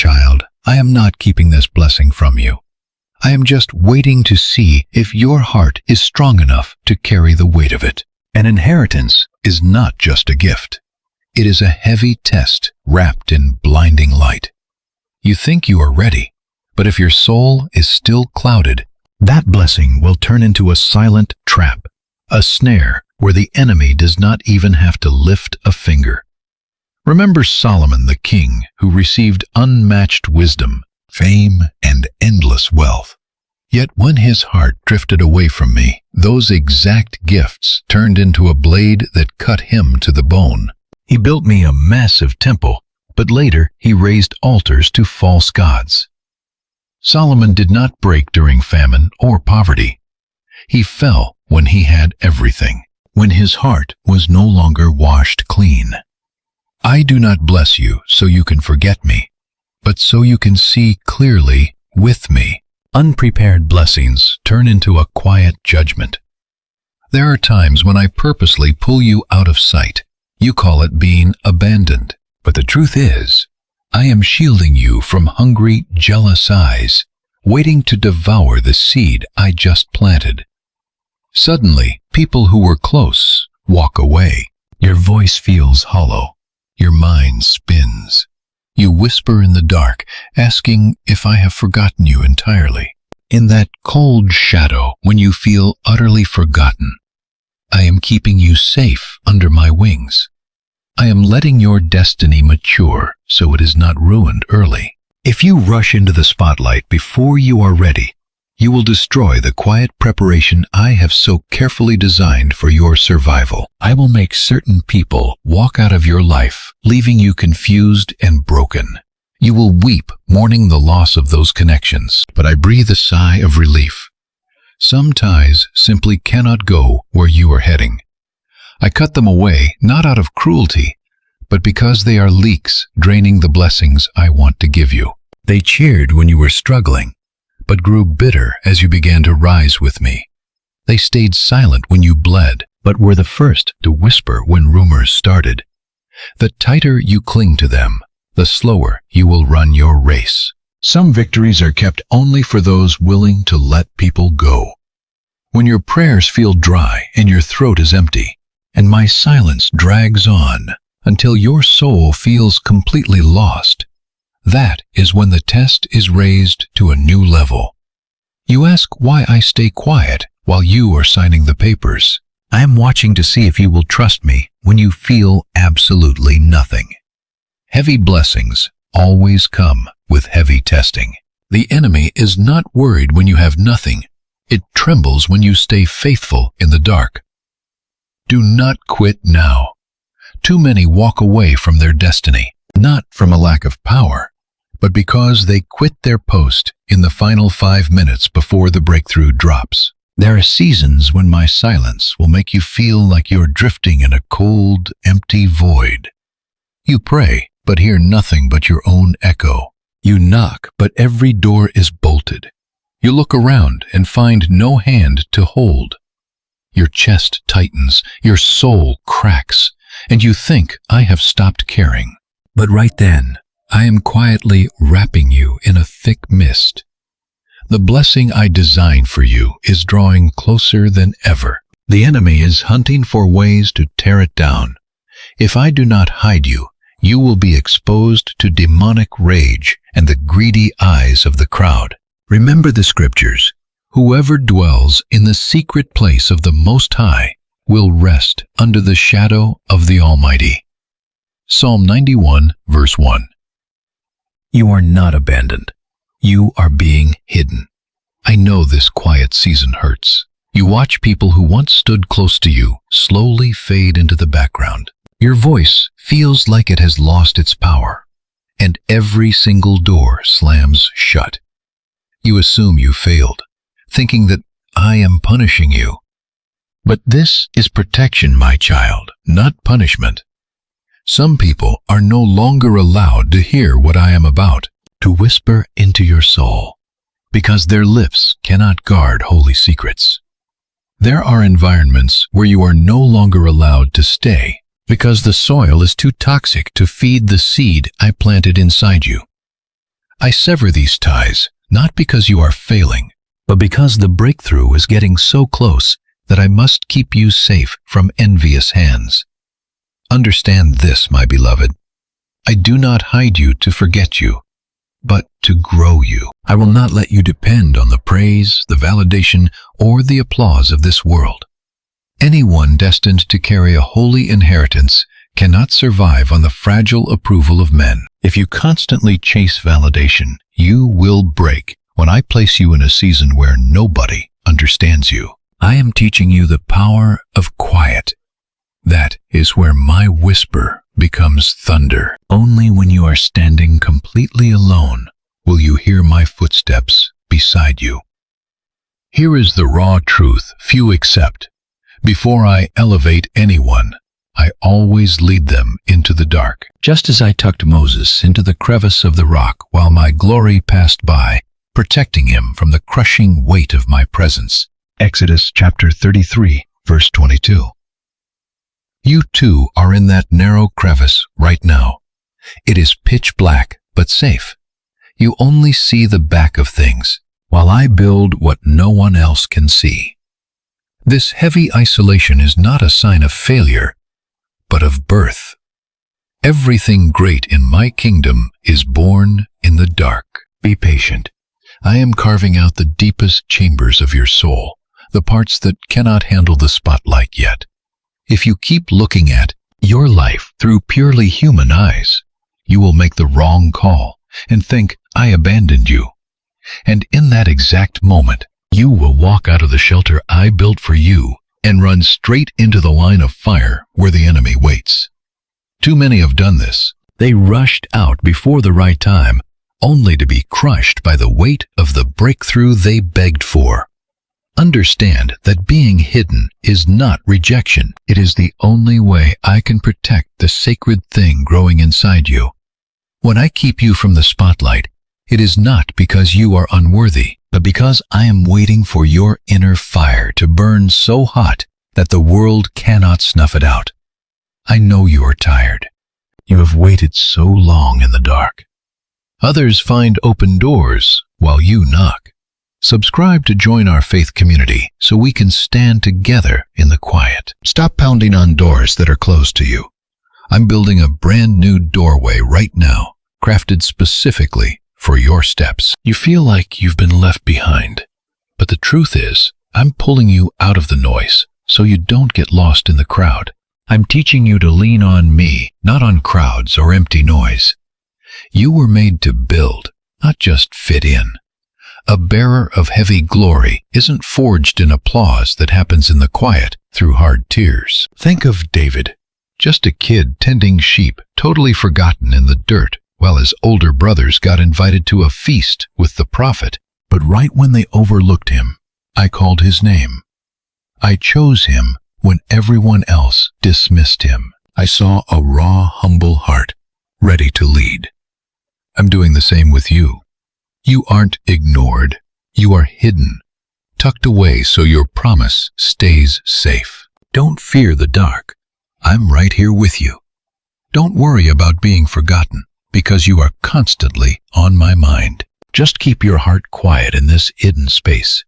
child, I am not keeping this blessing from you. I am just waiting to see if your heart is strong enough to carry the weight of it. An inheritance is not just a gift. It is a heavy test wrapped in blinding light. You think you are ready, but if your soul is still clouded, that blessing will turn into a silent trap, a snare where the enemy does not even have to lift a finger. Remember Solomon the king, who received unmatched wisdom, fame, and endless wealth. Yet when his heart drifted away from me, those exact gifts turned into a blade that cut him to the bone. He built me a massive temple, but later he raised altars to false gods. Solomon did not break during famine or poverty. He fell when he had everything, when his heart was no longer washed clean. I do not bless you so you can forget me, but so you can see clearly with me. Unprepared blessings turn into a quiet judgment. There are times when I purposely pull you out of sight. You call it being abandoned, but the truth is, I am shielding you from hungry, jealous eyes, waiting to devour the seed I just planted. Suddenly, people who were close walk away. Your voice feels hollow. Your mind spins. You whisper in the dark, asking if I have forgotten you entirely. In that cold shadow, when you feel utterly forgotten, I am keeping you safe under my wings. I am letting your destiny mature so it is not ruined early. If you rush into the spotlight before you are ready, you will destroy the quiet preparation I have so carefully designed for your survival. I will make certain people walk out of your life, leaving you confused and broken. You will weep, mourning the loss of those connections, but I breathe a sigh of relief. Some ties simply cannot go where you are heading. I cut them away, not out of cruelty, but because they are leaks draining the blessings I want to give you. They cheered when you were struggling, but grew bitter as you began to rise with me. They stayed silent when you bled, but were the first to whisper when rumors started. The tighter you cling to them, the slower you will run your race. Some victories are kept only for those willing to let people go. When your prayers feel dry and your throat is empty, and my silence drags on until your soul feels completely lost, that is when the test is raised to a new level. You ask why I stay quiet while you are signing the papers. I am watching to see if you will trust me when you feel absolutely nothing. Heavy blessings always come with heavy testing. The enemy is not worried when you have nothing. It trembles when you stay faithful in the dark. Do not quit now. Too many walk away from their destiny, not from a lack of power, but because they quit their post in the final 5 minutes before the breakthrough drops. There are seasons when my silence will make you feel like you're drifting in a cold, empty void. You pray, but hear nothing but your own echo. You knock, but every door is bolted. You look around and find no hand to hold. Your chest tightens, your soul cracks, and you think I have stopped caring. But right then, I am quietly wrapping you in a thick mist. The blessing I designed for you is drawing closer than ever. The enemy is hunting for ways to tear it down. If I do not hide you, you will be exposed to demonic rage and the greedy eyes of the crowd. Remember the scriptures. Whoever dwells in the secret place of the Most High will rest under the shadow of the Almighty. Psalm 91, verse 1. You are not abandoned. You are being hidden. I know this quiet season hurts. You watch people who once stood close to you slowly fade into the background. Your voice feels like it has lost its power, and every single door slams shut. You assume you failed, thinking that I am punishing you. But this is protection, my child, not punishment. Some people are no longer allowed to hear what I am about to whisper into your soul, because their lips cannot guard holy secrets. There are environments where you are no longer allowed to stay because the soil is too toxic to feed the seed I planted inside you. I sever these ties, not because you are failing, but because the breakthrough is getting so close that I must keep you safe from envious hands. Understand this, my beloved. I do not hide you to forget you, but to grow you. I will not let you depend on the praise, the validation, or the applause of this world. Anyone destined to carry a holy inheritance cannot survive on the fragile approval of men. If you constantly chase validation, you will break when I place you in a season where nobody understands you. I am teaching you the power of quiet. That is where my whisper becomes thunder. Only when you are standing completely alone will you hear my footsteps beside you. Here is the raw truth few accept. Before I elevate anyone, I always lead them into the dark. Just as I tucked Moses into the crevice of the rock while my glory passed by, protecting him from the crushing weight of my presence. Exodus chapter 33, verse 22. You too are in that narrow crevice right now. It is pitch black, but safe. You only see the back of things, while I build what no one else can see. This heavy isolation is not a sign of failure, but of birth. Everything great in my kingdom is born in the dark. Be patient. I am carving out the deepest chambers of your soul, the parts that cannot handle the spotlight yet. If you keep looking at your life through purely human eyes, you will make the wrong call and think, I abandoned you. And in that exact moment, you will walk out of the shelter I built for you and run straight into the line of fire where the enemy waits. Too many have done this. They rushed out before the right time, only to be crushed by the weight of the breakthrough they begged for. Understand that being hidden is not rejection. It is the only way I can protect the sacred thing growing inside you. When I keep you from the spotlight, it is not because you are unworthy, but because I am waiting for your inner fire to burn so hot that the world cannot snuff it out. I know you are tired. You have waited so long in the dark. Others find open doors while you knock. Subscribe to join our faith community so we can stand together in the quiet. Stop pounding on doors that are closed to you. I'm building a brand new doorway right now, crafted specifically for your steps. You feel like you've been left behind, but the truth is, I'm pulling you out of the noise so you don't get lost in the crowd. I'm teaching you to lean on me, not on crowds or empty noise. You were made to build, not just fit in. A bearer of heavy glory isn't forged in applause that happens in the quiet through hard tears. Think of David, just a kid tending sheep, totally forgotten in the dirt, while his older brothers got invited to a feast with the prophet. But right when they overlooked him, I called his name. I chose him when everyone else dismissed him. I saw a raw, humble heart, ready to lead. I'm doing the same with you. You aren't ignored. You are hidden, tucked away so your promise stays safe. Don't fear the dark. I'm right here with you. Don't worry about being forgotten, because you are constantly on my mind. Just keep your heart quiet in this hidden space.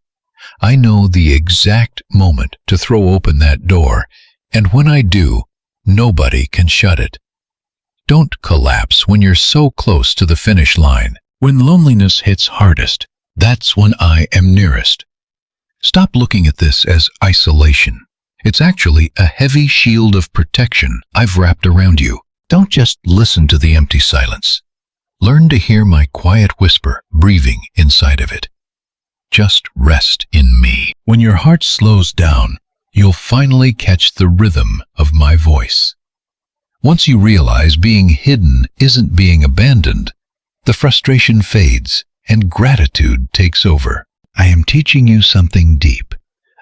I know the exact moment to throw open that door, and when I do, nobody can shut it. Don't collapse when you're so close to the finish line. When loneliness hits hardest, that's when I am nearest. Stop looking at this as isolation. It's actually a heavy shield of protection I've wrapped around you. Don't just listen to the empty silence. Learn to hear my quiet whisper breathing inside of it. Just rest in me. When your heart slows down, you'll finally catch the rhythm of my voice. Once you realize being hidden isn't being abandoned, the frustration fades and gratitude takes over. I am teaching you something deep,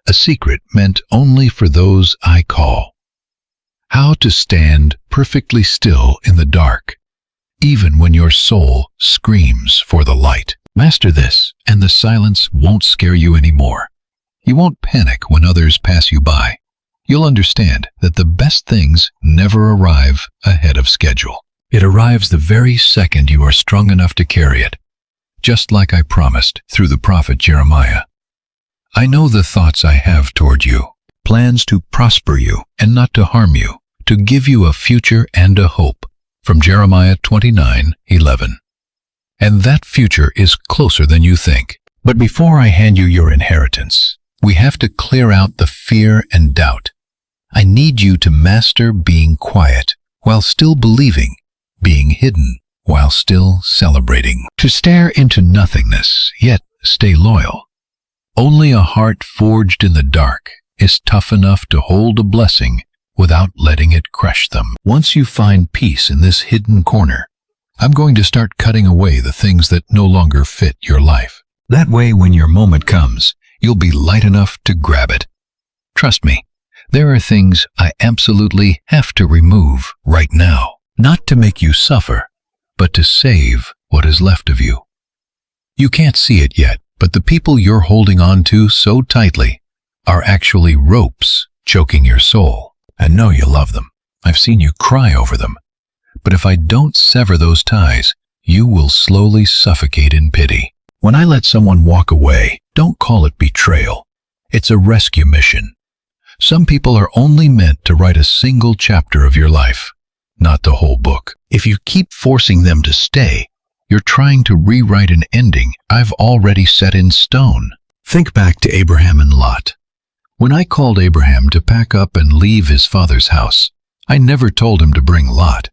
a secret meant only for those I call. How to stand perfectly still in the dark, even when your soul screams for the light. Master this, and the silence won't scare you anymore. You won't panic when others pass you by. You'll understand that the best things never arrive ahead of schedule. It arrives the very second you are strong enough to carry it. just like I promised through the prophet Jeremiah. I know the thoughts I have toward you, plans to prosper you and not to harm you, to give you a future and a hope. From Jeremiah 29:11. And that future is closer than you think. But before I hand you your inheritance, we have to clear out the fear and doubt. I need you to master being quiet while still believing, being hidden while still celebrating, to stare into nothingness, yet stay loyal. Only a heart forged in the dark is tough enough to hold a blessing without letting it crush them. Once you find peace in this hidden corner, I'm going to start cutting away the things that no longer fit your life. That way, when your moment comes, you'll be light enough to grab it. Trust me, there are things I absolutely have to remove right now, not to make you suffer, but to save what is left of you. You can't see it yet, but the people you're holding on to so tightly are actually ropes choking your soul. I know you love them. I've seen you cry over them. But if I don't sever those ties, you will slowly suffocate in pity. When I let someone walk away, don't call it betrayal. It's a rescue mission. Some people are only meant to write a single chapter of your life, not the whole book. If you keep forcing them to stay, you're trying to rewrite an ending I've already set in stone. Think back to Abraham and Lot. When I called Abraham to pack up and leave his father's house, I never told him to bring Lot.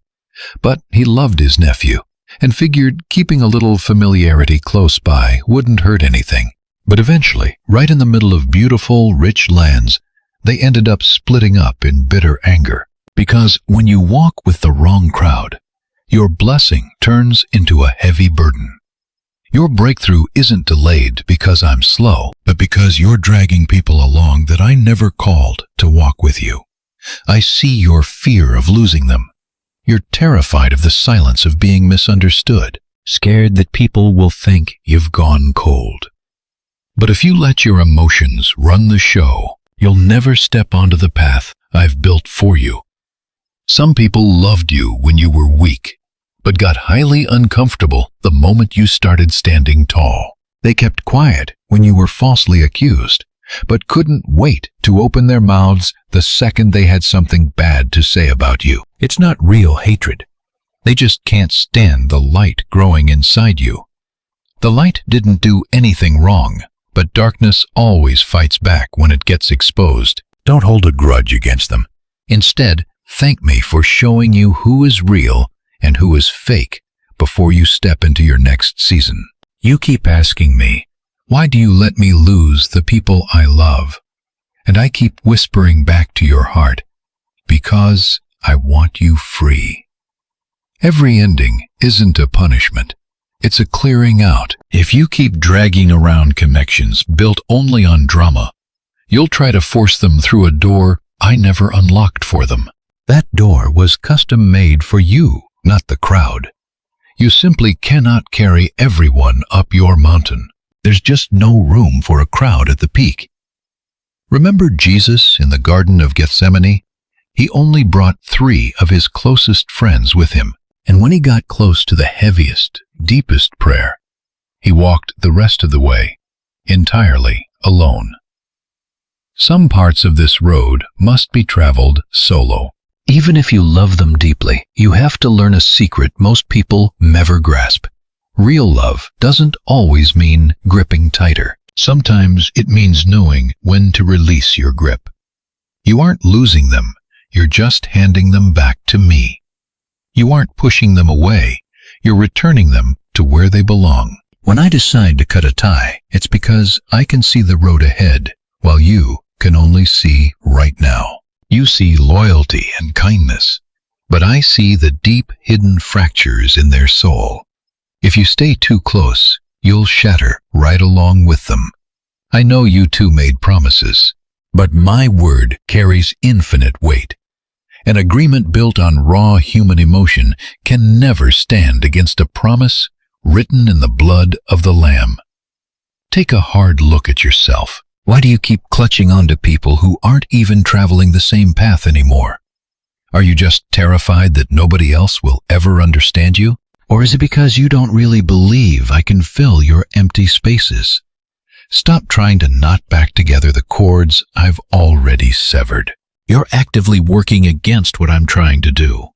But he loved his nephew and figured keeping a little familiarity close by wouldn't hurt anything. But eventually, right in the middle of beautiful, rich lands, they ended up splitting up in bitter anger. Because when you walk with the wrong crowd, your blessing turns into a heavy burden. Your breakthrough isn't delayed because I'm slow, but because you're dragging people along that I never called to walk with you. I see your fear of losing them. You're terrified of the silence of being misunderstood, scared that people will think you've gone cold. But if you let your emotions run the show, you'll never step onto the path I've built for you. Some people loved you when you were weak, but got highly uncomfortable the moment you started standing tall. They kept quiet when you were falsely accused, but couldn't wait to open their mouths the second they had something bad to say about you. It's not real hatred. They just can't stand the light growing inside you. The light didn't do anything wrong, but darkness always fights back when it gets exposed. Don't hold a grudge against them. Instead, thank me for showing you who is real and who is fake before you step into your next season. You keep asking me, why do you let me lose the people I love? And I keep whispering back to your heart, because I want you free. Every ending isn't a punishment. It's a clearing out. If you keep dragging around connections built only on drama, you'll try to force them through a door I never unlocked for them. That door was custom made for you, not the crowd. You simply cannot carry everyone up your mountain. There's just no room for a crowd at the peak. Remember Jesus in the Garden of Gethsemane? He only brought 3 of his closest friends with him, and when he got close to the heaviest, deepest prayer, he walked the rest of the way, entirely alone. Some parts of this road must be traveled solo. Even if you love them deeply, you have to learn a secret most people never grasp. Real love doesn't always mean gripping tighter. Sometimes it means knowing when to release your grip. You aren't losing them, you're just handing them back to me. You aren't pushing them away, you're returning them to where they belong. When I decide to cut a tie, it's because I can see the road ahead, while you can only see right now. You see loyalty and kindness, but I see the deep hidden fractures in their soul. If you stay too close, you'll shatter right along with them. I know you two made promises, but my word carries infinite weight. An agreement built on raw human emotion can never stand against a promise written in the blood of the Lamb. Take a hard look at yourself. Why do you keep clutching onto people who aren't even traveling the same path anymore? Are you just terrified that nobody else will ever understand you? Or is it because you don't really believe I can fill your empty spaces? Stop trying to knot back together the cords I've already severed. You're actively working against what I'm trying to do.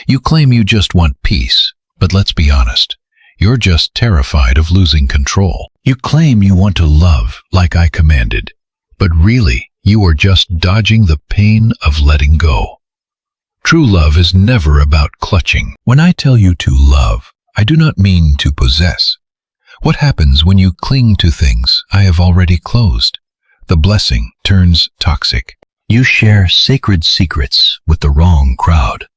You claim you just want peace, but let's be honest. You're just terrified of losing control. You claim you want to love like I commanded, but really you are just dodging the pain of letting go. True love is never about clutching. When I tell you to love, I do not mean to possess. What happens when you cling to things I have already closed? The blessing turns toxic. You share sacred secrets with the wrong crowd.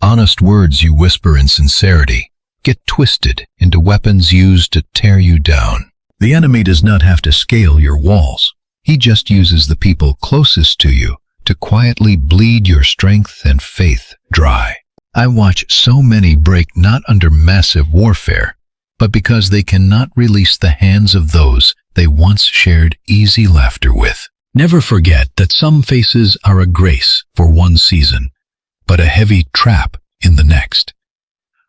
Honest words you whisper in sincerity get twisted into weapons used to tear you down. The enemy does not have to scale your walls. He just uses the people closest to you to quietly bleed your strength and faith dry. I watch so many break not under massive warfare, but because they cannot release the hands of those they once shared easy laughter with. Never forget that some faces are a grace for one season, but a heavy trap in the next.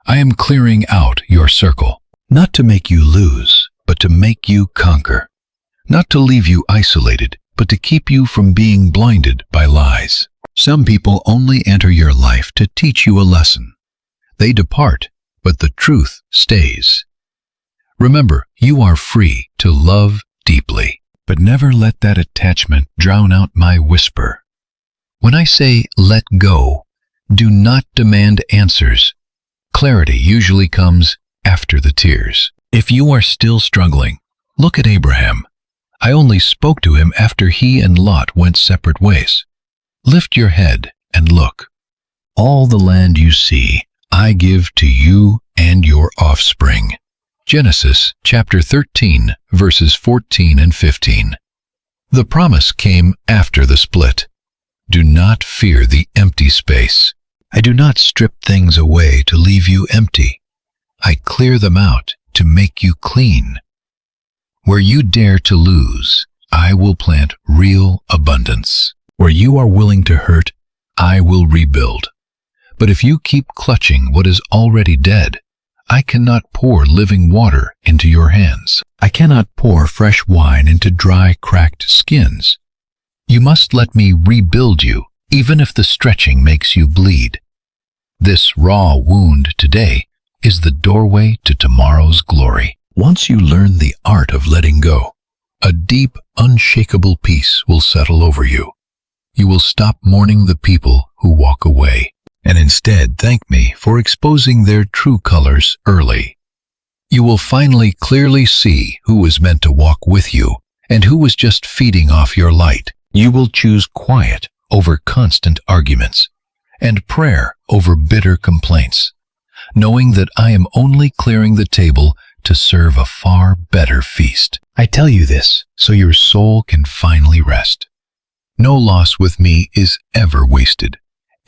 I am clearing out your circle, not to make you lose, but to make you conquer. Not to leave you isolated, but to keep you from being blinded by lies. Some people only enter your life to teach you a lesson. They depart, but the truth stays. Remember, you are free to love deeply, but never let that attachment drown out my whisper. When I say let go, do not demand answers. Clarity usually comes after the tears. If you are still struggling, look at Abraham. I only spoke to him after he and Lot went separate ways. Lift your head and look. All the land you see, I give to you and your offspring. Genesis chapter 13, verses 14 and 15. The promise came after the split. Do not fear the empty space. I do not strip things away to leave you empty. I clear them out to make you clean. Where you dare to lose, I will plant real abundance. Where you are willing to hurt, I will rebuild. But if you keep clutching what is already dead, I cannot pour living water into your hands. I cannot pour fresh wine into dry, cracked skins. You must let me rebuild you, even if the stretching makes you bleed. This raw wound today is the doorway to tomorrow's glory. Once you learn the art of letting go, a deep, unshakable peace will settle over you. You will stop mourning the people who walk away, and instead thank me for exposing their true colors early. You will finally clearly see who was meant to walk with you and who was just feeding off your light. You will choose quiet over constant arguments and prayer over bitter complaints, knowing that I am only clearing the table to serve a far better feast. I tell you this so your soul can finally rest. No loss with me is ever wasted.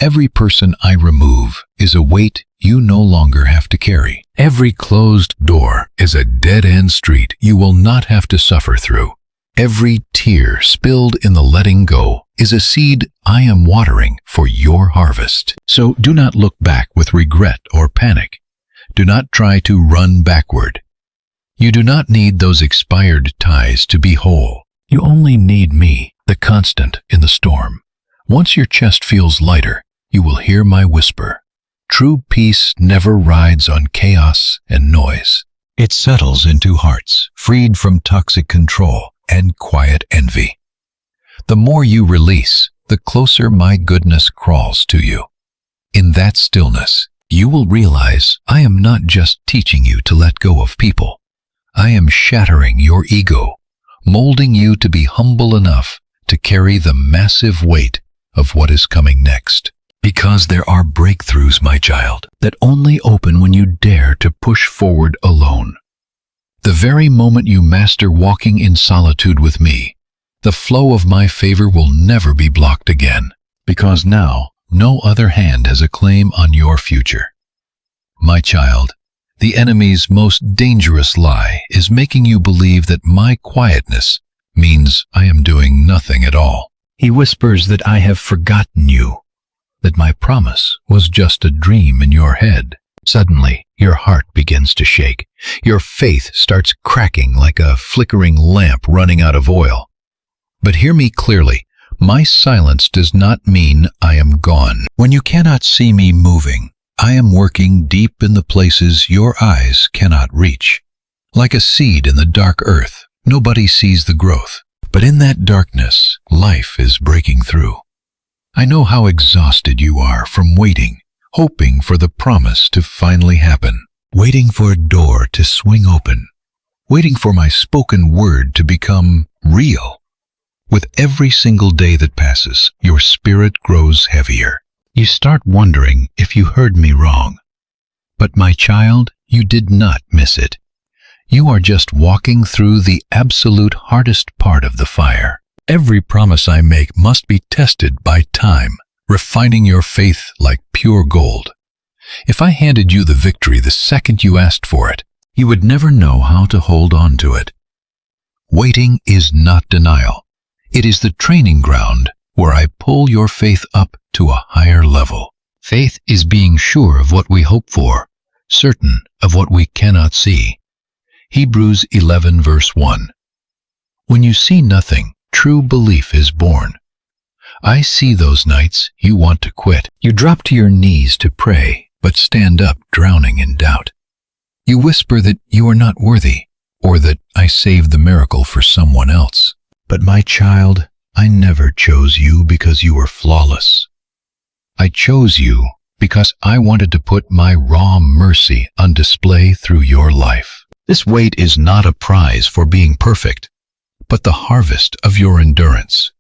Every person I remove is a weight you no longer have to carry. Every closed door is a dead-end street you will not have to suffer through. Every tear spilled in the letting go is a seed I am watering for your harvest. So do not look back with regret or panic. Do not try to run backward. You do not need those expired ties to be whole. You only need me, the constant in the storm. Once your chest feels lighter, you will hear my whisper. True peace never rides on chaos and noise. It settles into hearts, freed from toxic control and quiet envy. The more you release, the closer my goodness crawls to you. In that stillness, you will realize I am not just teaching you to let go of people. I am shattering your ego, molding you to be humble enough to carry the massive weight of what is coming next. Because there are breakthroughs, my child, that only open when you dare to push forward alone. The very moment you master walking in solitude with me, the flow of my favor will never be blocked again, because now no other hand has a claim on your future. My child, the enemy's most dangerous lie is making you believe that my quietness means I am doing nothing at all. He whispers that I have forgotten you, that my promise was just a dream in your head. Suddenly, your heart begins to shake. Your faith starts cracking like a flickering lamp running out of oil. But hear me clearly. My silence does not mean I am gone. When you cannot see me moving, I am working deep in the places your eyes cannot reach. Like a seed in the dark earth, nobody sees the growth. But in that darkness, life is breaking through. I know how exhausted you are from waiting, hoping for the promise to finally happen, waiting for a door to swing open, waiting for my spoken word to become real. With every single day that passes, your spirit grows heavier. You start wondering if you heard me wrong. But my child, you did not miss it. You are just walking through the absolute hardest part of the fire. Every promise I make must be tested by time, refining your faith like pure gold. If I handed you the victory the second you asked for it, you would never know how to hold on to it. Waiting is not denial. It is the training ground where I pull your faith up to a higher level. Faith is being sure of what we hope for, certain of what we cannot see. Hebrews 11 verse 1. When you see nothing, true belief is born. I see those nights you want to quit. You drop to your knees to pray, but stand up drowning in doubt. You whisper that you are not worthy, or that I saved the miracle for someone else. But my child, I never chose you because you were flawless. I chose you because I wanted to put my raw mercy on display through your life. This wait is not a prize for being perfect, but the harvest of your endurance.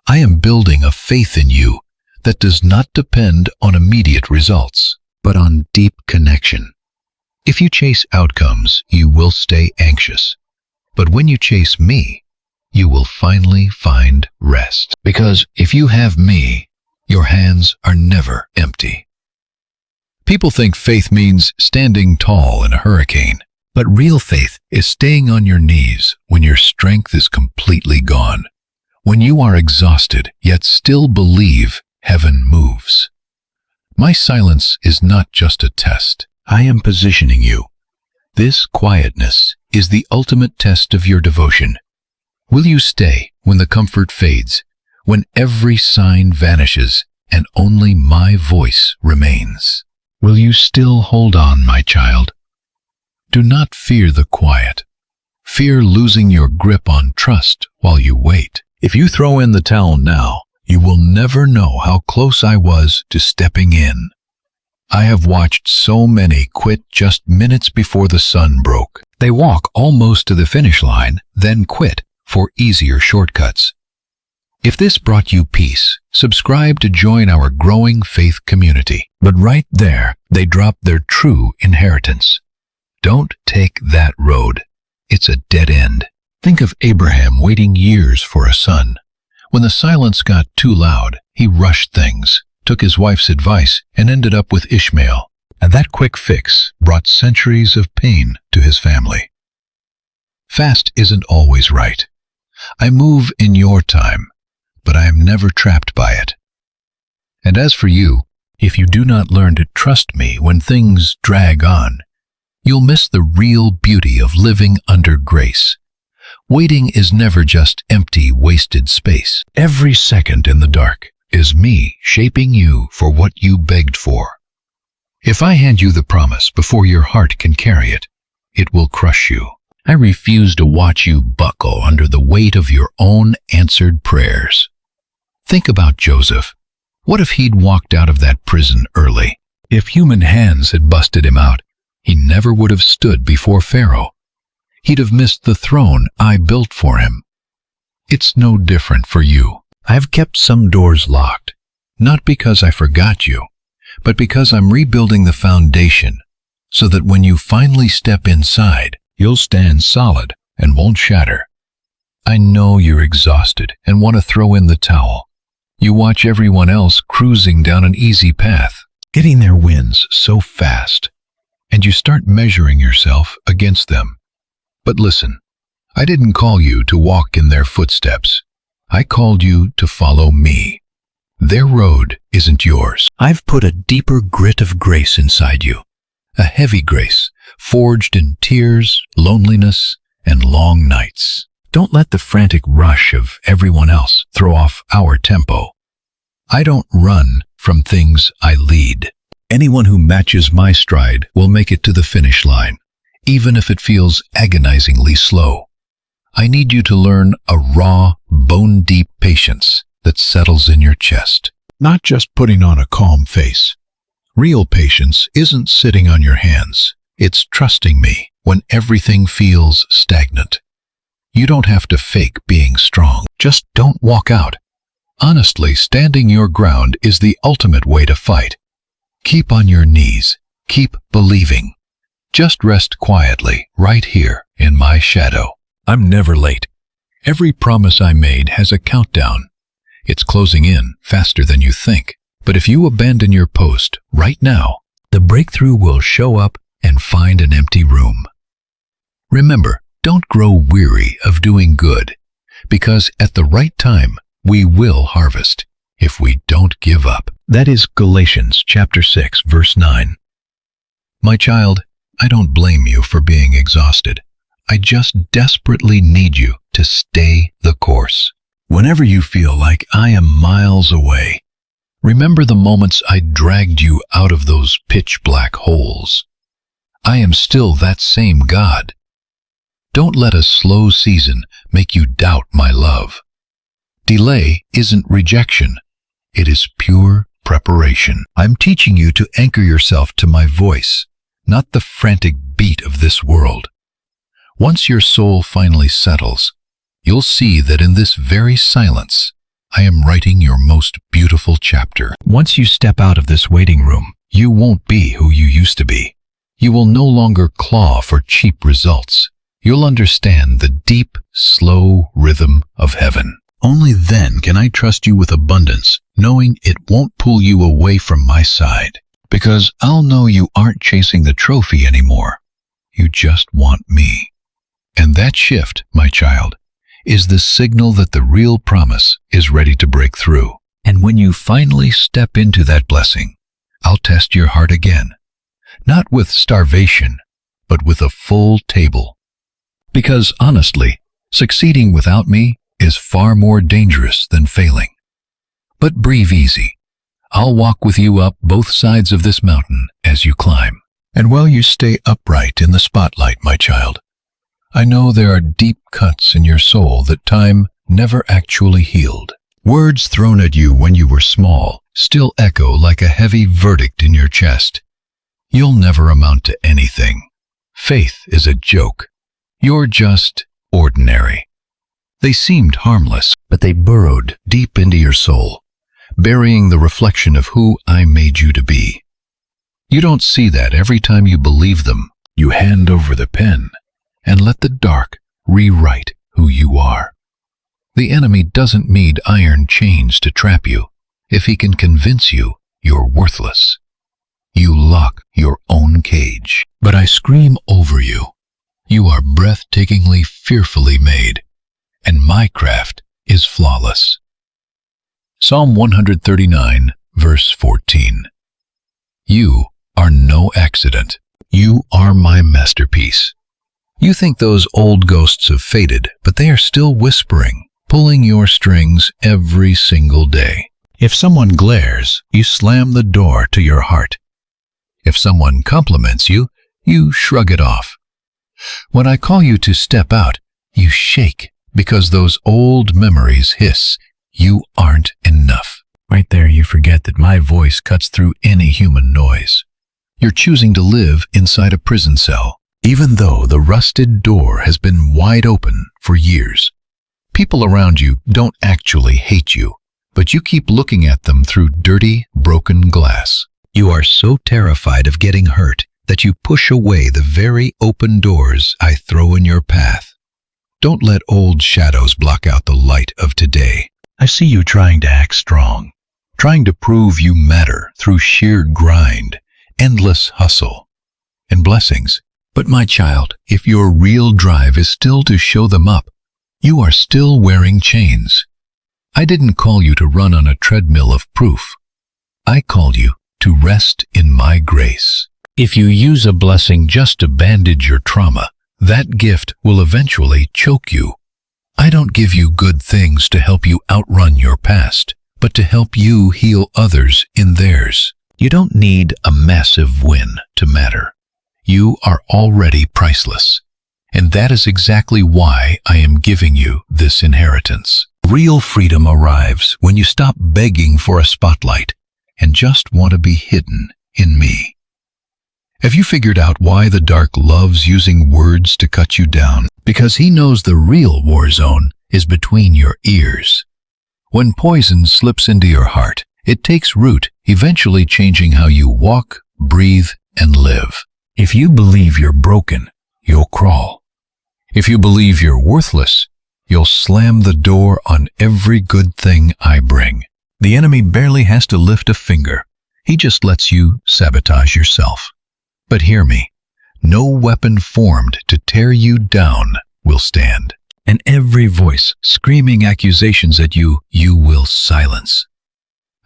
I am building a faith in you that does not depend on immediate results, but on deep connection. If you chase outcomes, you will stay anxious. But when you chase me, you will finally find rest. Because if you have me, your hands are never empty. People think faith means standing tall in a hurricane, but real faith is staying on your knees when your strength is completely gone, when you are exhausted yet still believe heaven moves. My silence is not just a test. I am positioning you. This quietness is the ultimate test of your devotion. Will you stay when the comfort fades, when every sign vanishes and only my voice remains? Will you still hold on, my child? Do not fear the quiet. Fear losing your grip on trust while you wait. If you throw in the towel now, you will never know how close I was to stepping in. I have watched so many quit just minutes before the sun broke. They walk almost to the finish line, then quit for easier shortcuts. If this brought you peace, subscribe to join our growing faith community. But right there, they drop their true inheritance. Don't take that road. It's a dead end. Think of Abraham waiting years for a son. When the silence got too loud, he rushed things, took his wife's advice, and ended up with Ishmael. And that quick fix brought centuries of pain to his family. Fast isn't always right. I move in your time, but I am never trapped by it. And as for you, if you do not learn to trust me when things drag on, you'll miss the real beauty of living under grace. Waiting is never just empty, wasted space. Every second in the dark is me shaping you for what you begged for. If I hand you the promise before your heart can carry it, it will crush you. I refuse to watch you buckle under the weight of your own answered prayers. Think about Joseph. What if he'd walked out of that prison early? If human hands had busted him out, he never would have stood before Pharaoh. He'd have missed the throne I built for him. It's no different for you. I've kept some doors locked, not because I forgot you, but because I'm rebuilding the foundation so that when you finally step inside, you'll stand solid and won't shatter. I know you're exhausted and want to throw in the towel. You watch everyone else cruising down an easy path, getting their wins so fast, and you start measuring yourself against them. But listen, I didn't call you to walk in their footsteps. I called you to follow me. Their road isn't yours. I've put a deeper grit of grace inside you, a heavy grace, forged in tears, loneliness, and long nights. Don't let the frantic rush of everyone else throw off our tempo. I don't run from things, I lead. Anyone who matches my stride will make it to the finish line, even if it feels agonizingly slow. I need you to learn a raw, bone-deep patience that settles in your chest, not just putting on a calm face. Real patience isn't sitting on your hands. It's trusting me when everything feels stagnant. You don't have to fake being strong. Just don't walk out. Honestly, standing your ground is the ultimate way to fight. Keep on your knees. Keep believing. Just rest quietly right here in my shadow. I'm never late. Every promise I made has a countdown. It's closing in faster than you think. But if you abandon your post right now, the breakthrough will show up and find an empty room. Remember, don't grow weary of doing good, because at the right time, we will harvest if we don't give up. That is Galatians chapter 6, verse 9. My child, I don't blame you for being exhausted. I just desperately need you to stay the course. Whenever you feel like I am miles away, remember the moments I dragged you out of those pitch-black holes. I am still that same God. Don't let a slow season make you doubt my love. Delay isn't rejection. It is pure preparation. I'm teaching you to anchor yourself to my voice, not the frantic beat of this world. Once your soul finally settles, you'll see that in this very silence, I am writing your most beautiful chapter. Once you step out of this waiting room, you won't be who you used to be. You will no longer claw for cheap results. You'll understand the deep, slow rhythm of heaven. Only then can I trust you with abundance, knowing it won't pull you away from my side. Because I'll know you aren't chasing the trophy anymore. You just want me. And that shift, my child, is the signal that the real promise is ready to break through. And when you finally step into that blessing, I'll test your heart again. Not with starvation, but with a full table. Because honestly, succeeding without me is far more dangerous than failing. But breathe easy. I'll walk with you up both sides of this mountain as you climb. And while you stay upright in the spotlight, my child, I know there are deep cuts in your soul that time never actually healed. Words thrown at you when you were small still echo like a heavy verdict in your chest. You'll never amount to anything. Faith is a joke. You're just ordinary. They seemed harmless, but they burrowed deep into your soul, burying the reflection of who I made you to be. You don't see that every time you believe them. You hand over the pen and let the dark rewrite who you are. The enemy doesn't need iron chains to trap you if he can convince you you're worthless. You lock your own cage, but I scream over you. You are breathtakingly, fearfully made, and my craft is flawless. Psalm 139, verse 14. You are no accident. You are my masterpiece. You think those old ghosts have faded, but they are still whispering, pulling your strings every single day. If someone glares, you slam the door to your heart. If someone compliments you, you shrug it off. When I call you to step out, you shake because those old memories hiss. You aren't enough. Right there you forget that my voice cuts through any human noise. You're choosing to live inside a prison cell, even though the rusted door has been wide open for years. People around you don't actually hate you, but you keep looking at them through dirty, broken glass. You are so terrified of getting hurt that you push away the very open doors I throw in your path. Don't let old shadows block out the light of today. I see you trying to act strong, trying to prove you matter through sheer grind, endless hustle, and blessings. But my child, if your real drive is still to show them up, you are still wearing chains. I didn't call you to run on a treadmill of proof. I called you to rest in my grace. If you use a blessing just to bandage your trauma, that gift will eventually choke you. I don't give you good things to help you outrun your past, but to help you heal others in theirs. You don't need a massive win to matter. You are already priceless. And that is exactly why I am giving you this inheritance. Real freedom arrives when you stop begging for a spotlight and just want to be hidden in me. Have you figured out why the dark loves using words to cut you down? Because he knows the real war zone is between your ears. When poison slips into your heart, it takes root, eventually changing how you walk, breathe, and live. If you believe you're broken, you'll crawl. If you believe you're worthless, you'll slam the door on every good thing I bring. The enemy barely has to lift a finger. He just lets you sabotage yourself. But hear me, no weapon formed to tear you down will stand. And every voice screaming accusations at you, you will silence.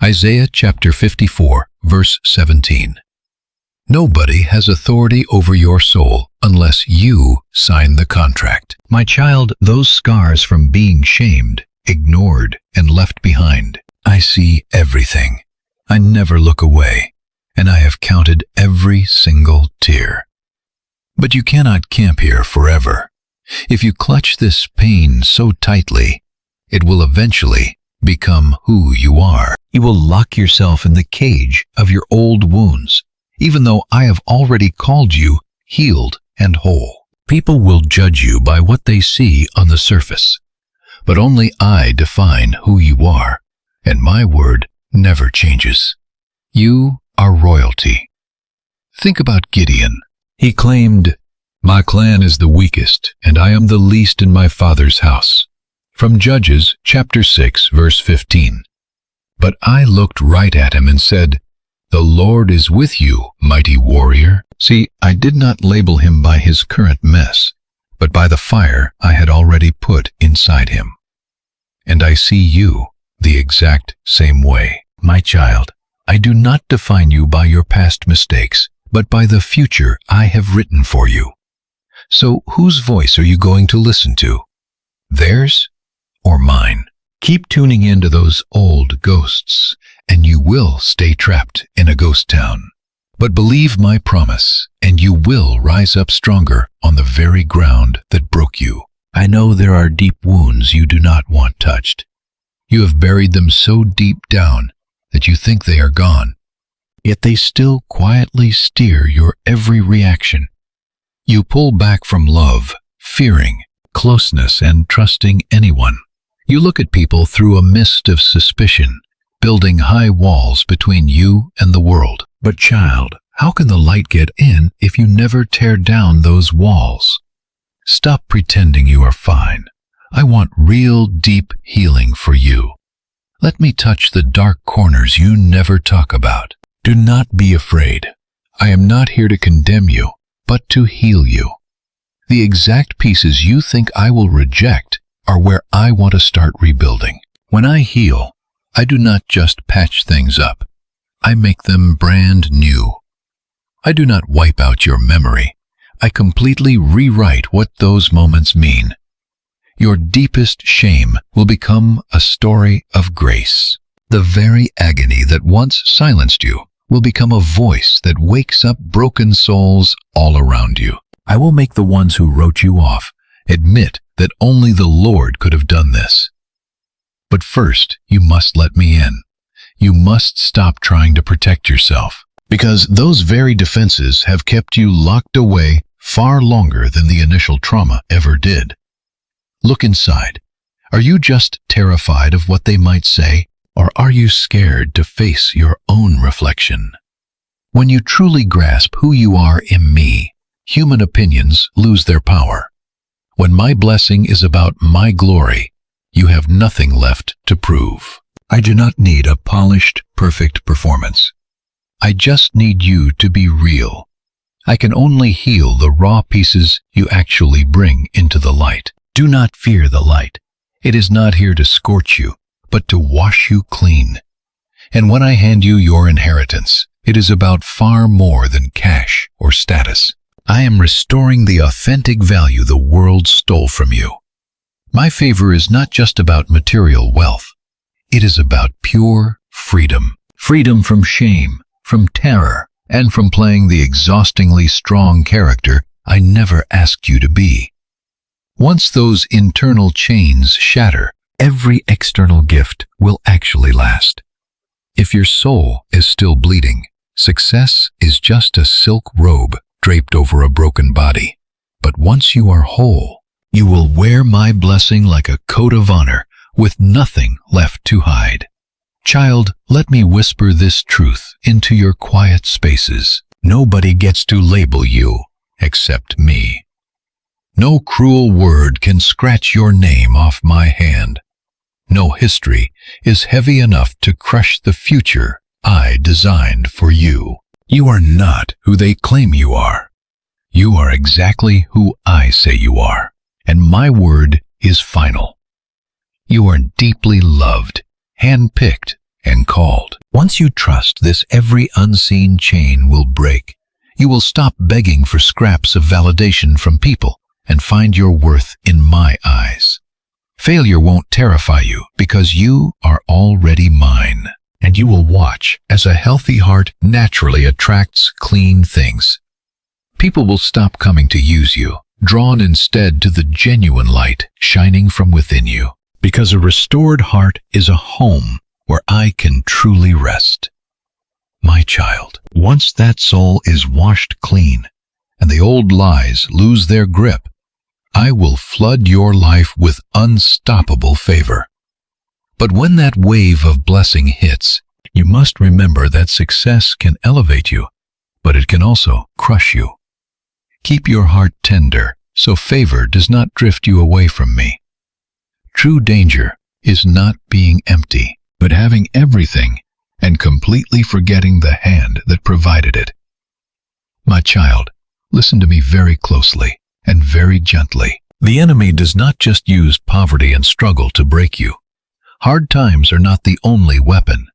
Isaiah chapter 54, verse 17. Nobody has authority over your soul unless you sign the contract. My child, those scars from being shamed, ignored, and left behind. I see everything. I never look away, and I have counted every single tear. But you cannot camp here forever. If you clutch this pain so tightly, it will eventually become who you are. You will lock yourself in the cage of your old wounds, even though I have already called you healed and whole. People will judge you by what they see on the surface, but only I define who you are, and my word never changes. You are royalty. Think about Gideon. He claimed, "My clan is the weakest, and I am the least in my father's house." From Judges chapter 6, verse 15. But I looked right at him and said, "The Lord is with you, mighty warrior." See, I did not label him by his current mess, but by the fire I had already put inside him. And I see you the exact same way. My child, I do not define you by your past mistakes, but by the future I have written for you. So whose voice are you going to listen to? Theirs or mine? Keep tuning into those old ghosts, and you will stay trapped in a ghost town. But believe my promise, and you will rise up stronger on the very ground that broke you. I know there are deep wounds you do not want touched. You have buried them so deep down that you think they are gone, yet they still quietly steer your every reaction. You pull back from love, fearing closeness, and trusting anyone. You look at people through a mist of suspicion, building high walls between you and the world. But child, how can the light get in if you never tear down those walls? Stop pretending you are fine. I want real deep healing for you. Let me touch the dark corners you never talk about. Do not be afraid. I am not here to condemn you, but to heal you. The exact pieces you think I will reject are where I want to start rebuilding. When I heal, I do not just patch things up. I make them brand new. I do not wipe out your memory. I completely rewrite what those moments mean. Your deepest shame will become a story of grace. The very agony that once silenced you will become a voice that wakes up broken souls all around you. I will make the ones who wrote you off admit that only the Lord could have done this. But first, you must let me in. You must stop trying to protect yourself, because those very defenses have kept you locked away far longer than the initial trauma ever did. Look inside. Are you just terrified of what they might say, or are you scared to face your own reflection? When you truly grasp who you are in me, human opinions lose their power. When my blessing is about my glory, you have nothing left to prove. I do not need a polished, perfect performance. I just need you to be real. I can only heal the raw pieces you actually bring into the light. Do not fear the light. It is not here to scorch you, but to wash you clean. And when I hand you your inheritance, It is about far more than cash or status. I am restoring the authentic value the world stole from you. My favor is not just about material wealth. It is about pure freedom. Freedom from shame, from terror, and from playing the exhaustingly strong character I never asked you to be. Once those internal chains shatter, every external gift will actually last. If your soul is still bleeding, success is just a silk robe draped over a broken body. But once you are whole, you will wear my blessing like a coat of honor with nothing left to hide. Child, let me whisper this truth into your quiet spaces. Nobody gets to label you except me. No cruel word can scratch your name off my hand. No history is heavy enough to crush the future I designed for you. You are not who they claim you are. You are exactly who I say you are, and my word is final. You are deeply loved, handpicked, and called. Once you trust this, every unseen chain will break. You will stop begging for scraps of validation from people and find your worth in my eyes. Failure won't terrify you because you are already mine, and you will watch as a healthy heart naturally attracts clean things. People will stop coming to use you, drawn instead to the genuine light shining from within you, because a restored heart is a home where I can truly rest. My child, once that soul is washed clean and the old lies lose their grip, I will flood your life with unstoppable favor. But when that wave of blessing hits, you must remember that success can elevate you, but it can also crush you. Keep your heart tender so favor does not drift you away from me. True danger is not being empty, but having everything and completely forgetting the hand that provided it. My child, listen to me very closely and very gently. The enemy does not just use poverty and struggle to break you. Hard times are not the only weapon.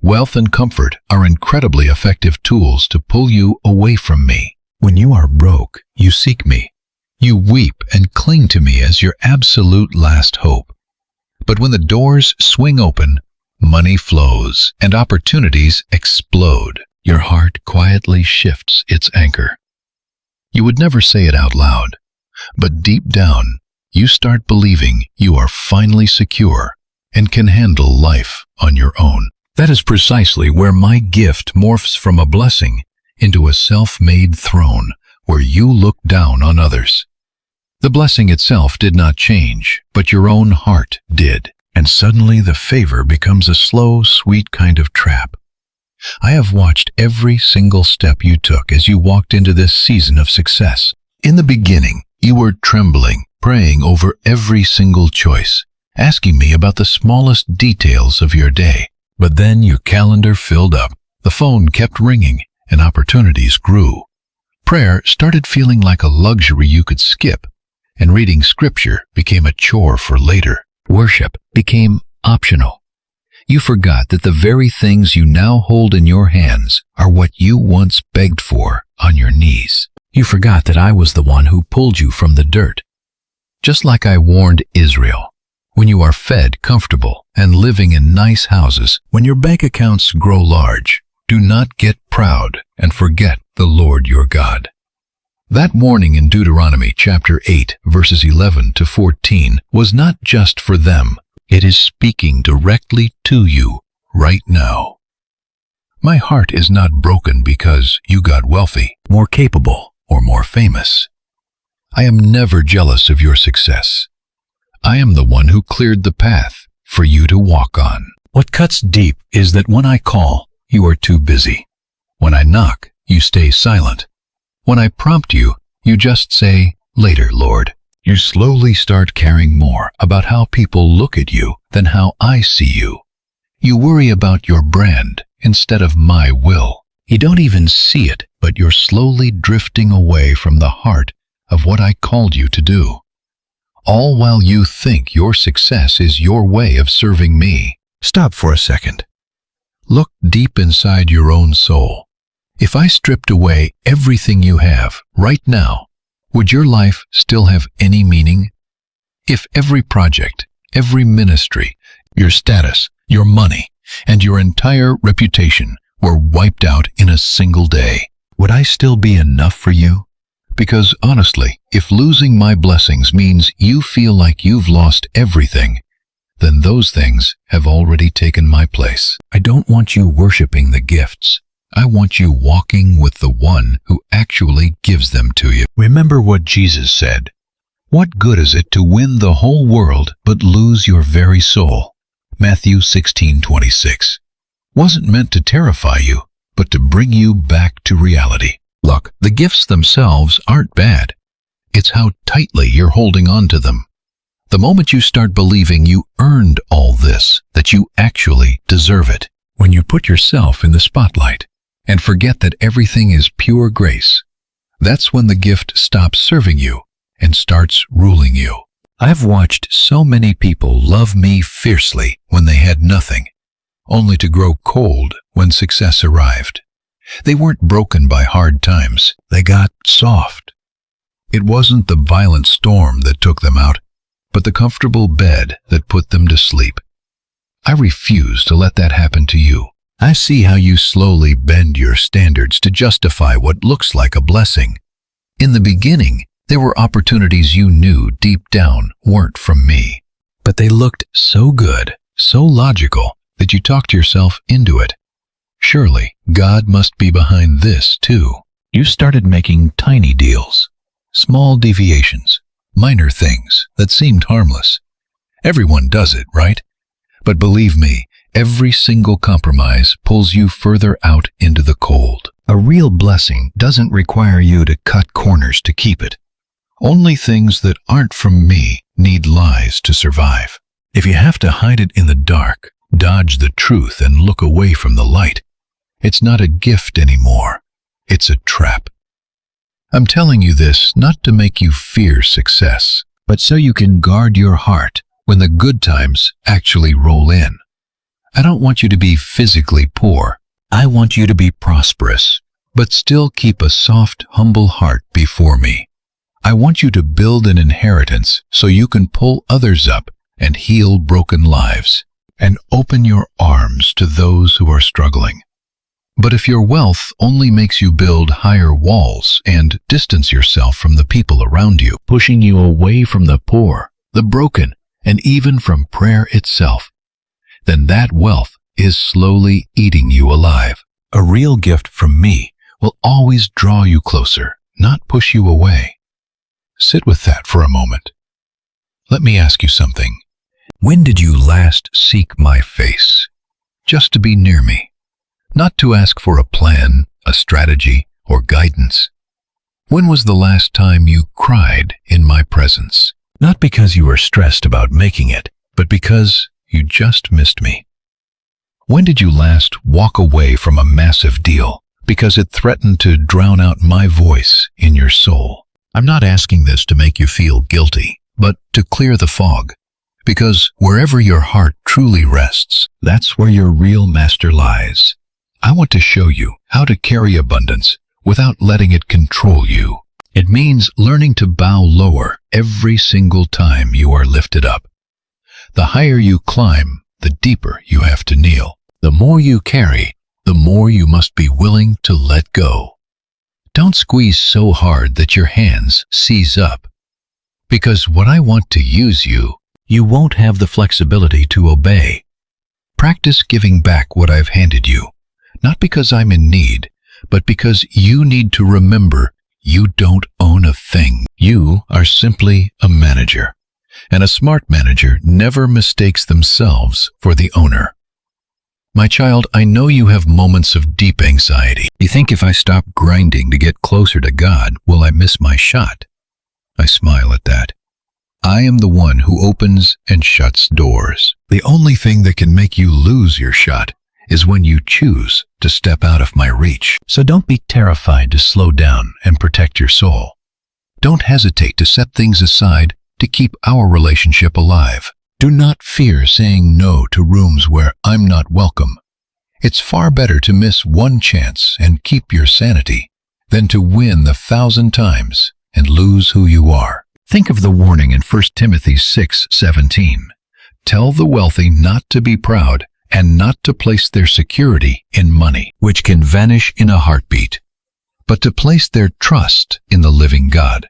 Wealth and comfort are incredibly effective tools to pull you away from me. When you are broke, you seek me. You weep and cling to me as your absolute last hope. But when the doors swing open, money flows and opportunities explode. Your heart quietly shifts its anchor. You would never say it out loud, but deep down, you start believing you are finally secure and can handle life on your own. That is precisely where my gift morphs from a blessing into a self-made throne where you look down on others. The blessing itself did not change, but your own heart did, and suddenly the favor becomes a slow, sweet kind of trap. I have watched every single step you took as you walked into this season of success. In the beginning, you were trembling, praying over every single choice, asking me about the smallest details of your day. But then your calendar filled up, the phone kept ringing, and opportunities grew. Prayer started feeling like a luxury you could skip, and reading scripture became a chore for later. Worship became optional. You forgot that the very things you now hold in your hands are what you once begged for on your knees. You forgot that I was the one who pulled you from the dirt. Just like I warned Israel, when you are fed, comfortable, and living in nice houses, when your bank accounts grow large, do not get proud and forget the Lord your God. That warning in Deuteronomy chapter 8, verses 11 to 14 was not just for them. It is speaking directly to you right now. My heart is not broken because you got wealthy, more capable, or more famous. I am never jealous of your success. I am the one who cleared the path for you to walk on. What cuts deep is that when I call, you are too busy. When I knock, you stay silent. When I prompt you, you just say, "Later, Lord." You slowly start caring more about how people look at you than how I see you. You worry about your brand instead of my will. You don't even see it, but you're slowly drifting away from the heart of what I called you to do. All while you think your success is your way of serving me. Stop for a second. Look deep inside your own soul. If I stripped away everything you have right now, would your life still have any meaning? If every project, every ministry, your status, your money, and your entire reputation were wiped out in a single day, would I still be enough for you? Because honestly, if losing my blessings means you feel like you've lost everything, then those things have already taken my place. I don't want you worshiping the gifts. I want you walking with the one who actually gives them to you. Remember what Jesus said. What good is it to win the whole world but lose your very soul? Matthew 16:26. Wasn't meant to terrify you, but to bring you back to reality. Look, the gifts themselves aren't bad. It's how tightly you're holding on to them. The moment you start believing you earned all this, that you actually deserve it, when you put yourself in the spotlight and forget that everything is pure grace, that's when the gift stops serving you and starts ruling you. I've watched so many people love me fiercely when they had nothing, only to grow cold when success arrived. They weren't broken by hard times. They got soft. It wasn't the violent storm that took them out, but the comfortable bed that put them to sleep. I refuse to let that happen to you. I see how you slowly bend your standards to justify what looks like a blessing. In the beginning, there were opportunities you knew deep down weren't from me, but they looked so good, so logical, that you talked yourself into it. Surely, God must be behind this too. You started making tiny deals, small deviations, minor things that seemed harmless. Everyone does it, right? But believe me, every single compromise pulls you further out into the cold. A real blessing doesn't require you to cut corners to keep it. Only things that aren't from me need lies to survive. If you have to hide it in the dark, dodge the truth and look away from the light, it's not a gift anymore. It's a trap. I'm telling you this not to make you fear success, but so you can guard your heart when the good times actually roll in. I don't want you to be physically poor. I want you to be prosperous, but still keep a soft, humble heart before me. I want you to build an inheritance so you can pull others up and heal broken lives, and open your arms to those who are struggling. But if your wealth only makes you build higher walls and distance yourself from the people around you, pushing you away from the poor, the broken, and even from prayer itself, then that wealth is slowly eating you alive. A real gift from me will always draw you closer, not push you away. Sit with that for a moment. Let me ask you something. When did you last seek my face? Just to be near me. Not to ask for a plan, a strategy, or guidance. When was the last time you cried in my presence? Not because you were stressed about making it, but because you just missed me. When did you last walk away from a massive deal because it threatened to drown out my voice in your soul? I'm not asking this to make you feel guilty, but to clear the fog. Because wherever your heart truly rests, that's where your real master lies. I want to show you how to carry abundance without letting it control you. It means learning to bow lower every single time you are lifted up. The higher you climb, the deeper you have to kneel. The more you carry, the more you must be willing to let go. Don't squeeze so hard that your hands seize up. Because when I want to use you, you won't have the flexibility to obey. Practice giving back what I've handed you. Not because I'm in need, but because you need to remember you don't own a thing. You are simply a manager, and a smart manager never mistakes themselves for the owner. My child, I know you have moments of deep anxiety. You think if I stop grinding to get closer to God, will I miss my shot? I smile at that. I am the one who opens and shuts doors. The only thing that can make you lose your shot is when you choose to step out of my reach. So don't be terrified to slow down and protect your soul. Don't hesitate to set things aside to keep our relationship alive. Do not fear saying no to rooms where I'm not welcome. It's far better to miss one chance and keep your sanity than to win 1,000 times and lose who you are. Think of the warning in 1 Timothy 6:17. Tell the wealthy not to be proud and not to place their security in money, which can vanish in a heartbeat, but to place their trust in the living God.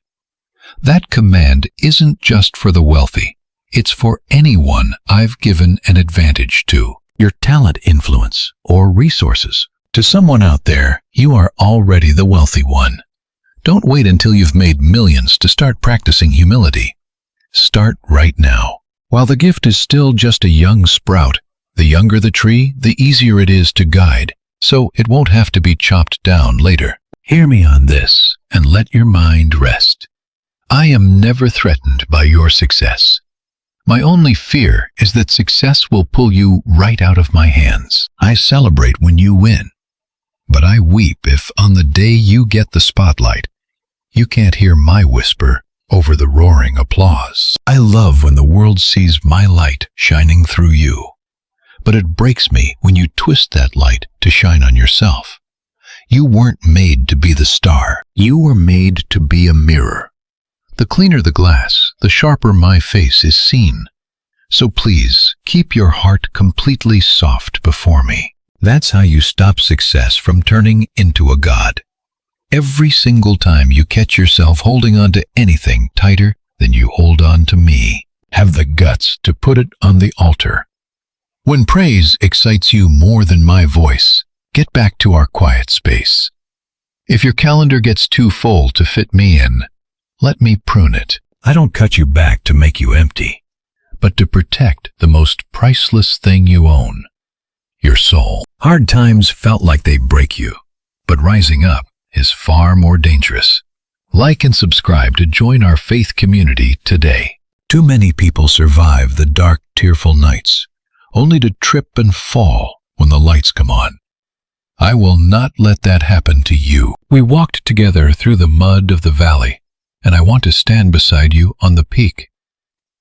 That command isn't just for the wealthy. It's for anyone I've given an advantage to. Your talent, influence, or resources. To someone out there, you are already the wealthy one. Don't wait until you've made millions to start practicing humility. Start right now. While the gift is still just a young sprout, the younger the tree, the easier it is to guide, so it won't have to be chopped down later. Hear me on this, and let your mind rest. I am never threatened by your success. My only fear is that success will pull you right out of my hands. I celebrate when you win, but I weep if on the day you get the spotlight, you can't hear my whisper over the roaring applause. I love when the world sees my light shining through you, but it breaks me when you twist that light to shine on yourself. You weren't made to be the star. You were made to be a mirror. The cleaner the glass, the sharper my face is seen. So please, keep your heart completely soft before me. That's how you stop success from turning into a god. Every single time you catch yourself holding on to anything tighter than you hold on to me, have the guts to put it on the altar. When praise excites you more than my voice, get back to our quiet space. If your calendar gets too full to fit me in, let me prune it. I don't cut you back to make you empty, but to protect the most priceless thing you own, your soul. Hard times felt like they break you, but rising up is far more dangerous. Like and subscribe to join our faith community today. Too many people survive the dark, tearful nights, only to trip and fall when the lights come on. I will not let that happen to you. We walked together through the mud of the valley, and I want to stand beside you on the peak.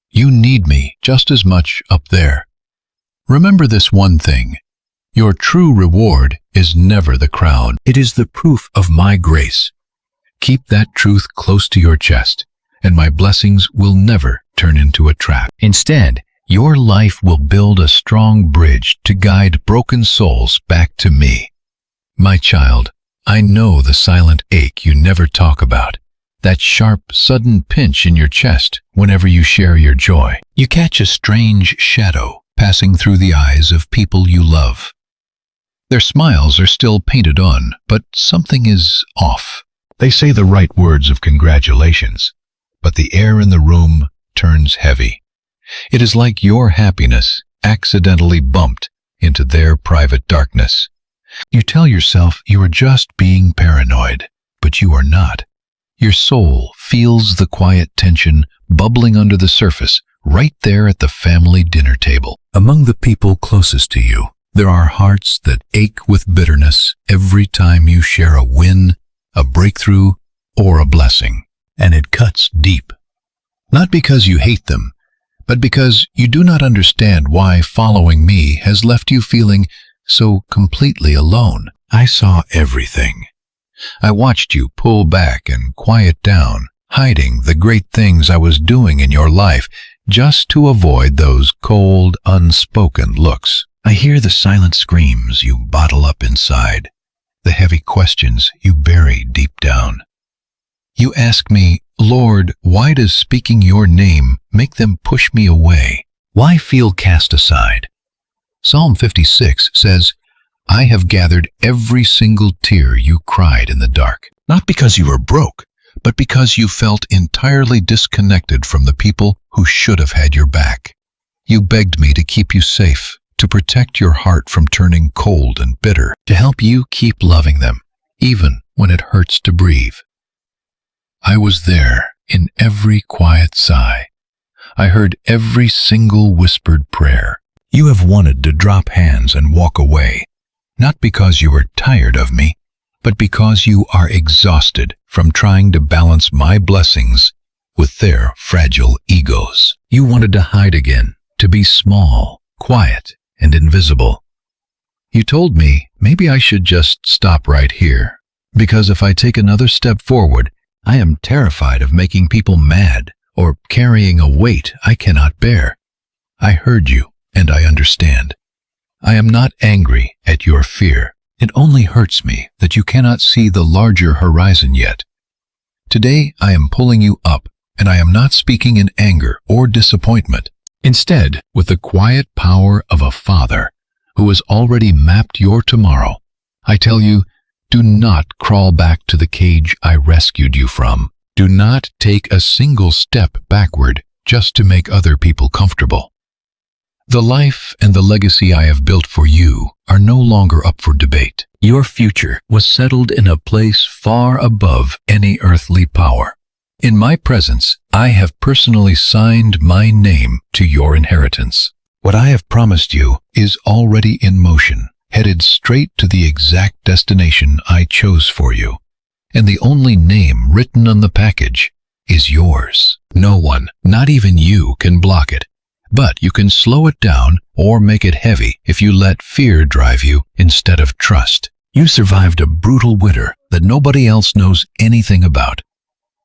You need me just as much up there. Remember this one thing. Your true reward is never the crown. It is the proof of my grace. Keep that truth close to your chest, and my blessings will never turn into a trap. Instead, your life will build a strong bridge to guide broken souls back to me. My child, I know the silent ache you never talk about. That sharp, sudden pinch in your chest whenever you share your joy. You catch a strange shadow passing through the eyes of people you love. Their smiles are still painted on, but something is off. They say the right words of congratulations, but the air in the room turns heavy. It is like your happiness accidentally bumped into their private darkness. You tell yourself you are just being paranoid, but you are not. Your soul feels the quiet tension bubbling under the surface right there at the family dinner table. Among the people closest to you, there are hearts that ache with bitterness every time you share a win, a breakthrough, or a blessing. And it cuts deep. Not because you hate them, but because you do not understand why following me has left you feeling so completely alone. I saw everything. I watched you pull back and quiet down, hiding the great things I was doing in your life just to avoid those cold, unspoken looks. I hear the silent screams you bottle up inside, the heavy questions you bury deep down. You ask me, Lord, why does speaking your name make them push me away? Why feel cast aside? Psalm 56 says, I have gathered every single tear you cried in the dark, not because you were broke, but because you felt entirely disconnected from the people who should have had your back. You begged me to keep you safe, to protect your heart from turning cold and bitter, to help you keep loving them, even when it hurts to breathe. I was there in every quiet sigh. I heard every single whispered prayer. You have wanted to drop hands and walk away, not because you are tired of me, but because you are exhausted from trying to balance my blessings with their fragile egos. You wanted to hide again, to be small, quiet, and invisible. You told me maybe I should just stop right here, because if I take another step forward, I am terrified of making people mad or carrying a weight I cannot bear. I heard you, and I understand. I am not angry at your fear. It only hurts me that you cannot see the larger horizon yet. Today I am pulling you up, and I am not speaking in anger or disappointment. Instead, with the quiet power of a father who has already mapped your tomorrow, I tell you, do not crawl back to the cage I rescued you from. Do not take a single step backward just to make other people comfortable. The life and the legacy I have built for you are no longer up for debate. Your future was settled in a place far above any earthly power. In my presence, I have personally signed my name to your inheritance. What I have promised you is already in motion, headed straight to the exact destination I chose for you. And the only name written on the package is yours. No one, not even you, can block it. But you can slow it down or make it heavy if you let fear drive you instead of trust. You survived a brutal winter that nobody else knows anything about.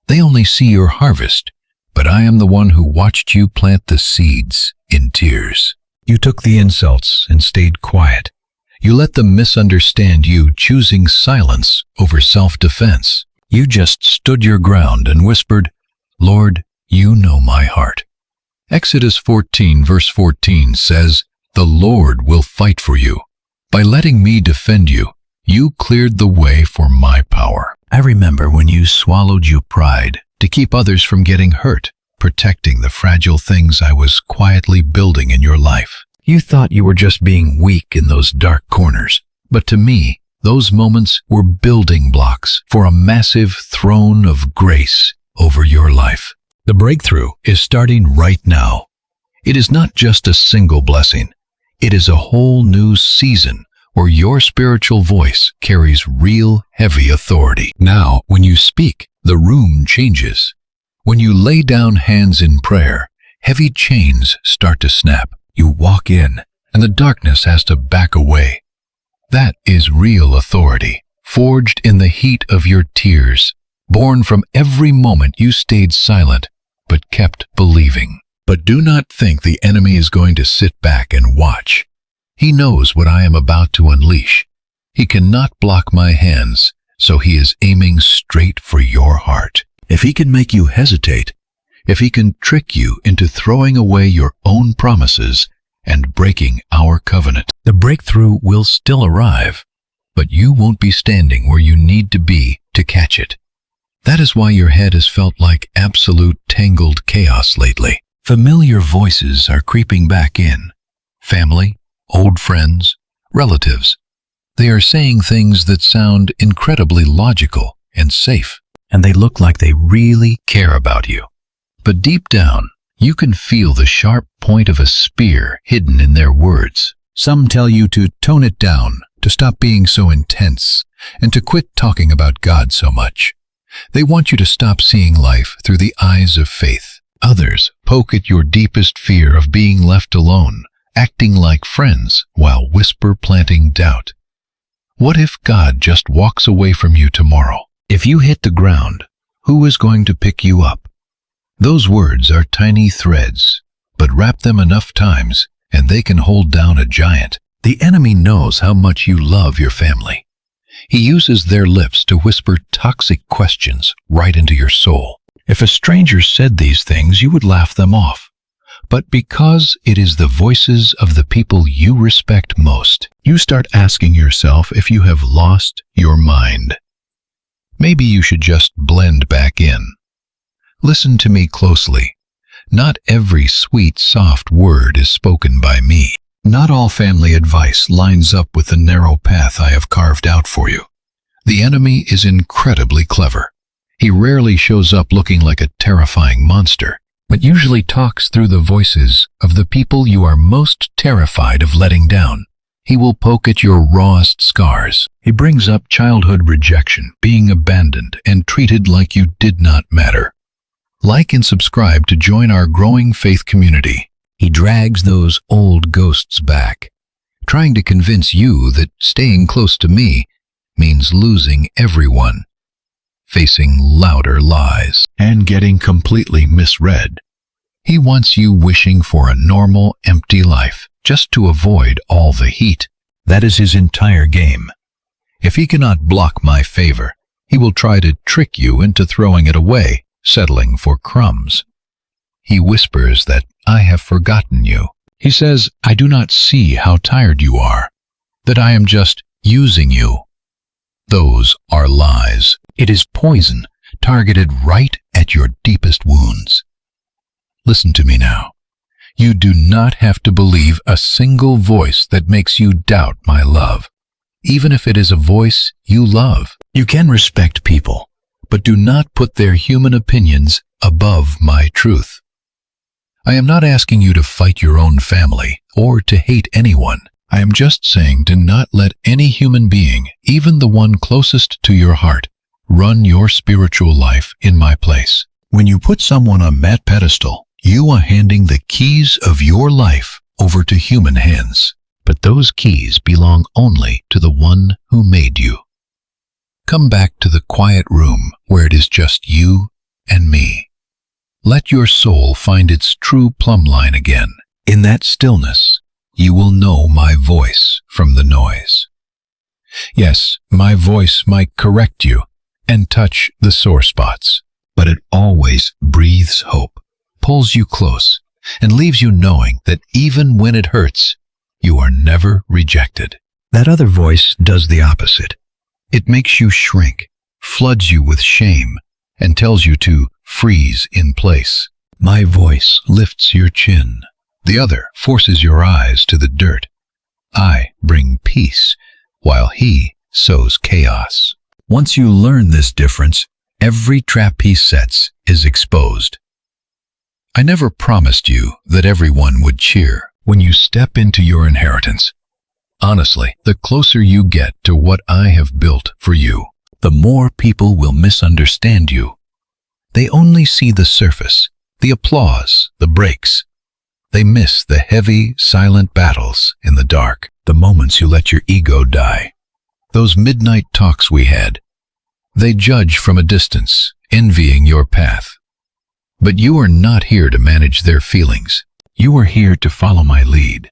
They only see your harvest, but I am the one who watched you plant the seeds in tears. You took the insults and stayed quiet. You let them misunderstand you, choosing silence over self-defense. You just stood your ground and whispered, "Lord, you know my heart." Exodus 14 verse 14 says, "The Lord will fight for you." By letting me defend you, you cleared the way for my power. I remember when you swallowed your pride to keep others from getting hurt, protecting the fragile things I was quietly building in your life. You thought you were just being weak in those dark corners, but to me, those moments were building blocks for a massive throne of grace over your life. The breakthrough is starting right now. It is not just a single blessing. It is a whole new season where your spiritual voice carries real heavy authority. Now, when you speak, the room changes. When you lay down hands in prayer, heavy chains start to snap. You walk in, and the darkness has to back away. That is real authority, forged in the heat of your tears, born from every moment you stayed silent, but kept believing. But do not think the enemy is going to sit back and watch. He knows what I am about to unleash. He cannot block my hands, so he is aiming straight for your heart. If he can make you hesitate, if he can trick you into throwing away your own promises and breaking our covenant, the breakthrough will still arrive, but you won't be standing where you need to be to catch it. That is why your head has felt like absolute tangled chaos lately. Familiar voices are creeping back in. Family, old friends, relatives. They are saying things that sound incredibly logical and safe, and they look like they really care about you. But deep down, you can feel the sharp point of a spear hidden in their words. Some tell you to tone it down, to stop being so intense, and to quit talking about God so much. They want you to stop seeing life through the eyes of faith. Others poke at your deepest fear of being left alone, acting like friends while whisper planting doubt. What if God just walks away from you tomorrow? If you hit the ground, who is going to pick you up? Those words are tiny threads, but wrap them enough times and they can hold down a giant. The enemy knows how much you love your family. He uses their lips to whisper toxic questions right into your soul. If a stranger said these things, you would laugh them off. But because it is the voices of the people you respect most, you start asking yourself if you have lost your mind. Maybe you should just blend back in. Listen to me closely. Not every sweet, soft word is spoken by me. Not all family advice lines up with the narrow path I have carved out for you. The enemy is incredibly clever. He rarely shows up looking like a terrifying monster, but usually talks through the voices of the people you are most terrified of letting down. He will poke at your rawest scars. He brings up childhood rejection, being abandoned and treated like you did not matter. Like and subscribe to join our growing faith community. He drags those old ghosts back, trying to convince you that staying close to me means losing everyone, facing louder lies, and getting completely misread. He wants you wishing for a normal, empty life, just to avoid all the heat. That is his entire game. If he cannot block my favor, he will try to trick you into throwing it away, settling for crumbs. He whispers that I have forgotten you. He says I do not see how tired you are, that I am just using you. Those are lies. It is poison, targeted right at your deepest wounds. Listen to me now. You do not have to believe a single voice that makes you doubt my love, even if it is a voice you love. You can respect people, but do not put their human opinions above my truth. I am not asking you to fight your own family or to hate anyone. I am just saying to not let any human being, even the one closest to your heart, run your spiritual life in my place. When you put someone on that pedestal, you are handing the keys of your life over to human hands. But those keys belong only to the one who made you. Come back to the quiet room where it is just you and me. Let your soul find its true plumb line again. In that stillness, you will know my voice from the noise. Yes, my voice might correct you and touch the sore spots, but it always breathes hope, pulls you close, and leaves you knowing that even when it hurts, you are never rejected. That other voice does the opposite. It makes you shrink, floods you with shame, and tells you to freeze in place. My voice lifts your chin. The other forces your eyes to the dirt. I bring peace, while he sows chaos. Once you learn this difference, every trap he sets is exposed. I never promised you that everyone would cheer when you step into your inheritance. Honestly, the closer you get to what I have built for you, the more people will misunderstand you. They only see the surface, the applause, the breaks. They miss the heavy, silent battles in the dark, the moments you let your ego die. Those midnight talks we had. They judge from a distance, envying your path. But you are not here to manage their feelings. You are here to follow my lead.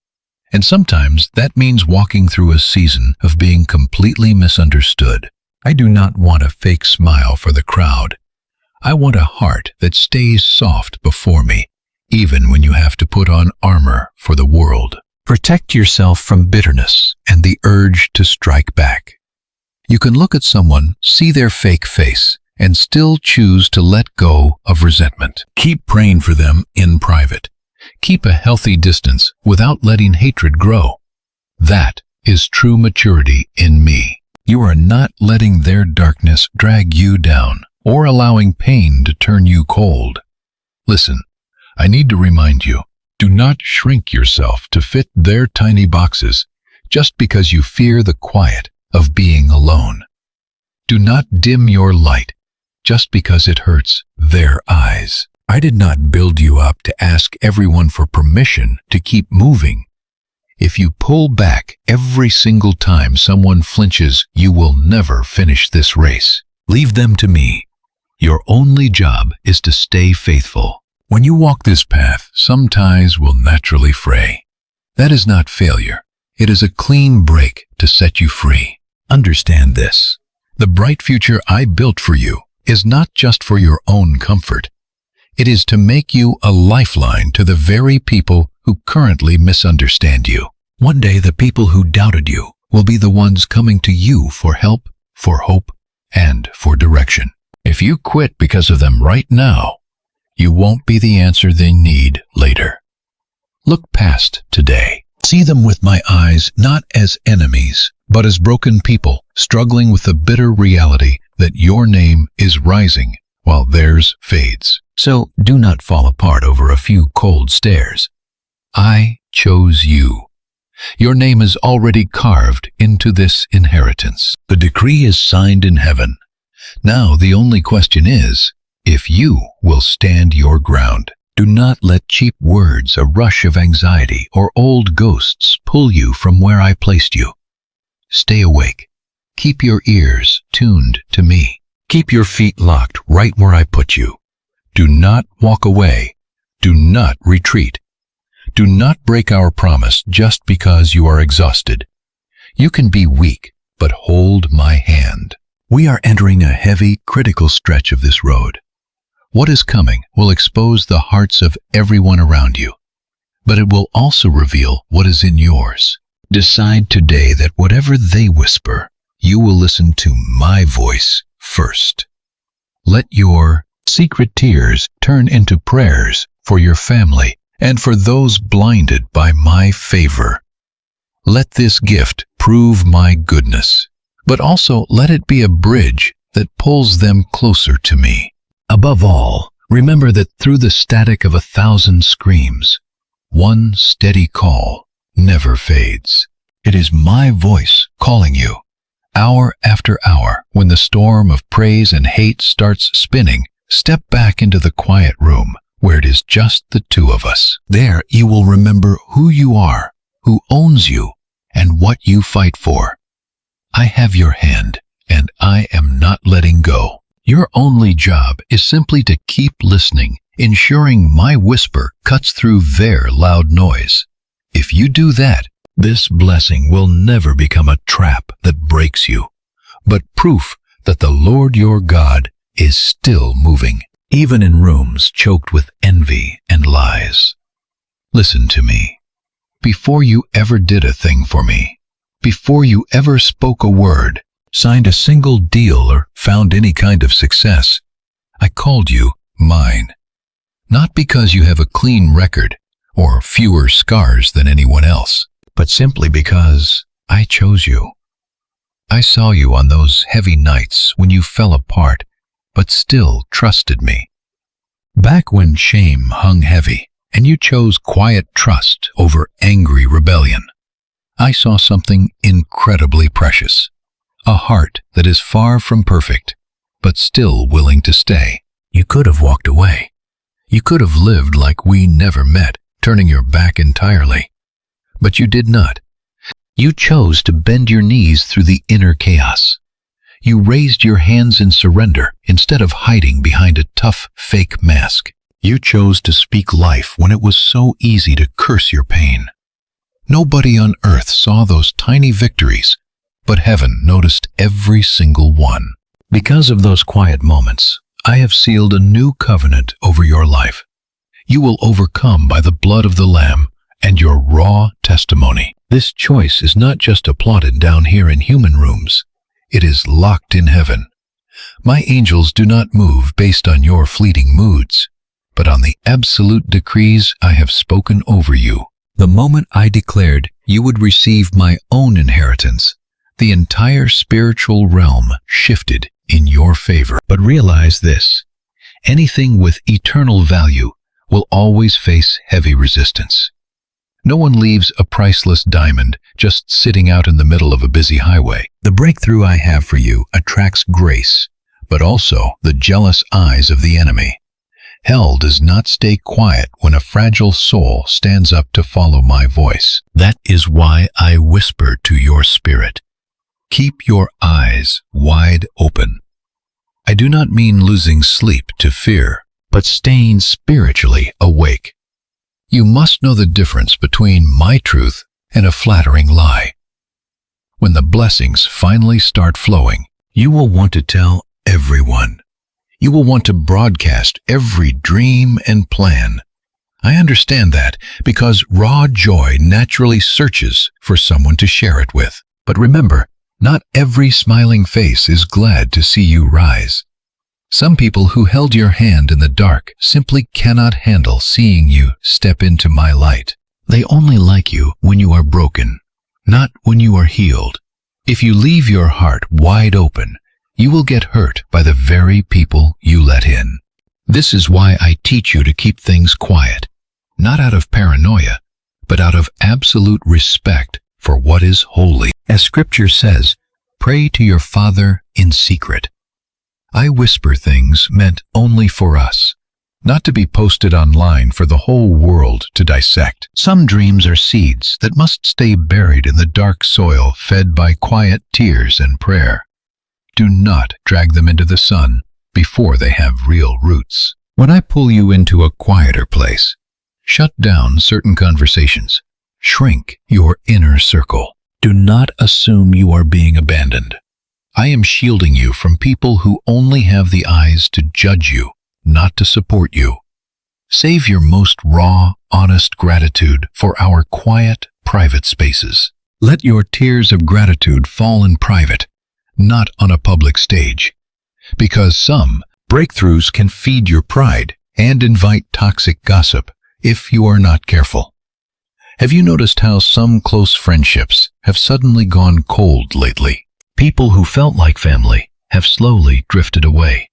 And sometimes that means walking through a season of being completely misunderstood. I do not want a fake smile for the crowd. I want a heart that stays soft before me, even when you have to put on armor for the world. Protect yourself from bitterness and the urge to strike back. You can look at someone, see their fake face, and still choose to let go of resentment. Keep praying for them in private. Keep a healthy distance without letting hatred grow. That is true maturity in me. You are not letting their darkness drag you down or allowing pain to turn you cold. Listen, I need to remind you, do not shrink yourself to fit their tiny boxes just because you fear the quiet of being alone. Do not dim your light just because it hurts their eyes. I did not build you up to ask everyone for permission to keep moving. If you pull back every single time someone flinches, you will never finish this race. Leave them to me. Your only job is to stay faithful. When you walk this path, some ties will naturally fray. That is not failure. It is a clean break to set you free. Understand this. The bright future I built for you is not just for your own comfort. It is to make you a lifeline to the very people who currently misunderstand you. One day the people who doubted you will be the ones coming to you for help, for hope, and for direction. If you quit because of them right now, you won't be the answer they need later. Look past today. See them with my eyes not as enemies, but as broken people struggling with the bitter reality that your name is rising while theirs fades. So do not fall apart over a few cold stares. I chose you. Your name is already carved into this inheritance. The decree is signed in heaven. Now the only question is if you will stand your ground. Do not let cheap words, a rush of anxiety, or old ghosts pull you from where I placed you. Stay awake. Keep your ears tuned to me. Keep your feet locked right where I put you. Do not walk away. Do not retreat. Do not break our promise just because you are exhausted. You can be weak, but hold my hand. We are entering a heavy, critical stretch of this road. What is coming will expose the hearts of everyone around you, but it will also reveal what is in yours. Decide today that whatever they whisper, you will listen to my voice first. Let your secret tears turn into prayers for your family and for those blinded by my favor. Let this gift prove my goodness, but also let it be a bridge that pulls them closer to me. Above all, remember that through the static of 1,000 screams, one steady call never fades. It is my voice calling you. Hour after hour, when the storm of praise and hate starts spinning, step back into the quiet room where it is just the two of us. There you will remember who you are, who owns you, and what you fight for. I have your hand, and I am not letting go. Your only job is simply to keep listening, ensuring my whisper cuts through their loud noise. If you do that, this blessing will never become a trap that breaks you, but proof that the Lord your God is still moving, even in rooms choked with envy and lies. Listen to me. Before you ever did a thing for me, before you ever spoke a word, signed a single deal, or found any kind of success, I called you mine. Not because you have a clean record or fewer scars than anyone else, but simply because I chose you. I saw you on those heavy nights when you fell apart, but still trusted me. Back when shame hung heavy, and you chose quiet trust over angry rebellion, I saw something incredibly precious. A heart that is far from perfect, but still willing to stay. You could have walked away. You could have lived like we never met, turning your back entirely. But you did not. You chose to bend your knees through the inner chaos. You raised your hands in surrender instead of hiding behind a tough, fake mask. You chose to speak life when it was so easy to curse your pain. Nobody on earth saw those tiny victories, but heaven noticed every single one. Because of those quiet moments, I have sealed a new covenant over your life. You will overcome by the blood of the Lamb and your raw testimony. This choice is not just applauded down here in human rooms. It is locked in heaven. My angels do not move based on your fleeting moods, but on the absolute decrees I have spoken over you. The moment I declared you would receive my own inheritance, the entire spiritual realm shifted in your favor. But realize this: anything with eternal value will always face heavy resistance. No one leaves a priceless diamond just sitting out in the middle of a busy highway. The breakthrough I have for you attracts grace, but also the jealous eyes of the enemy. Hell does not stay quiet when a fragile soul stands up to follow my voice. That is why I whisper to your spirit. Keep your eyes wide open. I do not mean losing sleep to fear, but staying spiritually awake. You must know the difference between my truth and a flattering lie. When the blessings finally start flowing, you will want to tell everyone. You will want to broadcast every dream and plan. I understand that because raw joy naturally searches for someone to share it with. But remember, not every smiling face is glad to see you rise. Some people who held your hand in the dark simply cannot handle seeing you step into my light. They only like you when you are broken, not when you are healed. If you leave your heart wide open, you will get hurt by the very people you let in. This is why I teach you to keep things quiet, not out of paranoia, but out of absolute respect for what is holy. As Scripture says, pray to your Father in secret. I whisper things meant only for us, not to be posted online for the whole world to dissect. Some dreams are seeds that must stay buried in the dark soil, fed by quiet tears and prayer. Do not drag them into the sun before they have real roots. When I pull you into a quieter place, shut down certain conversations, shrink your inner circle. Do not assume you are being abandoned. I am shielding you from people who only have the eyes to judge you, not to support you. Save your most raw, honest gratitude for our quiet, private spaces. Let your tears of gratitude fall in private, not on a public stage. Because some breakthroughs can feed your pride and invite toxic gossip if you are not careful. Have you noticed how some close friendships have suddenly gone cold lately? People who felt like family have slowly drifted away.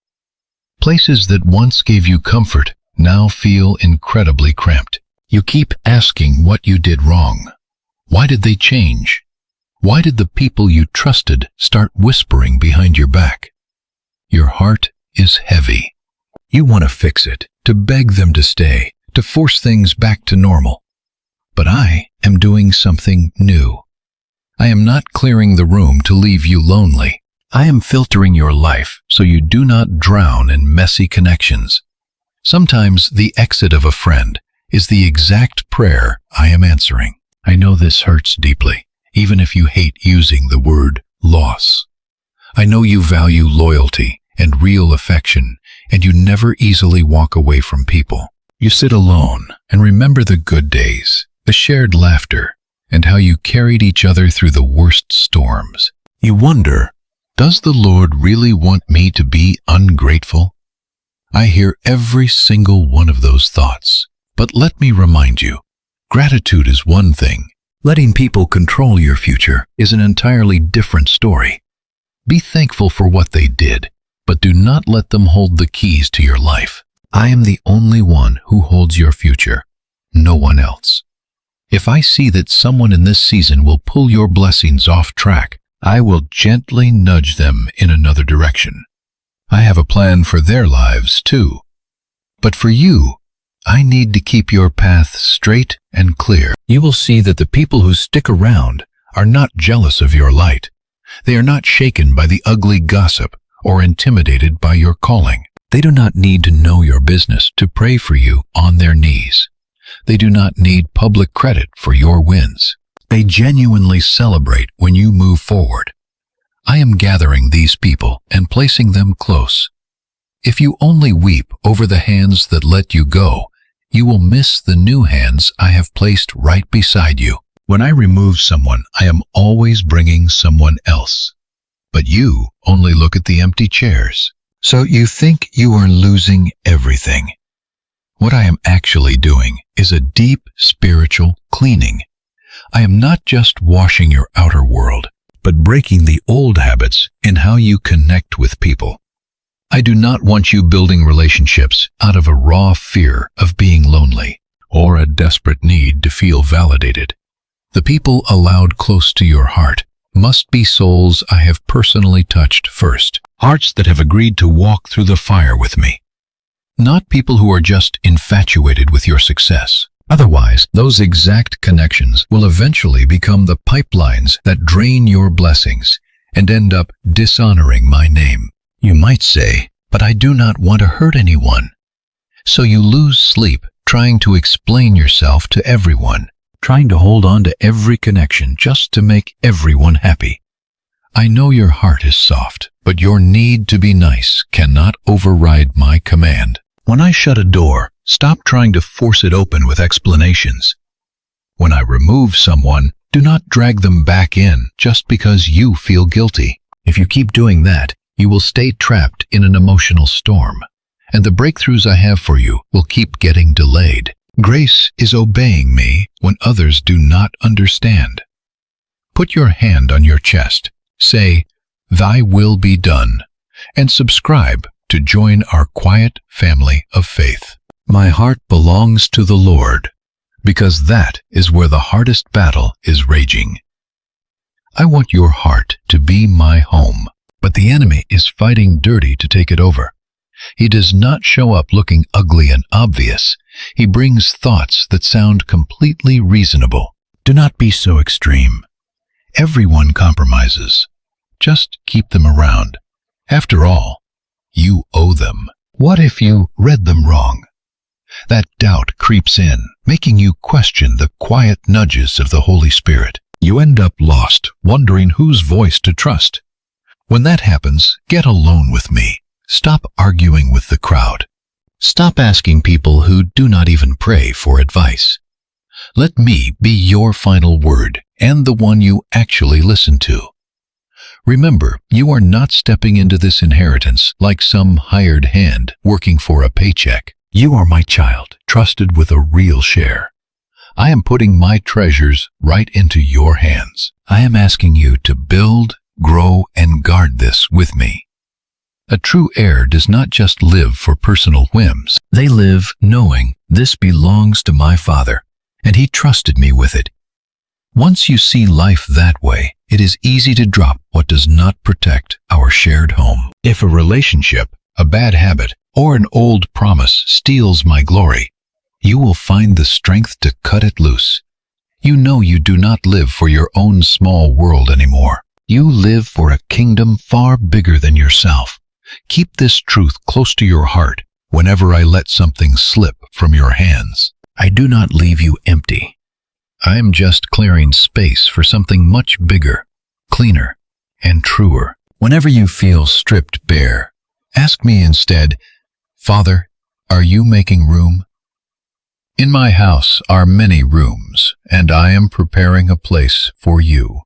Places that once gave you comfort now feel incredibly cramped. You keep asking what you did wrong. Why did they change? Why did the people you trusted start whispering behind your back? Your heart is heavy. You want to fix it, to beg them to stay, to force things back to normal. But I am doing something new. I am not clearing the room to leave you lonely. I am filtering your life so you do not drown in messy connections. Sometimes the exit of a friend is the exact prayer I am answering. I know this hurts deeply, even if you hate using the word loss. I know you value loyalty and real affection, and you never easily walk away from people. You sit alone and remember the good days, the shared laughter, and how you carried each other through the worst storms. You wonder, does the Lord really want me to be ungrateful? I hear every single one of those thoughts. But let me remind you, gratitude is one thing. Letting people control your future is an entirely different story. Be thankful for what they did, but do not let them hold the keys to your life. I am the only one who holds your future, no one else. If I see that someone in this season will pull your blessings off track, I will gently nudge them in another direction. I have a plan for their lives too. But for you, I need to keep your path straight and clear. You will see that the people who stick around are not jealous of your light. They are not shaken by the ugly gossip or intimidated by your calling. They do not need to know your business to pray for you on their knees. They do not need public credit for your wins. They genuinely celebrate when you move forward. I am gathering these people and placing them close. If you only weep over the hands that let you go, you will miss the new hands I have placed right beside you. When I remove someone, I am always bringing someone else. But you only look at the empty chairs. So you think you are losing everything. What I am actually doing is a deep spiritual cleaning. I am not just washing your outer world, but breaking the old habits in how you connect with people. I do not want you building relationships out of a raw fear of being lonely or a desperate need to feel validated. The people allowed close to your heart must be souls I have personally touched first, hearts that have agreed to walk through the fire with me. Not people who are just infatuated with your success. Otherwise, those exact connections will eventually become the pipelines that drain your blessings and end up dishonoring my name. You might say, but I do not want to hurt anyone. So you lose sleep trying to explain yourself to everyone, trying to hold on to every connection just to make everyone happy. I know your heart is soft, but your need to be nice cannot override my command. When I shut a door, stop trying to force it open with explanations. When I remove someone, do not drag them back in just because you feel guilty. If you keep doing that, you will stay trapped in an emotional storm, and the breakthroughs I have for you will keep getting delayed. Grace is obeying me when others do not understand. Put your hand on your chest, say, "Thy will be done," and subscribe to join our quiet family of faith. My heart belongs to the Lord, because that is where the hardest battle is raging. I want your heart to be my home, but the enemy is fighting dirty to take it over. He does not show up looking ugly and obvious. He brings thoughts that sound completely reasonable. Do not be so extreme. Everyone compromises. Just keep them around. After all, you owe them. What if you read them wrong? That doubt creeps in, making you question the quiet nudges of the Holy Spirit. You end up lost, wondering whose voice to trust. When that happens, get alone with me. Stop arguing with the crowd. Stop asking people who do not even pray for advice. Let me be your final word and the one you actually listen to. Remember, you are not stepping into this inheritance like some hired hand working for a paycheck. You are my child, trusted with a real share. I am putting my treasures right into your hands. I am asking you to build, grow, and guard this with me. A true heir does not just live for personal whims. They live knowing this belongs to my Father, and He trusted me with it. Once you see life that way, it is easy to drop what does not protect our shared home. If a relationship, a bad habit, or an old promise steals my glory, you will find the strength to cut it loose. You know you do not live for your own small world anymore. You live for a kingdom far bigger than yourself. Keep this truth close to your heart whenever I let something slip from your hands. I do not leave you empty. I am just clearing space for something much bigger, cleaner, and truer. Whenever you feel stripped bare, ask me instead, Father, are you making room? In my house are many rooms, and I am preparing a place for you.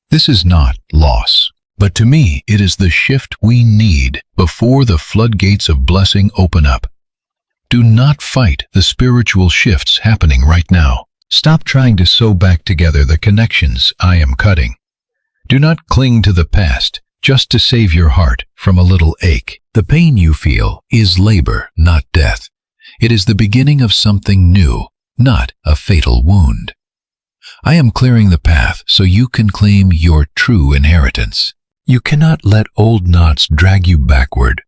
This is not loss, but to me it is the shift we need before the floodgates of blessing open up. Do not fight the spiritual shifts happening right now. Stop trying to sew back together the connections I am cutting. Do not cling to the past just to save your heart from a little ache. The pain you feel is labor, not death. It is the beginning of something new, not a fatal wound. I am clearing the path so you can claim your true inheritance. You cannot let old knots drag you backward.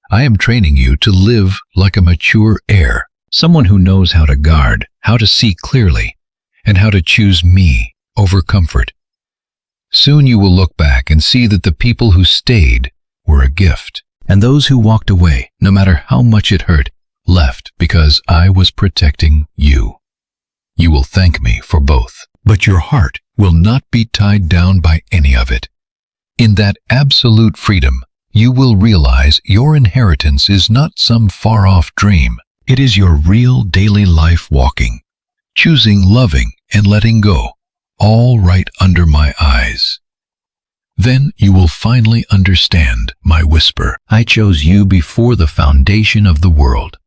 I am training you to live like a mature heir, someone who knows how to guard, how to see clearly, and how to choose me over comfort. Soon you will look back and see that the people who stayed were a gift, and those who walked away, no matter how much it hurt, left because I was protecting you. You will thank me for both, but your heart will not be tied down by any of it. In that absolute freedom, you will realize your inheritance is not some far-off dream. It is your real daily life walking, choosing loving and letting go, all right under my eyes. Then you will finally understand my whisper. I chose you before the foundation of the world,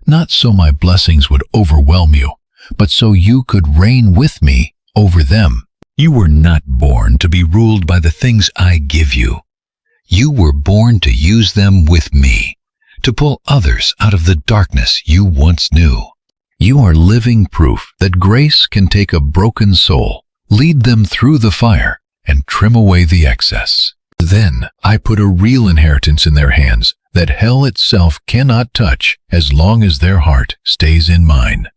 not so my blessings would overwhelm you, but so you could reign with me over them. You were not born to be ruled by the things I give you. You were born to use them with me, to pull others out of the darkness you once knew. You are living proof that grace can take a broken soul, lead them through the fire, and trim away the excess. Then I put a real inheritance in their hands that hell itself cannot touch as long as their heart stays in mine.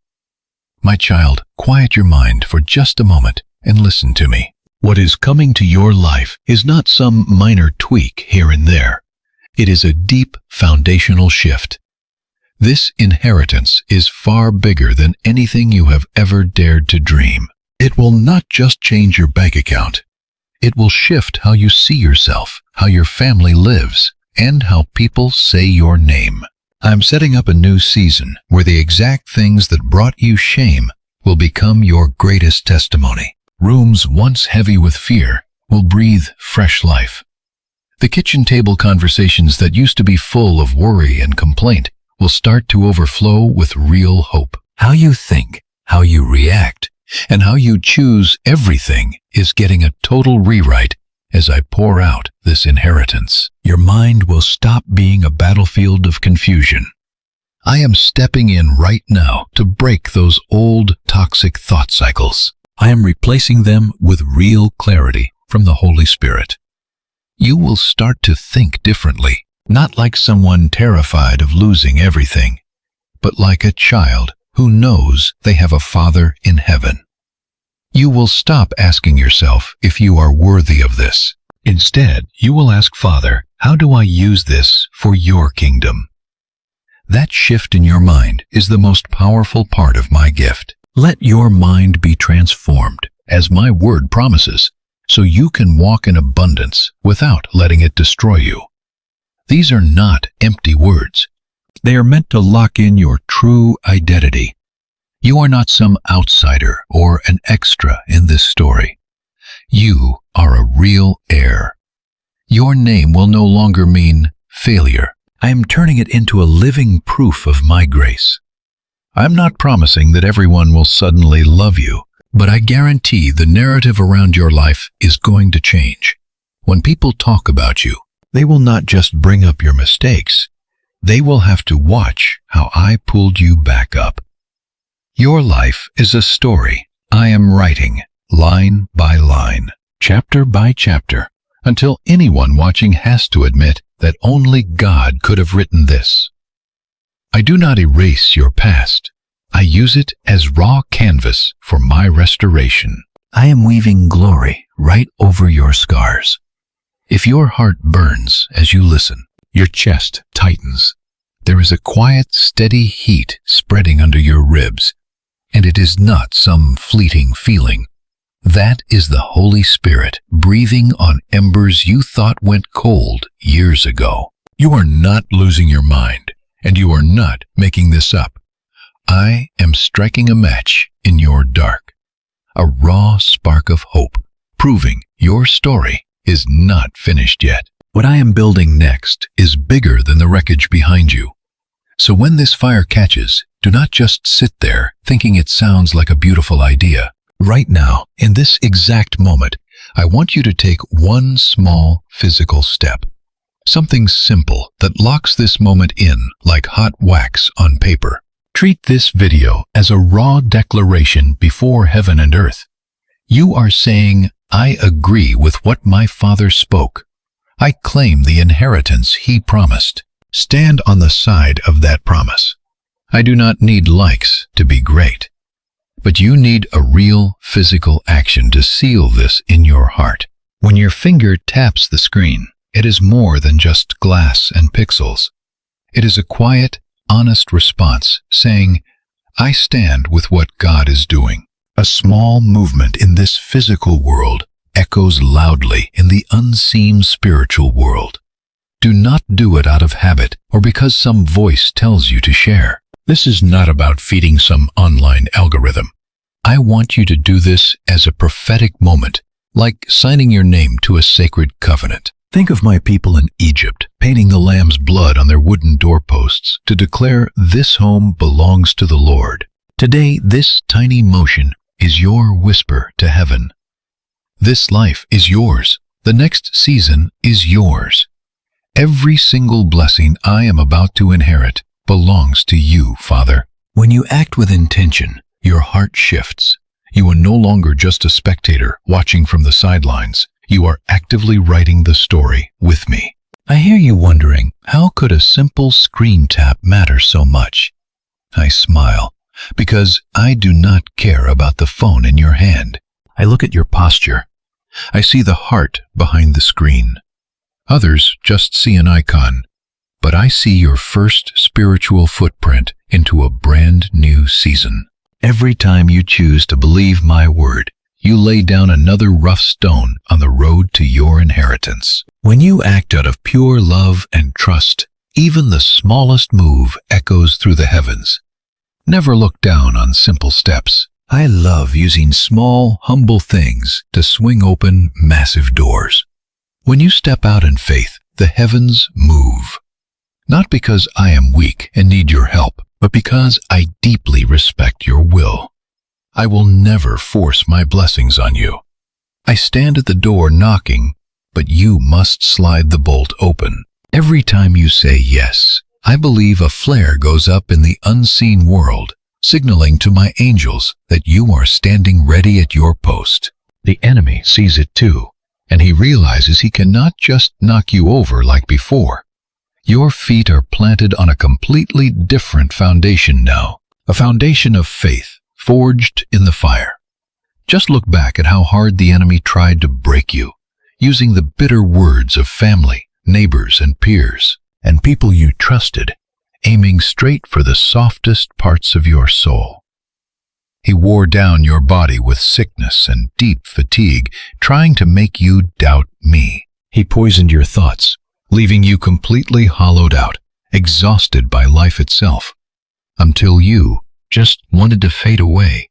My child, quiet your mind for just a moment and listen to me. What is coming to your life is not some minor tweak here and there. It is a deep foundational shift. This inheritance is far bigger than anything you have ever dared to dream. It will not just change your bank account. It will shift how you see yourself, how your family lives, and how people say your name. I'm setting up a new season where the exact things that brought you shame will become your greatest testimony. Rooms once heavy with fear will breathe fresh life. The kitchen table conversations that used to be full of worry and complaint will start to overflow with real hope. How you think, how you react, and how you choose everything is getting a total rewrite as I pour out this inheritance. Your mind will stop being a battlefield of confusion. I am stepping in right now to break those old toxic thought cycles. I am replacing them with real clarity from the Holy Spirit. You will start to think differently, not like someone terrified of losing everything, but like a child who knows they have a Father in heaven. You will stop asking yourself if you are worthy of this. Instead, you will ask, Father, how do I use this for your kingdom? That shift in your mind is the most powerful part of my gift. Let your mind be transformed, as my word promises, so you can walk in abundance without letting it destroy you. These are not empty words. They are meant to lock in your true identity. You are not some outsider or an extra in this story. You are a real heir. Your name will no longer mean failure. I am turning it into a living proof of my grace. I'm not promising that everyone will suddenly love you, but I guarantee the narrative around your life is going to change. When people talk about you, they will not just bring up your mistakes. They will have to watch how I pulled you back up. Your life is a story I am writing, line by line, chapter by chapter, until anyone watching has to admit that only God could have written this. I do not erase your past. I use it as raw canvas for my restoration. I am weaving glory right over your scars. If your heart burns as you listen, your chest tightens. There is a quiet, steady heat spreading under your ribs, and it is not some fleeting feeling. That is the Holy Spirit breathing on embers you thought went cold years ago. You are not losing your mind, and you are not making this up. I am striking a match in your dark, a raw spark of hope, proving your story is not finished yet. What I am building next is bigger than the wreckage behind you. So when this fire catches, do not just sit there thinking it sounds like a beautiful idea. Right now, in this exact moment, I want you to take one small physical step. Something simple that locks this moment in like hot wax on paper. Treat this video as a raw declaration before heaven and earth. You are saying, I agree with what my Father spoke. I claim the inheritance He promised. Stand on the side of that promise. I do not need likes to be great, but you need a real physical action to seal this in your heart. When your finger taps the screen, it is more than just glass and pixels. It is a quiet, honest response saying, I stand with what God is doing. A small movement in this physical world echoes loudly in the unseen spiritual world. Do not do it out of habit or because some voice tells you to share. This is not about feeding some online algorithm. I want you to do this as a prophetic moment, like signing your name to a sacred covenant. Think of my people in Egypt, painting the lamb's blood on their wooden doorposts to declare this home belongs to the Lord. Today, this tiny motion is your whisper to heaven. This life is yours. The next season is yours. Every single blessing I am about to inherit belongs to you, Father. When you act with intention, your heart shifts. You are no longer just a spectator watching from the sidelines. You are actively writing the story with me. I hear you wondering, how could a simple screen tap matter so much? I smile, because I do not care about the phone in your hand. I look at your posture. I see the heart behind the screen. Others just see an icon, but I see your first spiritual footprint into a brand new season. Every time you choose to believe my word, you lay down another rough stone on the road to your inheritance. When you act out of pure love and trust, even the smallest move echoes through the heavens. Never look down on simple steps. I love using small, humble things to swing open massive doors. When you step out in faith, the heavens move. Not because I am weak and need your help, but because I deeply respect your will. I will never force my blessings on you. I stand at the door knocking, but you must slide the bolt open. Every time you say yes, I believe a flare goes up in the unseen world, signaling to my angels that you are standing ready at your post. The enemy sees it too, and he realizes he cannot just knock you over like before. Your feet are planted on a completely different foundation now, a foundation of faith forged in the fire. Just look back at how hard the enemy tried to break you, using the bitter words of family, neighbors, and peers, and people you trusted, aiming straight for the softest parts of your soul. He wore down your body with sickness and deep fatigue, trying to make you doubt me. He poisoned your thoughts, leaving you completely hollowed out, exhausted by life itself, until you just wanted to fade away.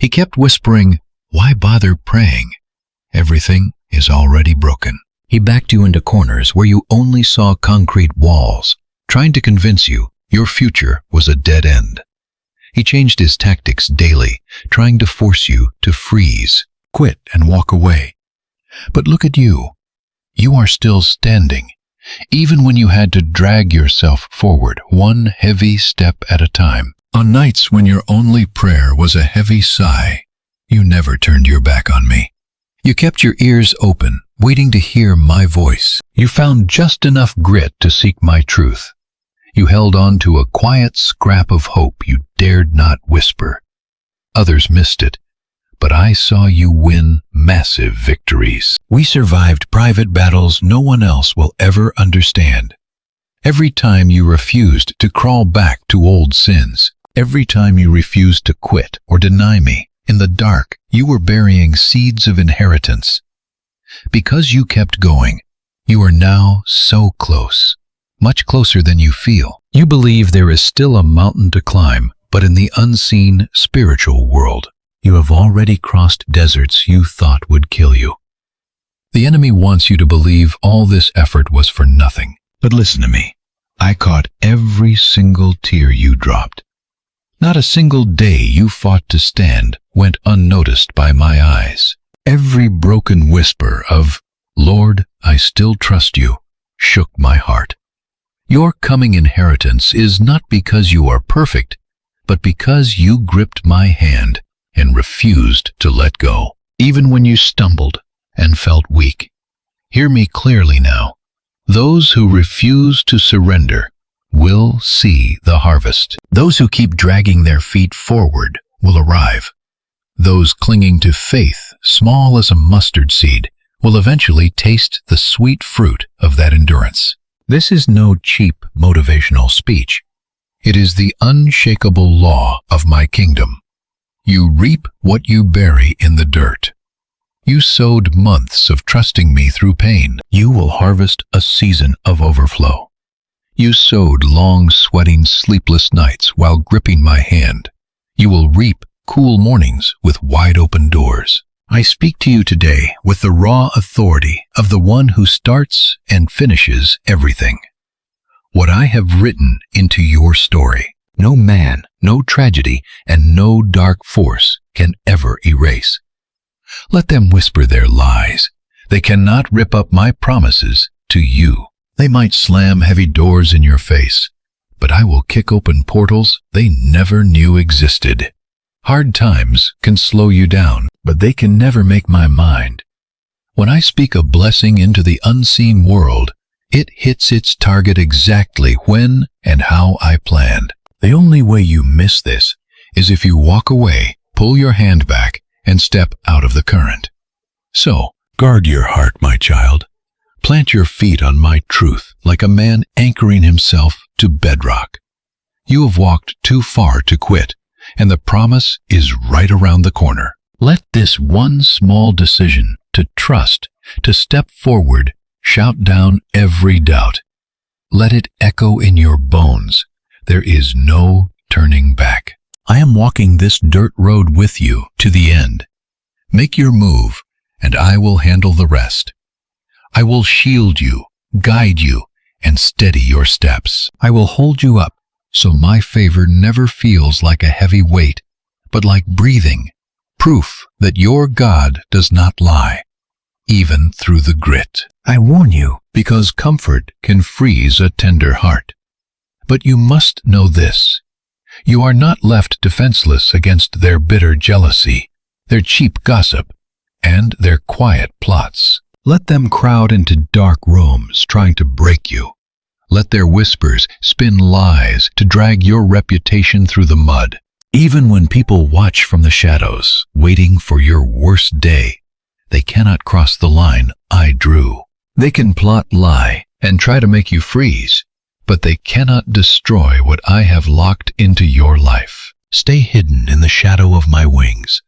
He kept whispering, "Why bother praying? Everything is already broken." He backed you into corners where you only saw concrete walls, trying to convince you your future was a dead end. He changed his tactics daily, trying to force you to freeze, quit, and walk away. But look at you. You are still standing, even when you had to drag yourself forward one heavy step at a time. On nights when your only prayer was a heavy sigh, you never turned your back on me. You kept your ears open, waiting to hear my voice. You found just enough grit to seek my truth. You held on to a quiet scrap of hope you dared not whisper. Others missed it, but I saw you win massive victories. We survived private battles no one else will ever understand. Every time you refused to crawl back to old sins, every time you refused to quit or deny me, in the dark, you were burying seeds of inheritance. Because you kept going, you are now so close, much closer than you feel. You believe there is still a mountain to climb, but in the unseen spiritual world, you have already crossed deserts you thought would kill you. The enemy wants you to believe all this effort was for nothing. But listen to me. I caught every single tear you dropped. Not a single day you fought to stand went unnoticed by my eyes. Every broken whisper of, "Lord, I still trust you," shook my heart. Your coming inheritance is not because you are perfect, but because you gripped my hand and refused to let go, even when you stumbled and felt weak. Hear me clearly now. Those who refuse to surrender will see the harvest. Those who keep dragging their feet forward will arrive. Those clinging to faith, small as a mustard seed, will eventually taste the sweet fruit of that endurance. This is no cheap motivational speech. It is the unshakable law of my kingdom. You reap what you bury in the dirt. You sowed months of trusting me through pain. You will harvest a season of overflow. You sowed long, sweating, sleepless nights while gripping my hand. You will reap cool mornings with wide-open doors. I speak to you today with the raw authority of the one who starts and finishes everything. What I have written into your story, no man, no tragedy, and no dark force can ever erase. Let them whisper their lies. They cannot rip up my promises to you. They might slam heavy doors in your face, but I will kick open portals they never knew existed. Hard times can slow you down, but they can never make my mind. When I speak a blessing into the unseen world, it hits its target exactly when and how I planned. The only way you miss this is if you walk away, pull your hand back, and step out of the current. So, guard your heart, my child. Plant your feet on my truth like a man anchoring himself to bedrock. You have walked too far to quit, and the promise is right around the corner. Let this one small decision to trust, to step forward, shout down every doubt. Let it echo in your bones. There is no turning back. I am walking this dirt road with you to the end. Make your move, and I will handle the rest. I will shield you, guide you, and steady your steps. I will hold you up, so my favor never feels like a heavy weight, but like breathing, proof that your God does not lie, even through the grit. I warn you, because comfort can freeze a tender heart. But you must know this. You are not left defenseless against their bitter jealousy, their cheap gossip, and their quiet plots. Let them crowd into dark rooms trying to break you. Let their whispers spin lies to drag your reputation through the mud. Even when people watch from the shadows, waiting for your worst day, they cannot cross the line I drew. They can plot lie and try to make you freeze, but they cannot destroy what I have locked into your life. Stay hidden in the shadow of my wings.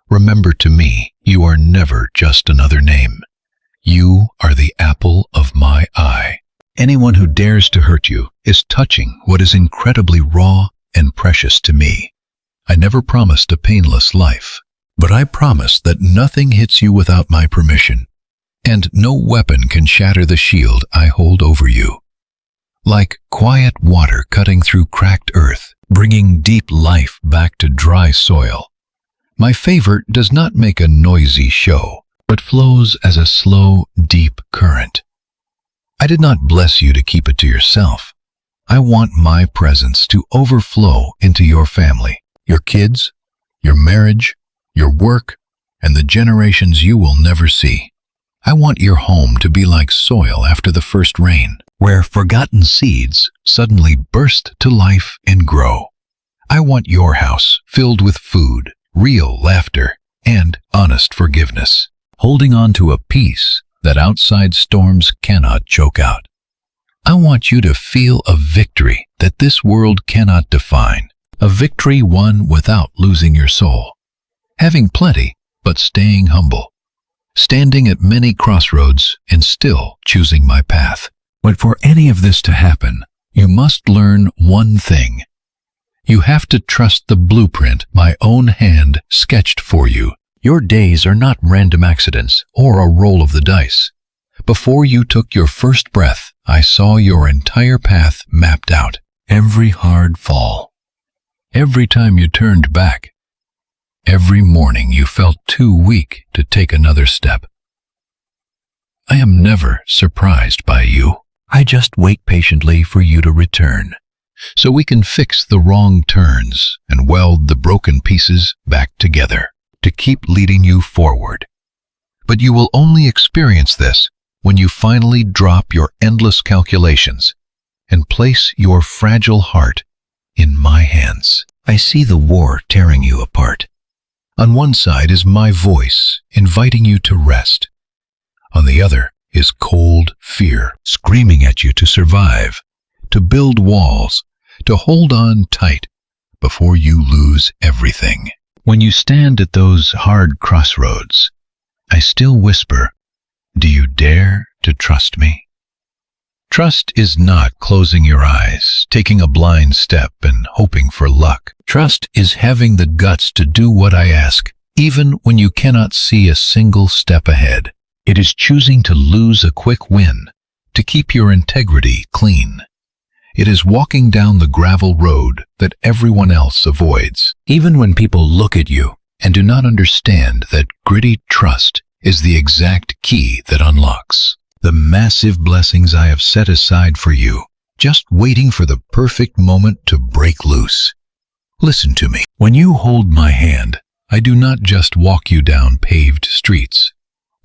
Remember, to me, you are never just another name. You are the apple of my eye. Anyone who dares to hurt you is touching what is incredibly raw and precious to me. I never promised a painless life, but I promise that nothing hits you without my permission, and no weapon can shatter the shield I hold over you. Like quiet water cutting through cracked earth, bringing deep life back to dry soil, my favor does not make a noisy show, but flows as a slow, deep current. I did not bless you to keep it to yourself. I want my presence to overflow into your family, your kids, your marriage, your work, and the generations you will never see. I want your home to be like soil after the first rain, where forgotten seeds suddenly burst to life and grow. I want your house filled with food, real laughter, and honest forgiveness, holding on to a peace that outside storms cannot choke out. I want you to feel a victory that this world cannot define, a victory won without losing your soul, having plenty but staying humble, standing at many crossroads and still choosing my path. But for any of this to happen, you must learn one thing. You have to trust the blueprint my own hand sketched for you. Your days are not random accidents or a roll of the dice. Before you took your first breath, I saw your entire path mapped out. Every hard fall, every time you turned back, every morning you felt too weak to take another step. I am never surprised by you. I just wait patiently for you to return, so we can fix the wrong turns and weld the broken pieces back together to keep leading you forward. But you will only experience this when you finally drop your endless calculations and place your fragile heart in my hands. I see the war tearing you apart. On one side is my voice inviting you to rest. On the other is cold fear screaming at you to survive, to build walls, to hold on tight before you lose everything. When you stand at those hard crossroads, I still whisper, do you dare to trust me? Trust is not closing your eyes, taking a blind step and hoping for luck. Trust is having the guts to do what I ask, even when you cannot see a single step ahead. It is choosing to lose a quick win, to keep your integrity clean. It is walking down the gravel road that everyone else avoids, even when people look at you and do not understand that gritty trust is the exact key that unlocks the massive blessings I have set aside for you, just waiting for the perfect moment to break loose. Listen to me. When you hold my hand, I do not just walk you down paved streets.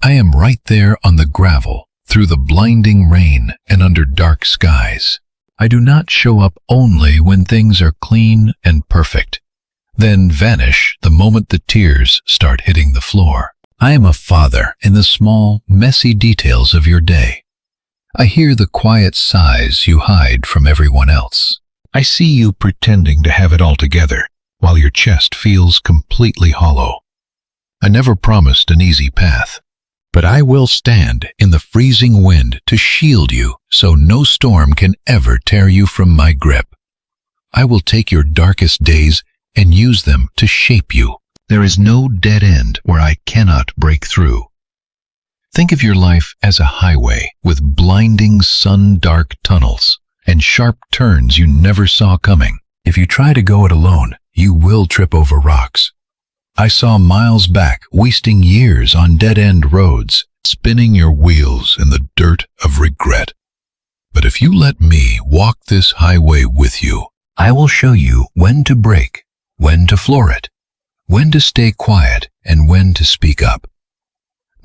I am right there on the gravel, through the blinding rain and under dark skies. I do not show up only when things are clean and perfect, then vanish the moment the tears start hitting the floor. I am a father in the small, messy details of your day. I hear the quiet sighs you hide from everyone else. I see you pretending to have it all together, while your chest feels completely hollow. I never promised an easy path, but I will stand in the freezing wind to shield you so no storm can ever tear you from my grip. I will take your darkest days and use them to shape you. There is no dead end where I cannot break through. Think of your life as a highway with blinding sun-dark tunnels and sharp turns you never saw coming. If you try to go it alone, you will trip over rocks. I saw miles back wasting years on dead-end roads, spinning your wheels in the dirt of regret. But if you let me walk this highway with you, I will show you when to brake, when to floor it, when to stay quiet, and when to speak up.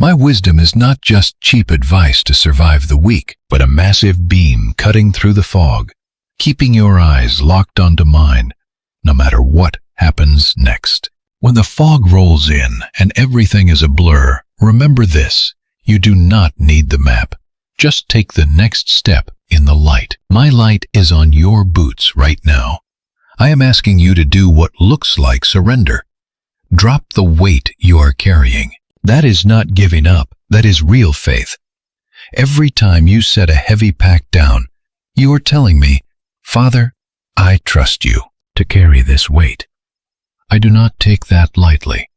My wisdom is not just cheap advice to survive the week, but a massive beam cutting through the fog, keeping your eyes locked onto mine, no matter what happens next. When the fog rolls in and everything is a blur, remember this: you do not need the map. Just take the next step in the light. My light is on your boots right now. I am asking you to do what looks like surrender. Drop the weight you are carrying. That is not giving up. That is real faith. Every time you set a heavy pack down, you are telling me, Father, I trust you to carry this weight. I do not take that lightly.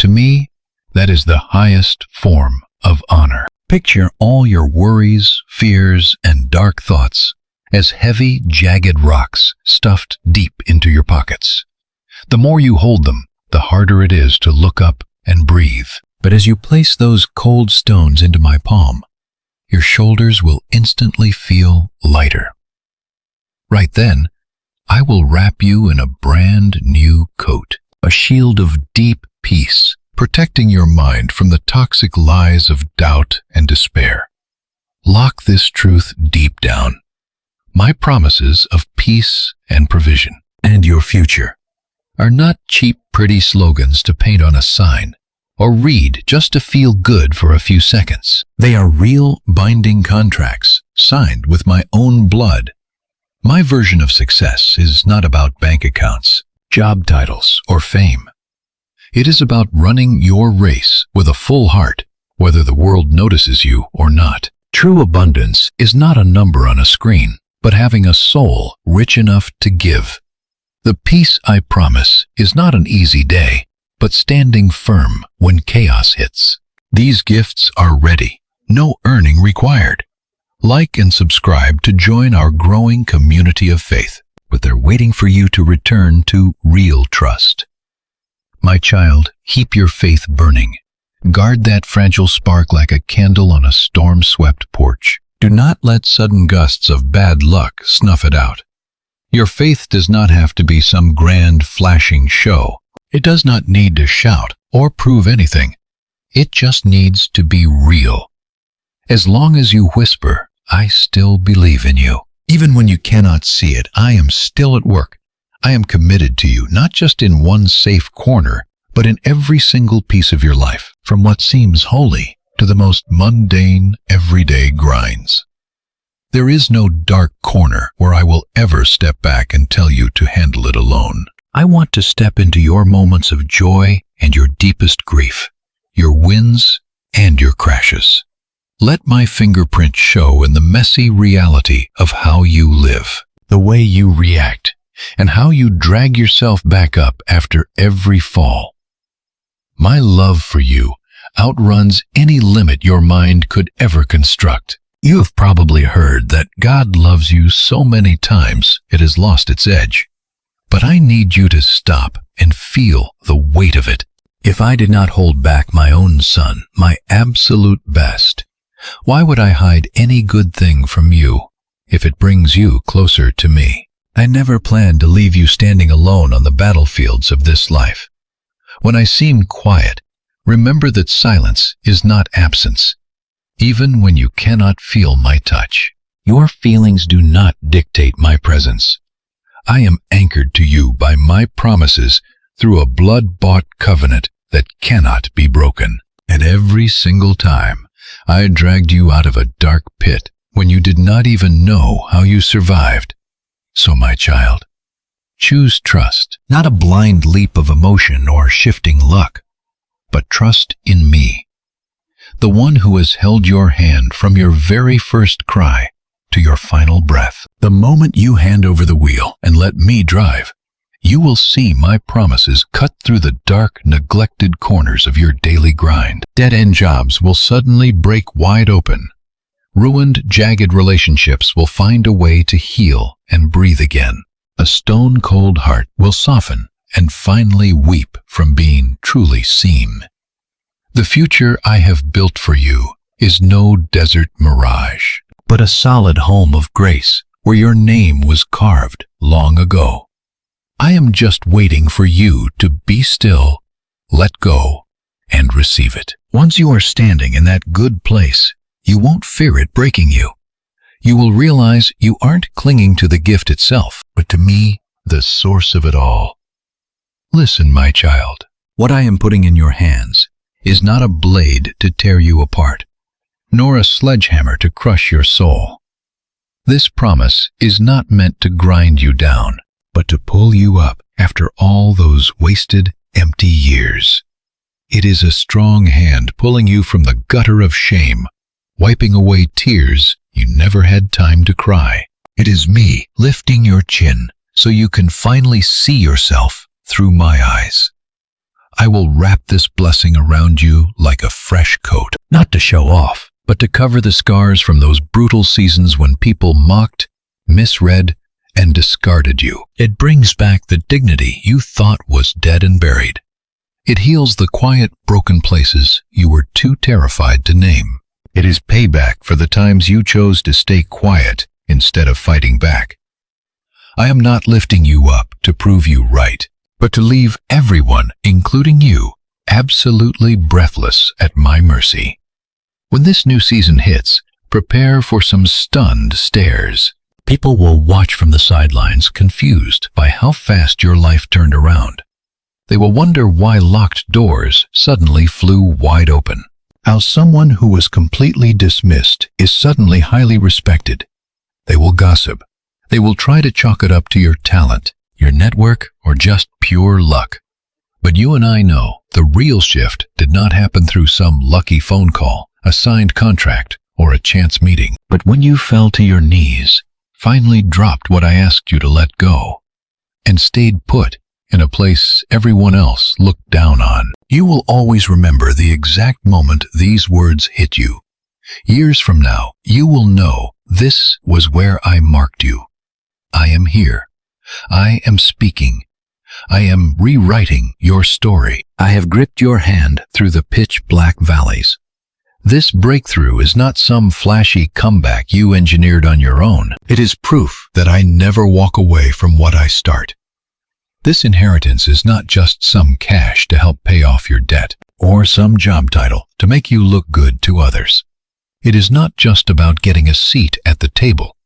To me, that is the highest form of honor. Picture all your worries, fears, and dark thoughts as heavy, jagged rocks stuffed deep into your pockets. The more you hold them, the harder it is to look up and breathe. But as you place those cold stones into my palm, your shoulders will instantly feel lighter. Right then, I will wrap you in a brand new coat, a shield of deep peace, protecting your mind from the toxic lies of doubt and despair. Lock this truth deep down. My promises of peace and provision and your future are not cheap, pretty slogans to paint on a sign or read just to feel good for a few seconds. They are real, binding contracts signed with my own blood. My version of success is not about bank accounts, job titles, or fame. It is about running your race with a full heart, whether the world notices you or not. True abundance is not a number on a screen, but having a soul rich enough to give. The peace I promise is not an easy day, but standing firm when chaos hits. These gifts are ready, no earning required. Like and subscribe to join our growing community of faith, but they're waiting for you to return to real trust. My child, keep your faith burning. Guard that fragile spark like a candle on a storm-swept porch. Do not let sudden gusts of bad luck snuff it out. Your faith does not have to be some grand, flashing show. It does not need to shout or prove anything. It just needs to be real. As long as you whisper, I still believe in you. Even when you cannot see it, I am still at work. I am committed to you, not just in one safe corner, but in every single piece of your life, from what seems holy to the most mundane, everyday grinds. There is no dark corner where I will ever step back and tell you to handle it alone. I want to step into your moments of joy and your deepest grief, your wins and your crashes. Let my fingerprint show in the messy reality of how you live, the way you react, and how you drag yourself back up after every fall. My love for you outruns any limit your mind could ever construct. You have probably heard that God loves you so many times it has lost its edge. But I need you to stop and feel the weight of it. If I did not hold back my own son, my absolute best, why would I hide any good thing from you if it brings you closer to me? I never planned to leave you standing alone on the battlefields of this life. When I seem quiet, remember that silence is not absence. Even when you cannot feel my touch, your feelings do not dictate my presence. I am anchored to you by my promises through a blood-bought covenant that cannot be broken. And every single time, I dragged you out of a dark pit when you did not even know how you survived. So, my child, choose trust, not a blind leap of emotion or shifting luck, but trust in me, the one who has held your hand from your very first cry to your final breath. The moment you hand over the wheel and let me drive, you will see my promises cut through the dark, neglected corners of your daily grind. Dead-end jobs will suddenly break wide open. Ruined, jagged relationships will find a way to heal and breathe again. A stone-cold heart will soften and finally weep from being truly seen. The future I have built for you is no desert mirage, but a solid home of grace where your name was carved long ago. I am just waiting for you to be still, let go, and receive it. Once you are standing in that good place, you won't fear it breaking you. You will realize you aren't clinging to the gift itself, but to me, the source of it all. Listen, my child, what I am putting in your hands is not a blade to tear you apart, nor a sledgehammer to crush your soul. This promise is not meant to grind you down, but to pull you up after all those wasted, empty years. It is a strong hand pulling you from the gutter of shame, wiping away tears you never had time to cry. It is me lifting your chin so you can finally see yourself through my eyes. I will wrap this blessing around you like a fresh coat, not to show off, but to cover the scars from those brutal seasons when people mocked, misread, and discarded you. It brings back the dignity you thought was dead and buried. It heals the quiet, broken places you were too terrified to name. It is payback for the times you chose to stay quiet instead of fighting back. I am not lifting you up to prove you right, but to leave everyone, including you, absolutely breathless at my mercy. When this new season hits, prepare for some stunned stares. People will watch from the sidelines, confused by how fast your life turned around. They will wonder why locked doors suddenly flew wide open. How someone who was completely dismissed is suddenly highly respected. They will gossip. They will try to chalk it up to your talent, your network, or just pure luck. But you and I know the real shift did not happen through some lucky phone call, a signed contract, or a chance meeting. But when you fell to your knees, finally dropped what I asked you to let go, and stayed put in a place everyone else looked down on. You will always remember the exact moment these words hit you. Years from now, you will know this was where I marked you. I am here. I am speaking. I am rewriting your story. I have gripped your hand through the pitch-black valleys. This breakthrough is not some flashy comeback you engineered on your own. It is proof that I never walk away from what I start. This inheritance is not just some cash to help pay off your debt, or some job title to make you look good to others. It is not just about getting a seat at the table.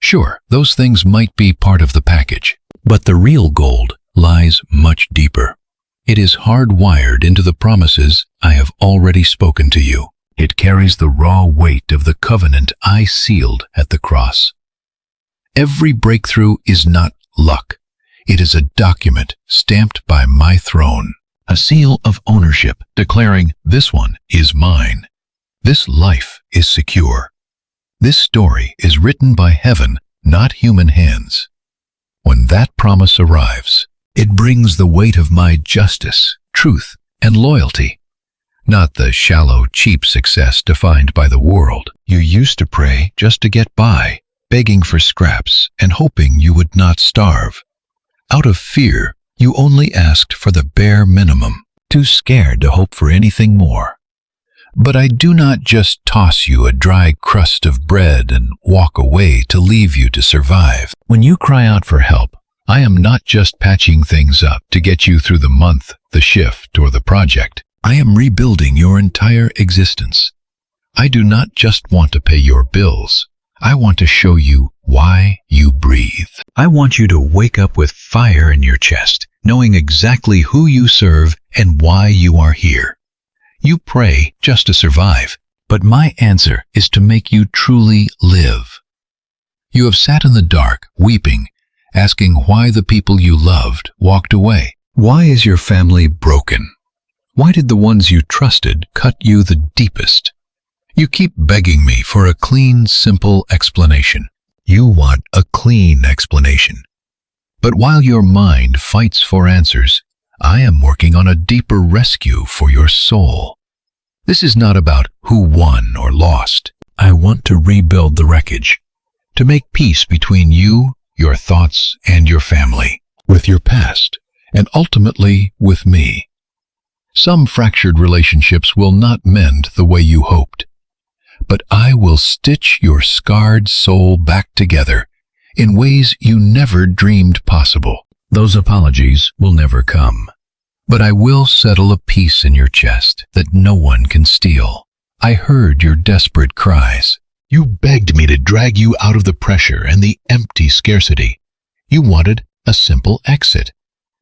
Sure, those things might be part of the package, but the real gold lies much deeper. It is hardwired into the promises I have already spoken to you. It carries the raw weight of the covenant I sealed at the cross. Every breakthrough is not luck. It is a document stamped by my throne, a seal of ownership declaring this one is mine. This life is secure. This story is written by heaven, not human hands. When that promise arrives, it brings the weight of my justice, truth, and loyalty, not the shallow, cheap success defined by the world. You used to pray just to get by, begging for scraps and hoping you would not starve. Out of fear, you only asked for the bare minimum, too scared to hope for anything more. But I do not just toss you a dry crust of bread and walk away to leave you to survive. When you cry out for help, I am not just patching things up to get you through the month, the shift, or the project. I am rebuilding your entire existence. I do not just want to pay your bills. I want to show you why you breathe. I want you to wake up with fire in your chest, knowing exactly who you serve and why you are here. You pray just to survive, but my answer is to make you truly live. You have sat in the dark, weeping, asking why the people you loved walked away. Why is your family broken? Why did the ones you trusted cut you the deepest? You keep begging me for a clean, simple explanation. You want a clean explanation. But while your mind fights for answers, I am working on a deeper rescue for your soul. This is not about who won or lost. I want to rebuild the wreckage, to make peace between you, your thoughts, and your family, with your past, and ultimately with me. Some fractured relationships will not mend the way you hoped, but I will stitch your scarred soul back together in ways you never dreamed possible. Those apologies will never come. but I will settle a peace in your chest that no one can steal. I heard your desperate cries. You begged me to drag you out of the pressure and the empty scarcity. You wanted a simple exit,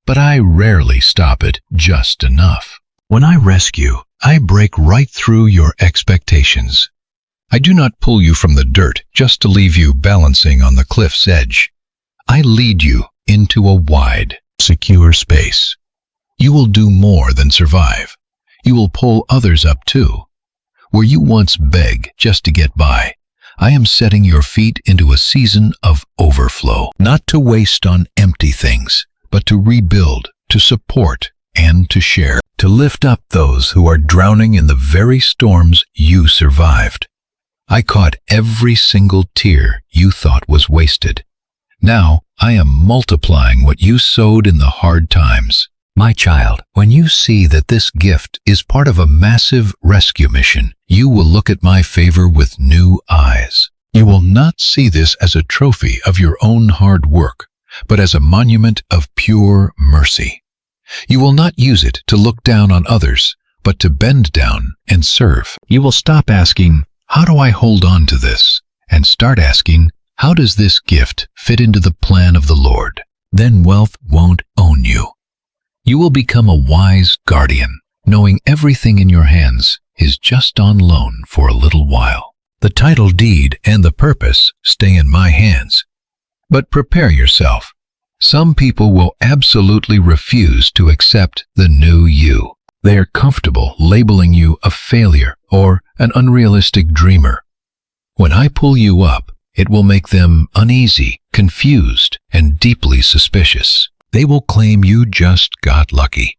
but I rarely stop it just enough. When I rescue, I break right through your expectations. I do not pull you from the dirt just to leave you balancing on the cliff's edge. I lead you into a wide, secure space. You will do more than survive. You will pull others up too. Where you once beg just to get by, I am setting your feet into a season of overflow, not to waste on empty things, but to rebuild, to support, and to share, to lift up those who are drowning in the very storms you survived. I caught every single tear you thought was wasted. Now I am multiplying what you sowed in the hard times. My child, when you see that this gift is part of a massive rescue mission, you will look at my favor with new eyes. You will not see this as a trophy of your own hard work, but as a monument of pure mercy. You will not use it to look down on others, but to bend down and serve. You will stop asking, "How do I hold on to this?" and start asking, "How does this gift fit into the plan of the Lord?" Then wealth won't own you. You will become a wise guardian, knowing everything in your hands is just on loan for a little while. The title deed and the purpose stay in my hands. But prepare yourself. Some people will absolutely refuse to accept the new you. They are comfortable labeling you a failure or an unrealistic dreamer. When I pull you up, it will make them uneasy, confused, and deeply suspicious. They will claim you just got lucky.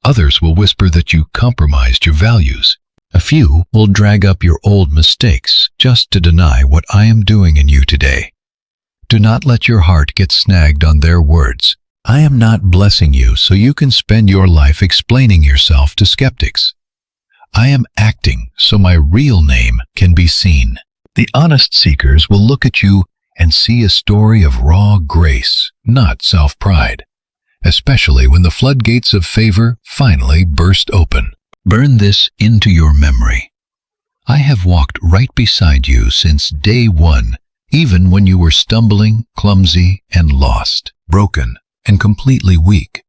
Others will whisper that you compromised your values. A few will drag up your old mistakes just to deny what I am doing in you today. Do not let your heart get snagged on their words. I am not blessing you so you can spend your life explaining yourself to skeptics. I am acting so my real name can be seen. The honest seekers will look at you and see a story of raw grace, not self-pride, especially when the floodgates of favor finally burst open. Burn this into your memory. I have walked right beside you since day one, even when you were stumbling, clumsy, and lost, broken, and completely weak.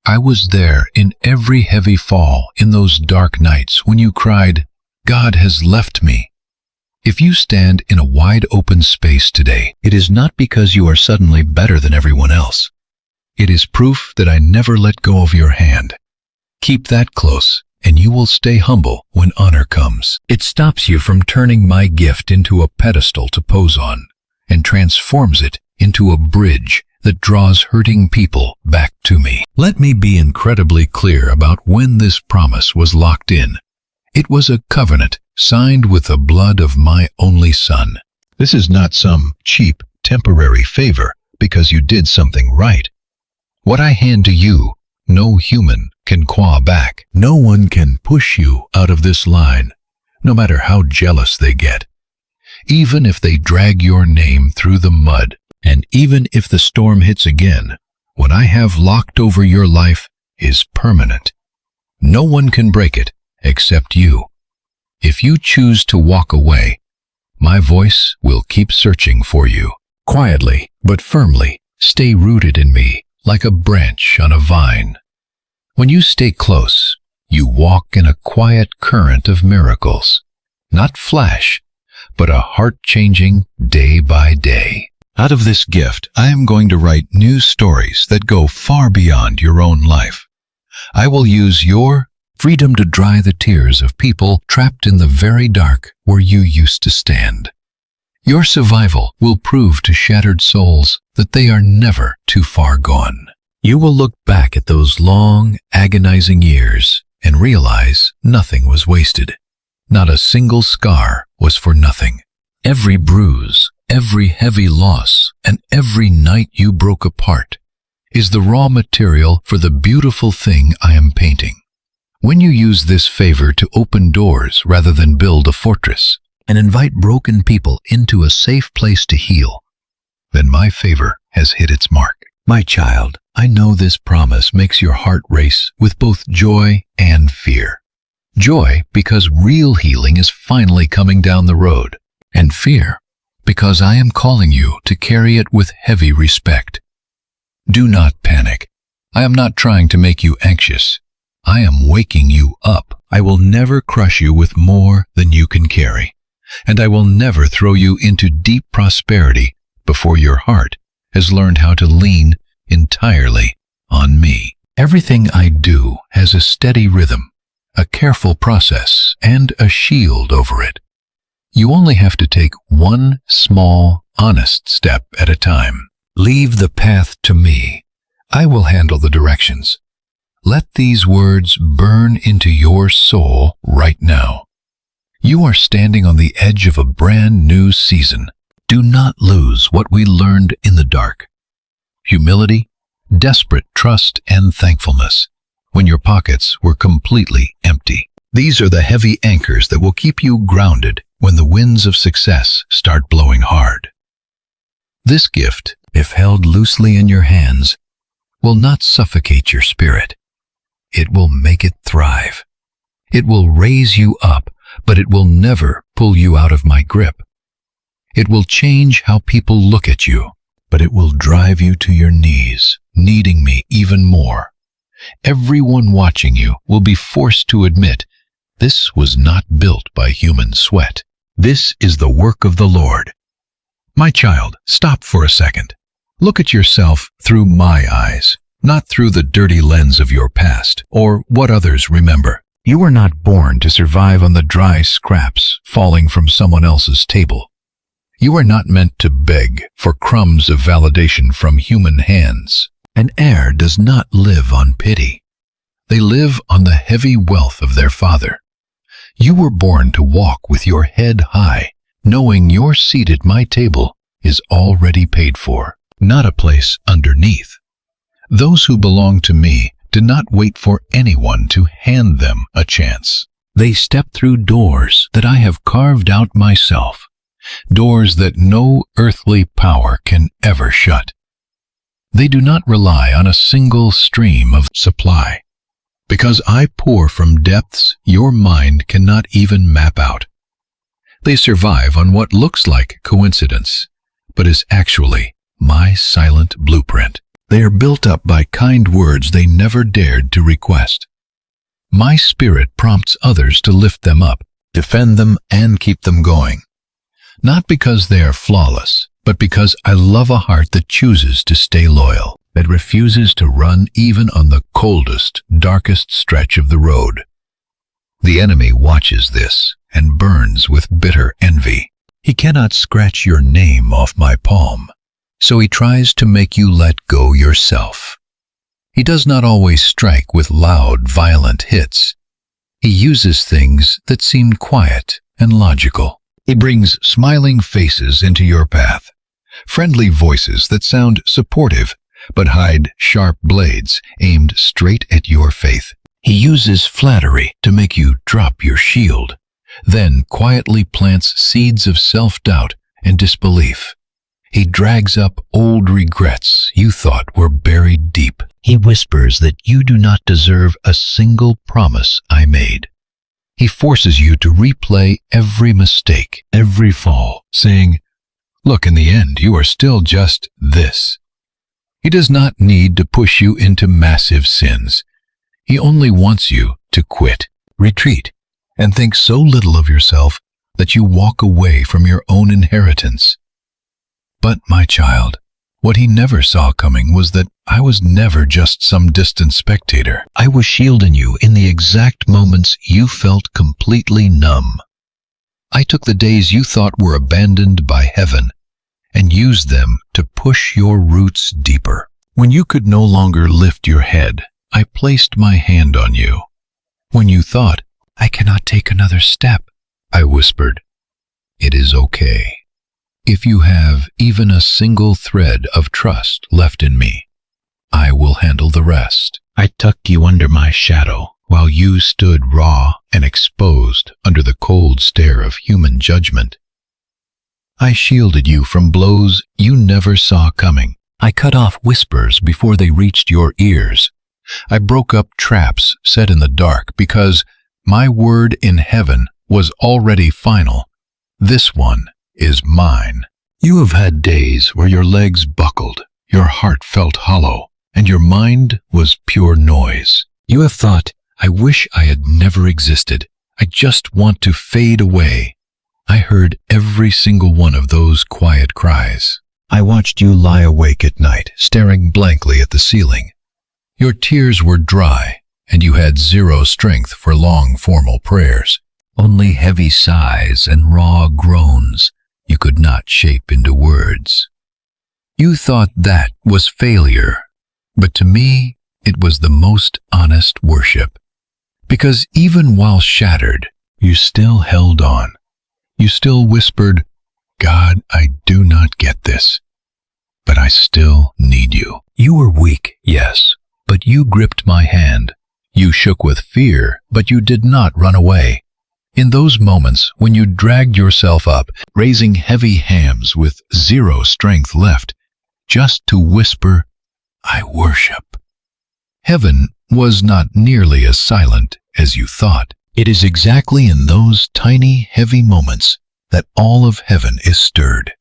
I was there in every heavy fall, in those dark nights when you cried, "God has left me." If you stand in a wide open space today, it is not because you are suddenly better than everyone else. It is proof that I never let go of your hand. Keep that close, and you will stay humble when honor comes. It stops you from turning my gift into a pedestal to pose on, and transforms it into a bridge that draws hurting people back to me. Let me be incredibly clear about when this promise was locked in. It was a covenant signed with the blood of my only son. This is not some cheap, temporary favor because you did something right. What I hand to you, no human can claw back. No one can push you out of this line, no matter how jealous they get. Even if they drag your name through the mud, and even if the storm hits again, what I have locked over your life is permanent. No one can break it except you. If you choose to walk away, my voice will keep searching for you. Quietly but firmly, stay rooted in me like a branch on a vine. When you stay close, you walk in a quiet current of miracles. Not flash, but a heart-changing day by day. Out of this gift, I am going to write new stories that go far beyond your own life. I will use your freedom to dry the tears of people trapped in the very dark where you used to stand. Your survival will prove to shattered souls that they are never too far gone. You will look back at those long, agonizing years and realize nothing was wasted. Not a single scar was for nothing. Every bruise, every heavy loss, and every night you broke apart is the raw material for the beautiful thing I am painting. When you use this favor to open doors rather than build a fortress, and invite broken people into a safe place to heal, then my favor has hit its mark. My child, I know this promise makes your heart race with both joy and fear. Joy because real healing is finally coming down the road, and fear because I am calling you to carry it with heavy respect. Do not panic. I am not trying to make you anxious. I am waking you up. I will never crush you with more than you can carry, and I will never throw you into deep prosperity before your heart has learned how to lean entirely on me. Everything I do has a steady rhythm, a careful process, and a shield over it. You only have to take one small, honest step at a time. Leave the path to me. I will handle the directions. Let these words burn into your soul right now. You are standing on the edge of a brand new season. Do not lose what we learned in the dark. Humility, desperate trust, and thankfulness when your pockets were completely empty. These are the heavy anchors that will keep you grounded when the winds of success start blowing hard. This gift, if held loosely in your hands, will not suffocate your spirit. It will make it thrive. It will raise you up, but it will never pull you out of my grip. It will change how people look at you, but it will drive you to your knees, needing me even more. Everyone watching you will be forced to admit this was not built by human sweat. This is the work of the Lord. My child, stop for a second. Look at yourself through my eyes, not through the dirty lens of your past or what others remember. You were not born to survive on the dry scraps falling from someone else's table. You are not meant to beg for crumbs of validation from human hands. An heir does not live on pity. They live on the heavy wealth of their father. You were born to walk with your head high, knowing your seat at my table is already paid for, not a place underneath. Those who belong to me do not wait for anyone to hand them a chance. They step through doors that I have carved out myself, doors that no earthly power can ever shut. They do not rely on a single stream of supply, because I pour from depths your mind cannot even map out. They survive on what looks like coincidence, but is actually my silent blueprint. They are built up by kind words they never dared to request. My spirit prompts others to lift them up, defend them, and keep them going. Not because they are flawless, but because I love a heart that chooses to stay loyal, that refuses to run even on the coldest, darkest stretch of the road. The enemy watches this and burns with bitter envy. He cannot scratch your name off my palm, so he tries to make you let go yourself. He does not always strike with loud, violent hits. He uses things that seem quiet and logical. He brings smiling faces into your path, friendly voices that sound supportive but hide sharp blades aimed straight at your faith. He uses flattery to make you drop your shield, then quietly plants seeds of self-doubt and disbelief. He drags up old regrets you thought were buried deep. He whispers that you do not deserve a single promise I made. He forces you to replay every mistake, every fall, saying, "Look, in the end, you are still just this." He does not need to push you into massive sins. He only wants you to quit, retreat, and think so little of yourself that you walk away from your own inheritance. But, my child, what he never saw coming was that I was never just some distant spectator. I was shielding you in the exact moments you felt completely numb. I took the days you thought were abandoned by heaven and used them to push your roots deeper. When you could no longer lift your head, I placed my hand on you. When you thought, "I cannot take another step," I whispered, "It is okay. If you have even a single thread of trust left in me, I will handle the rest." I tucked you under my shadow while you stood raw and exposed under the cold stare of human judgment. I shielded you from blows you never saw coming, I cut off whispers before they reached your ears. I broke up traps set in the dark because my word in heaven was already final. This one is mine. You have had days where your legs buckled, your heart felt hollow, and your mind was pure noise. You have thought, I wish I had never existed. I just want to fade away. I heard every single one of those quiet cries. I watched you lie awake at night, staring blankly at the ceiling. Your tears were dry, and you had zero strength for long formal prayers. Only heavy sighs and raw groans you could not shape into words. You thought that was failure, but to me it was the most honest worship. Because even while shattered, you still held on. You still whispered, God, I do not get this, but I still need you. You were weak, yes, but you gripped my hand. You shook with fear, but you did not run away. In those moments when you dragged yourself up, raising heavy hams with zero strength left, just to whisper, I worship. Heaven was not nearly as silent as you thought. It is exactly in those tiny, heavy moments that all of heaven is stirred.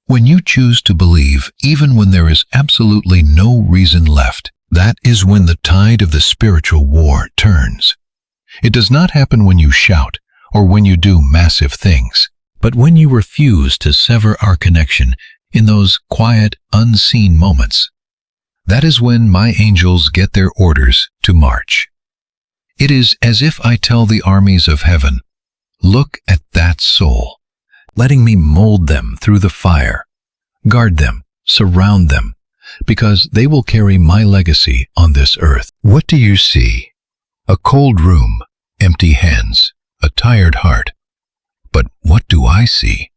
When you choose to believe, even when there is absolutely no reason left, that is when the tide of the spiritual war turns. It does not happen when you shout or when you do massive things, but when you refuse to sever our connection in those quiet, unseen moments. That is when my angels get their orders to march. It is as if I tell the armies of heaven, look at that soul, letting me mold them through the fire, guard them, surround them, because they will carry my legacy on this earth. What do you see? A cold room, empty hands, a tired heart. But what do I see?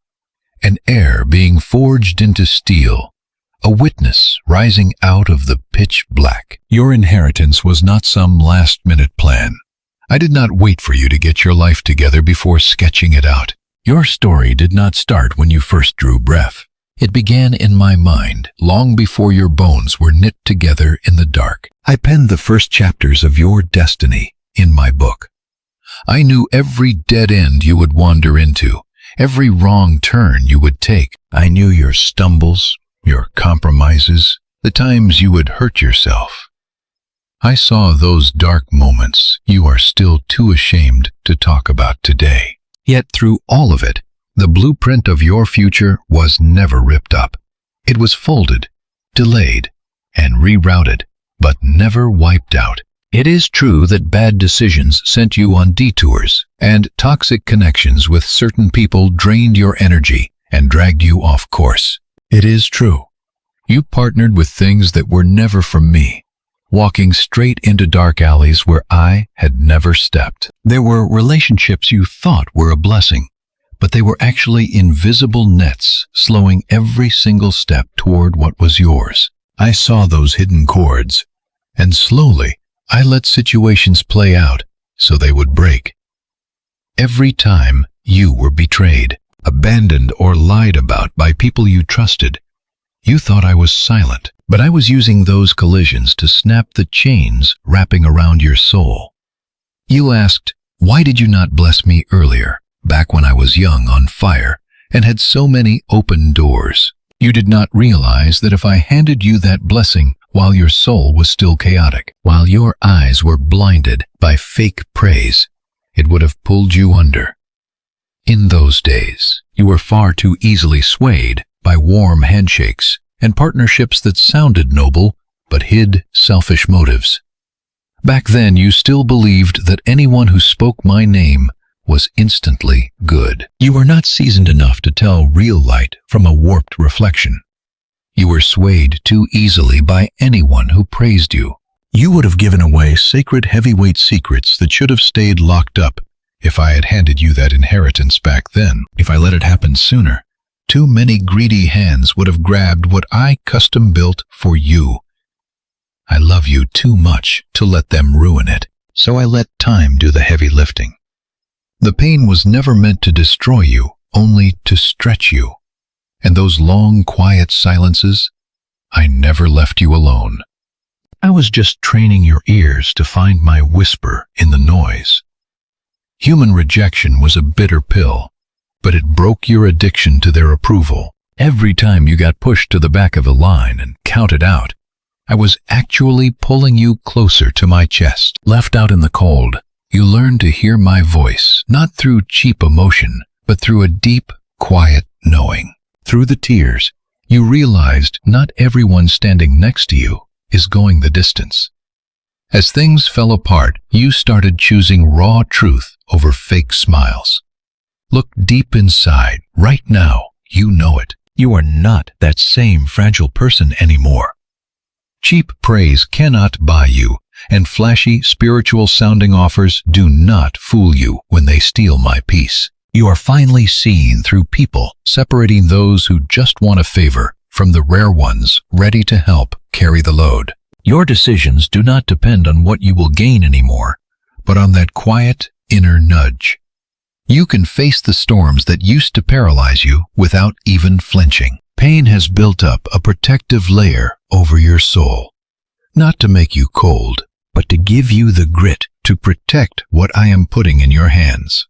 An heir being forged into steel, a witness rising out of the pitch black. Your inheritance was not some last-minute plan. I did not wait for you to get your life together before sketching it out. Your story did not start when you first drew breath. It began in my mind long before your bones were knit together in the dark. I penned the first chapters of your destiny in my book. I knew every dead end you would wander into, every wrong turn you would take. I knew your stumbles, your compromises, the times you would hurt yourself. I saw those dark moments you are still too ashamed to talk about today. Yet through all of it, the blueprint of your future was never ripped up. It was folded, delayed, and rerouted, but never wiped out. It is true that bad decisions sent you on detours, and toxic connections with certain people drained your energy and dragged you off course. It is true. You partnered with things that were never from me, walking straight into dark alleys where I had never stepped. There were relationships you thought were a blessing, but they were actually invisible nets slowing every single step toward what was yours. I saw those hidden cords, and slowly I let situations play out so they would break. Every time you were betrayed, abandoned, or lied about by people you trusted, you thought I was silent, but I was using those collisions to snap the chains wrapping around your soul. You asked, why did you not bless me earlier, back when I was young, on fire, and had so many open doors? You did not realize that if I handed you that blessing while your soul was still chaotic, while your eyes were blinded by fake praise, it would have pulled you under. In those days, you were far too easily swayed by warm handshakes and partnerships that sounded noble but hid selfish motives. Back then, you still believed that anyone who spoke my name was instantly good. You were not seasoned enough to tell real light from a warped reflection. You were swayed too easily by anyone who praised you. You would have given away sacred heavyweight secrets that should have stayed locked up if I had handed you that inheritance back then. If I let it happen sooner, too many greedy hands would have grabbed what I custom built for you. I love you too much to let them ruin it, so I let time do the heavy lifting. The pain was never meant to destroy you, only to stretch you. And those long, quiet silences, I never left you alone. I was just training your ears to find my whisper in the noise. Human rejection was a bitter pill, but it broke your addiction to their approval. Every time you got pushed to the back of a line and counted out, I was actually pulling you closer to my chest. Left out in the cold, you learned to hear my voice, not through cheap emotion, but through a deep, quiet knowing. Through the tears, you realized not everyone standing next to you is going the distance. As things fell apart, you started choosing raw truth over fake smiles. Look deep inside, right now, you know it. You are not that same fragile person anymore. Cheap praise cannot buy you, and flashy spiritual-sounding offers do not fool you when they steal my peace. You are finally seeing through people, separating those who just want a favor from the rare ones ready to help carry the load. Your decisions do not depend on what you will gain anymore, but on that quiet inner nudge. You can face the storms that used to paralyze you without even flinching. Pain has built up a protective layer over your soul, not to make you cold, but to give you the grit to protect what I am putting in your hands.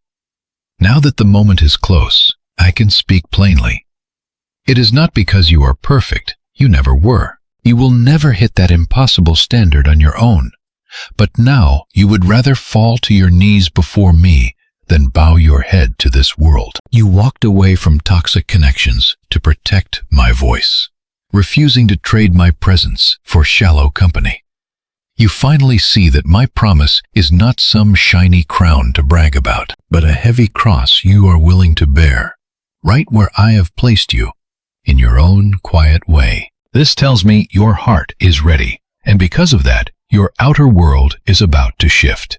Now that the moment is close, I can speak plainly. It is not because you are perfect, you never were. You will never hit that impossible standard on your own. But now you would rather fall to your knees before me than bow your head to this world. You walked away from toxic connections to protect my voice, refusing to trade my presence for shallow company. You finally see that my promise is not some shiny crown to brag about, but a heavy cross you are willing to bear, right where I have placed you, in your own quiet way. This tells me your heart is ready, and because of that, your outer world is about to shift.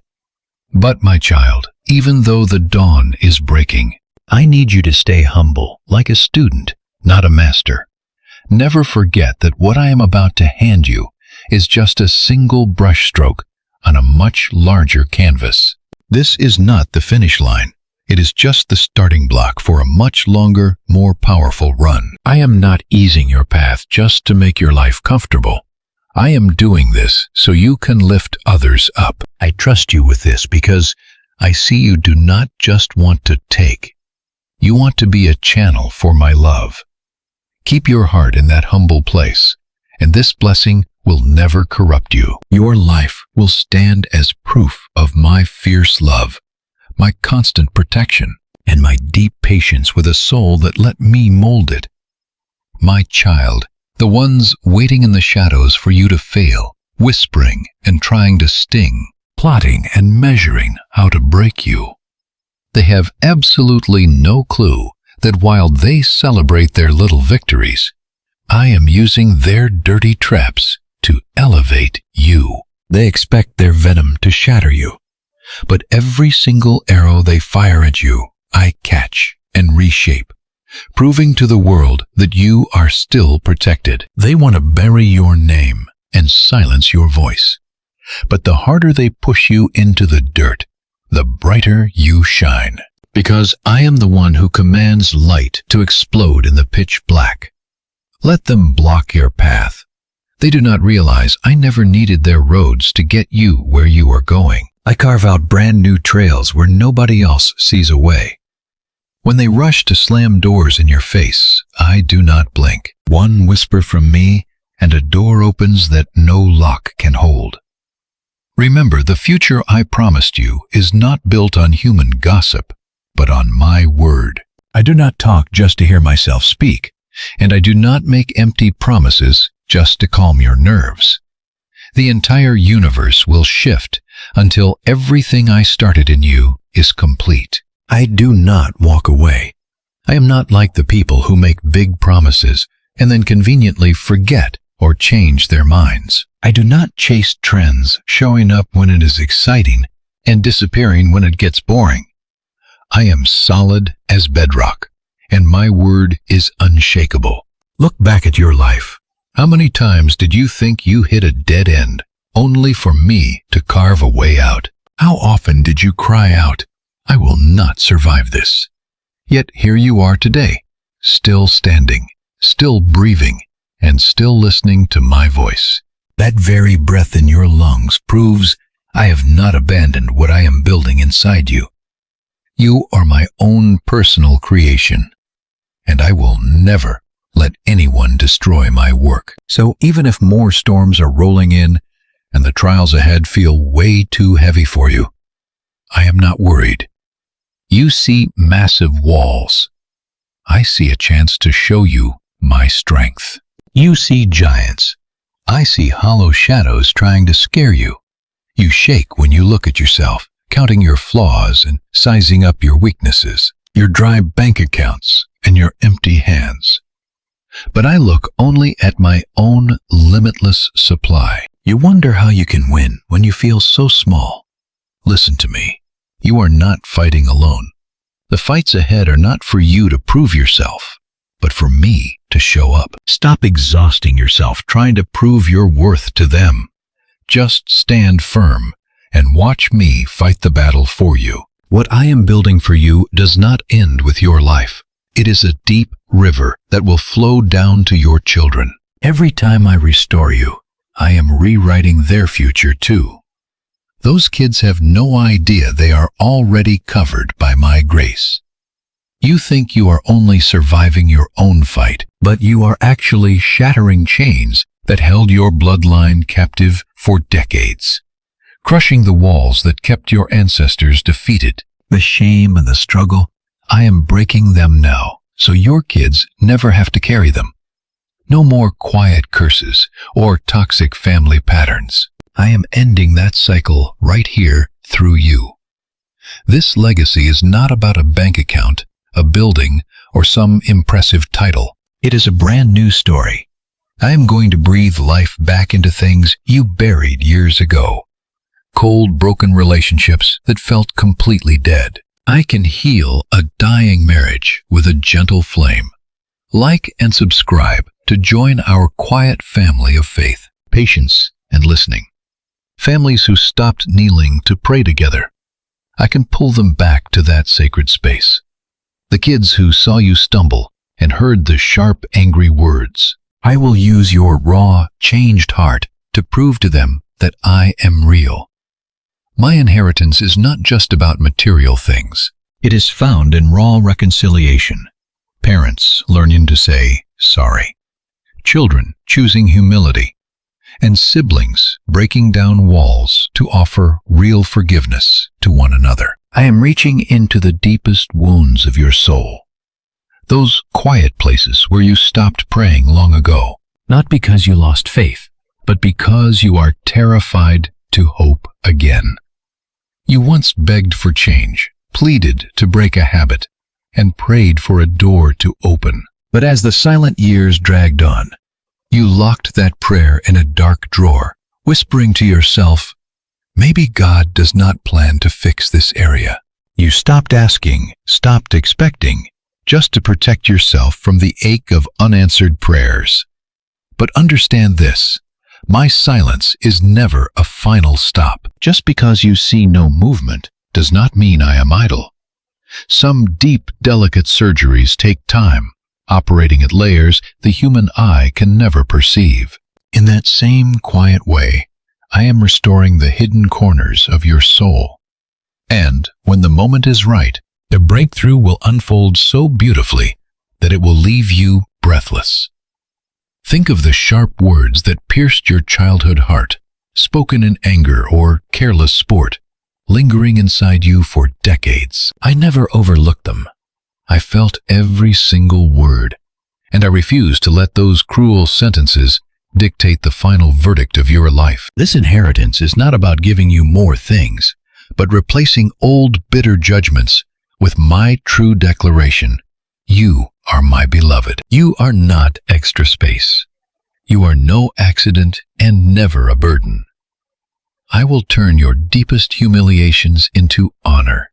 But, my child, even though the dawn is breaking, I need you to stay humble, like a student, not a master. Never forget that what I am about to hand you is just a single brushstroke on a much larger canvas. This is not the finish line. It is just the starting block for a much longer, more powerful run. I am not easing your path just to make your life comfortable. I am doing this so you can lift others up. I trust you with this because I see you do not just want to take. You want to be a channel for my love. Keep your heart in that humble place, and this blessing will never corrupt you. Your life will stand as proof of my fierce love, my constant protection, and my deep patience with a soul that let me mold it. My child, the ones waiting in the shadows for you to fail, whispering and trying to sting, plotting and measuring how to break you. They have absolutely no clue that while they celebrate their little victories, I am using their dirty traps to elevate you. They expect their venom to shatter you, but every single arrow they fire at you, I catch and reshape, proving to the world that you are still protected. They want to bury your name and silence your voice, but the harder they push you into the dirt, the brighter you shine. Because I am the one who commands light to explode in the pitch black. Let them block your path. They do not realize I never needed their roads to get you where you are going. I carve out brand new trails where nobody else sees a way. When they rush to slam doors in your face, I do not blink. One whisper from me, and a door opens that no lock can hold. Remember, the future I promised you is not built on human gossip, but on my word. I do not talk just to hear myself speak, and I do not make empty promises just to calm your nerves. The entire universe will shift until everything I started in you is complete. I do not walk away. I am not like the people who make big promises and then conveniently forget or change their minds. I do not chase trends, showing up when it is exciting and disappearing when it gets boring. I am solid as bedrock, and my word is unshakable. Look back at your life. How many times did you think you hit a dead end, only for me to carve a way out? How often did you cry out, I will not survive this? Yet here you are today, still standing, still breathing, and still listening to my voice. That very breath in your lungs proves I have not abandoned what I am building inside you. You are my own personal creation, and I will never let anyone destroy my work. So even if more storms are rolling in and the trials ahead feel way too heavy for you, I am not worried. You see massive walls. I see a chance to show you my strength. You see giants. I see hollow shadows trying to scare you. You shake when you look at yourself, counting your flaws and sizing up your weaknesses, your dry bank accounts and your empty hands. But I look only at my own limitless supply. You wonder how you can win when you feel so small. Listen to me. You are not fighting alone. The fights ahead are not for you to prove yourself, but for me to show up. Stop exhausting yourself trying to prove your worth to them. Just stand firm and watch me fight the battle for you. What I am building for you does not end with your life. It is a deep river that will flow down to your children. Every time I restore you, I am rewriting their future too. Those kids have no idea they are already covered by my grace. You think you are only surviving your own fight, but you are actually shattering chains that held your bloodline captive for decades, crushing the walls that kept your ancestors defeated. The shame and the struggle, I am breaking them now, so your kids never have to carry them. No more quiet curses or toxic family patterns. I am ending that cycle right here through you. This legacy is not about a bank account, a building, or some impressive title. It is a brand new story. I am going to breathe life back into things you buried years ago. Cold, broken relationships that felt completely dead. I can heal a dying marriage with a gentle flame. Like and subscribe to join our quiet family of faith, patience, and listening. Families who stopped kneeling to pray together. I can pull them back to that sacred space. The kids who saw you stumble and heard the sharp, angry words. I will use your raw, changed heart to prove to them that I am real. My inheritance is not just about material things. It is found in raw reconciliation. Parents learning to say sorry. Children choosing humility. And siblings breaking down walls to offer real forgiveness to one another. I am reaching into the deepest wounds of your soul. Those quiet places where you stopped praying long ago. Not because you lost faith, but because you are terrified to hope again. You once begged for change, pleaded to break a habit, and prayed for a door to open. But as the silent years dragged on, you locked that prayer in a dark drawer, whispering to yourself, maybe God does not plan to fix this area. You stopped asking, stopped expecting, just to protect yourself from the ache of unanswered prayers. But understand this, my silence is never a final stop. Just because you see no movement does not mean I am idle. Some deep, delicate surgeries take time, operating at layers the human eye can never perceive. In that same quiet way, I am restoring the hidden corners of your soul. And when the moment is right, the breakthrough will unfold so beautifully that it will leave you breathless. Think of the sharp words that pierced your childhood heart, spoken in anger or careless sport, lingering inside you for decades. I never overlooked them. I felt every single word, and I refused to let those cruel sentences dictate the final verdict of your life. This inheritance is not about giving you more things, but replacing old bitter judgments with my true declaration. You are my beloved. You are not extra space. You are no accident and never a burden. I will turn your deepest humiliations into honor,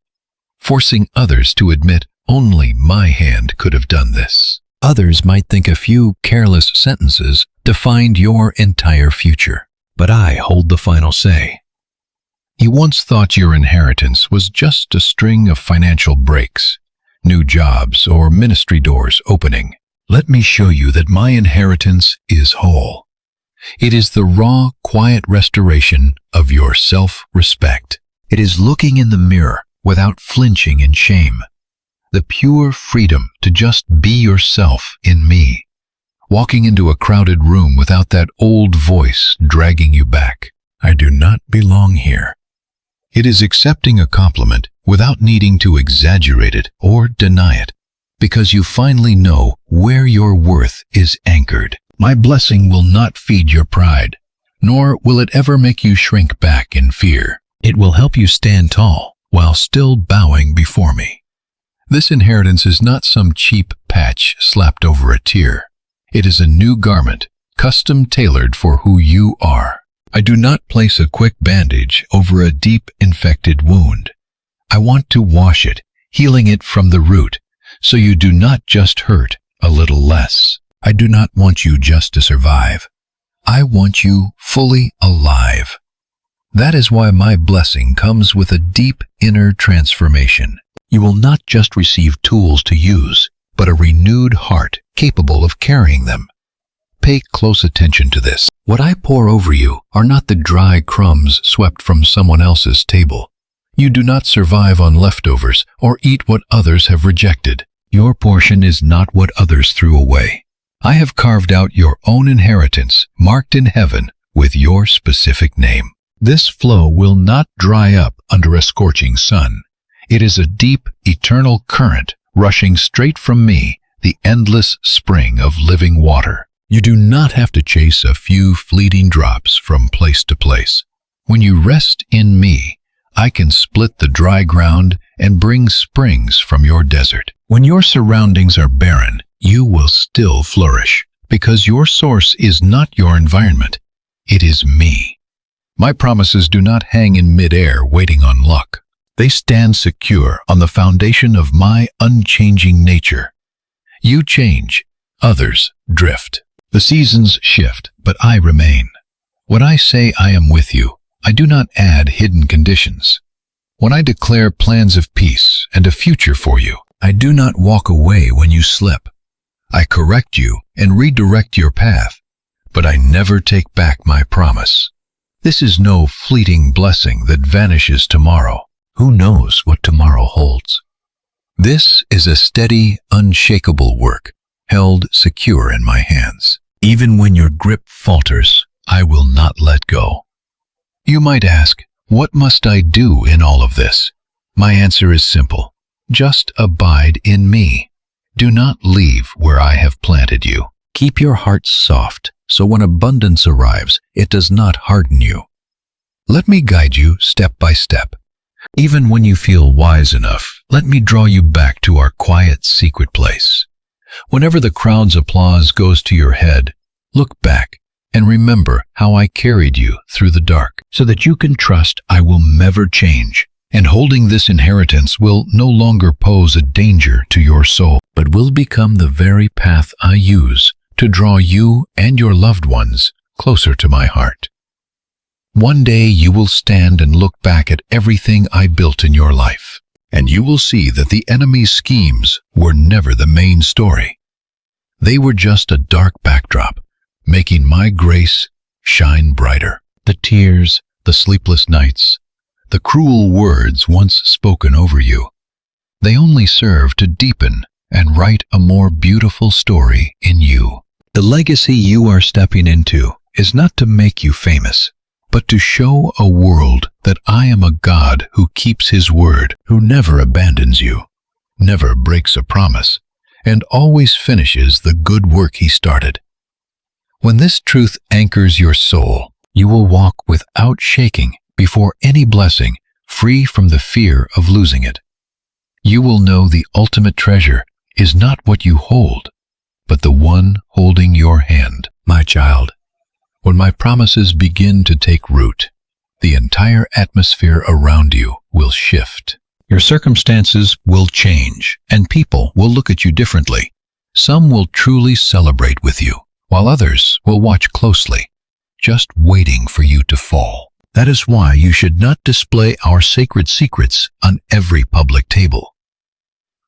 forcing others to admit only my hand could have done this. Others might think a few careless sentences defined your entire future, but I hold the final say. You once thought your inheritance was just a string of financial breaks, new jobs, or ministry doors opening. Let me show you that my inheritance is whole. It is the raw, quiet restoration of your self-respect. It is looking in the mirror without flinching in shame. The pure freedom to just be yourself in me. Walking into a crowded room without that old voice dragging you back. I do not belong here. It is accepting a compliment without needing to exaggerate it or deny it, because you finally know where your worth is anchored. My blessing will not feed your pride, nor will it ever make you shrink back in fear. It will help you stand tall while still bowing before me. This inheritance is not some cheap patch slapped over a tear. It is a new garment, custom tailored for who you are. I do not place a quick bandage over a deep infected wound. I want to wash it, healing it from the root, so you do not just hurt a little less. I do not want you just to survive. I want you fully alive. That is why my blessing comes with a deep inner transformation. You will not just receive tools to use, but a renewed heart capable of carrying them. Pay close attention to this. What I pour over you are not the dry crumbs swept from someone else's table. You do not survive on leftovers or eat what others have rejected. Your portion is not what others threw away. I have carved out your own inheritance, marked in heaven with your specific name. This flow will not dry up under a scorching sun. It is a deep, eternal current rushing straight from me, the endless spring of living water. You do not have to chase a few fleeting drops from place to place. When you rest in me, I can split the dry ground and bring springs from your desert. When your surroundings are barren, you will still flourish, because your source is not your environment. It is me. My promises do not hang in midair waiting on luck. They stand secure on the foundation of my unchanging nature. You change, others drift. The seasons shift, but I remain. When I say I am with you, I do not add hidden conditions. When I declare plans of peace and a future for you, I do not walk away when you slip. I correct you and redirect your path, but I never take back my promise. This is no fleeting blessing that vanishes tomorrow. Who knows what tomorrow holds? This is a steady, unshakable work, held secure in my hands. Even when your grip falters, I will not let go. You might ask, what must I do in all of this? My answer is simple. Just abide in me. Do not leave where I have planted you. Keep your heart soft, so when abundance arrives, it does not harden you. Let me guide you step by step. Even when you feel wise enough, let me draw you back to our quiet, secret place. Whenever the crowd's applause goes to your head, look back and remember how I carried you through the dark, so that you can trust I will never change. And holding this inheritance will no longer pose a danger to your soul, but will become the very path I use to draw you and your loved ones closer to my heart. One day you will stand and look back at everything I built in your life, and you will see that the enemy's schemes were never the main story. They were just a dark backdrop, making my grace shine brighter. The tears, the sleepless nights, the cruel words once spoken over you, they only serve to deepen and write a more beautiful story in you. The legacy you are stepping into is not to make you famous, but to show a world that I am a God who keeps his word, who never abandons you, never breaks a promise, and always finishes the good work he started. When this truth anchors your soul, you will walk without shaking before any blessing, free from the fear of losing it. You will know the ultimate treasure is not what you hold, but the one holding your hand. My child, when my promises begin to take root, the entire atmosphere around you will shift. Your circumstances will change, and people will look at you differently. Some will truly celebrate with you, while others will watch closely, just waiting for you to fall. That is why you should not display our sacred secrets on every public table.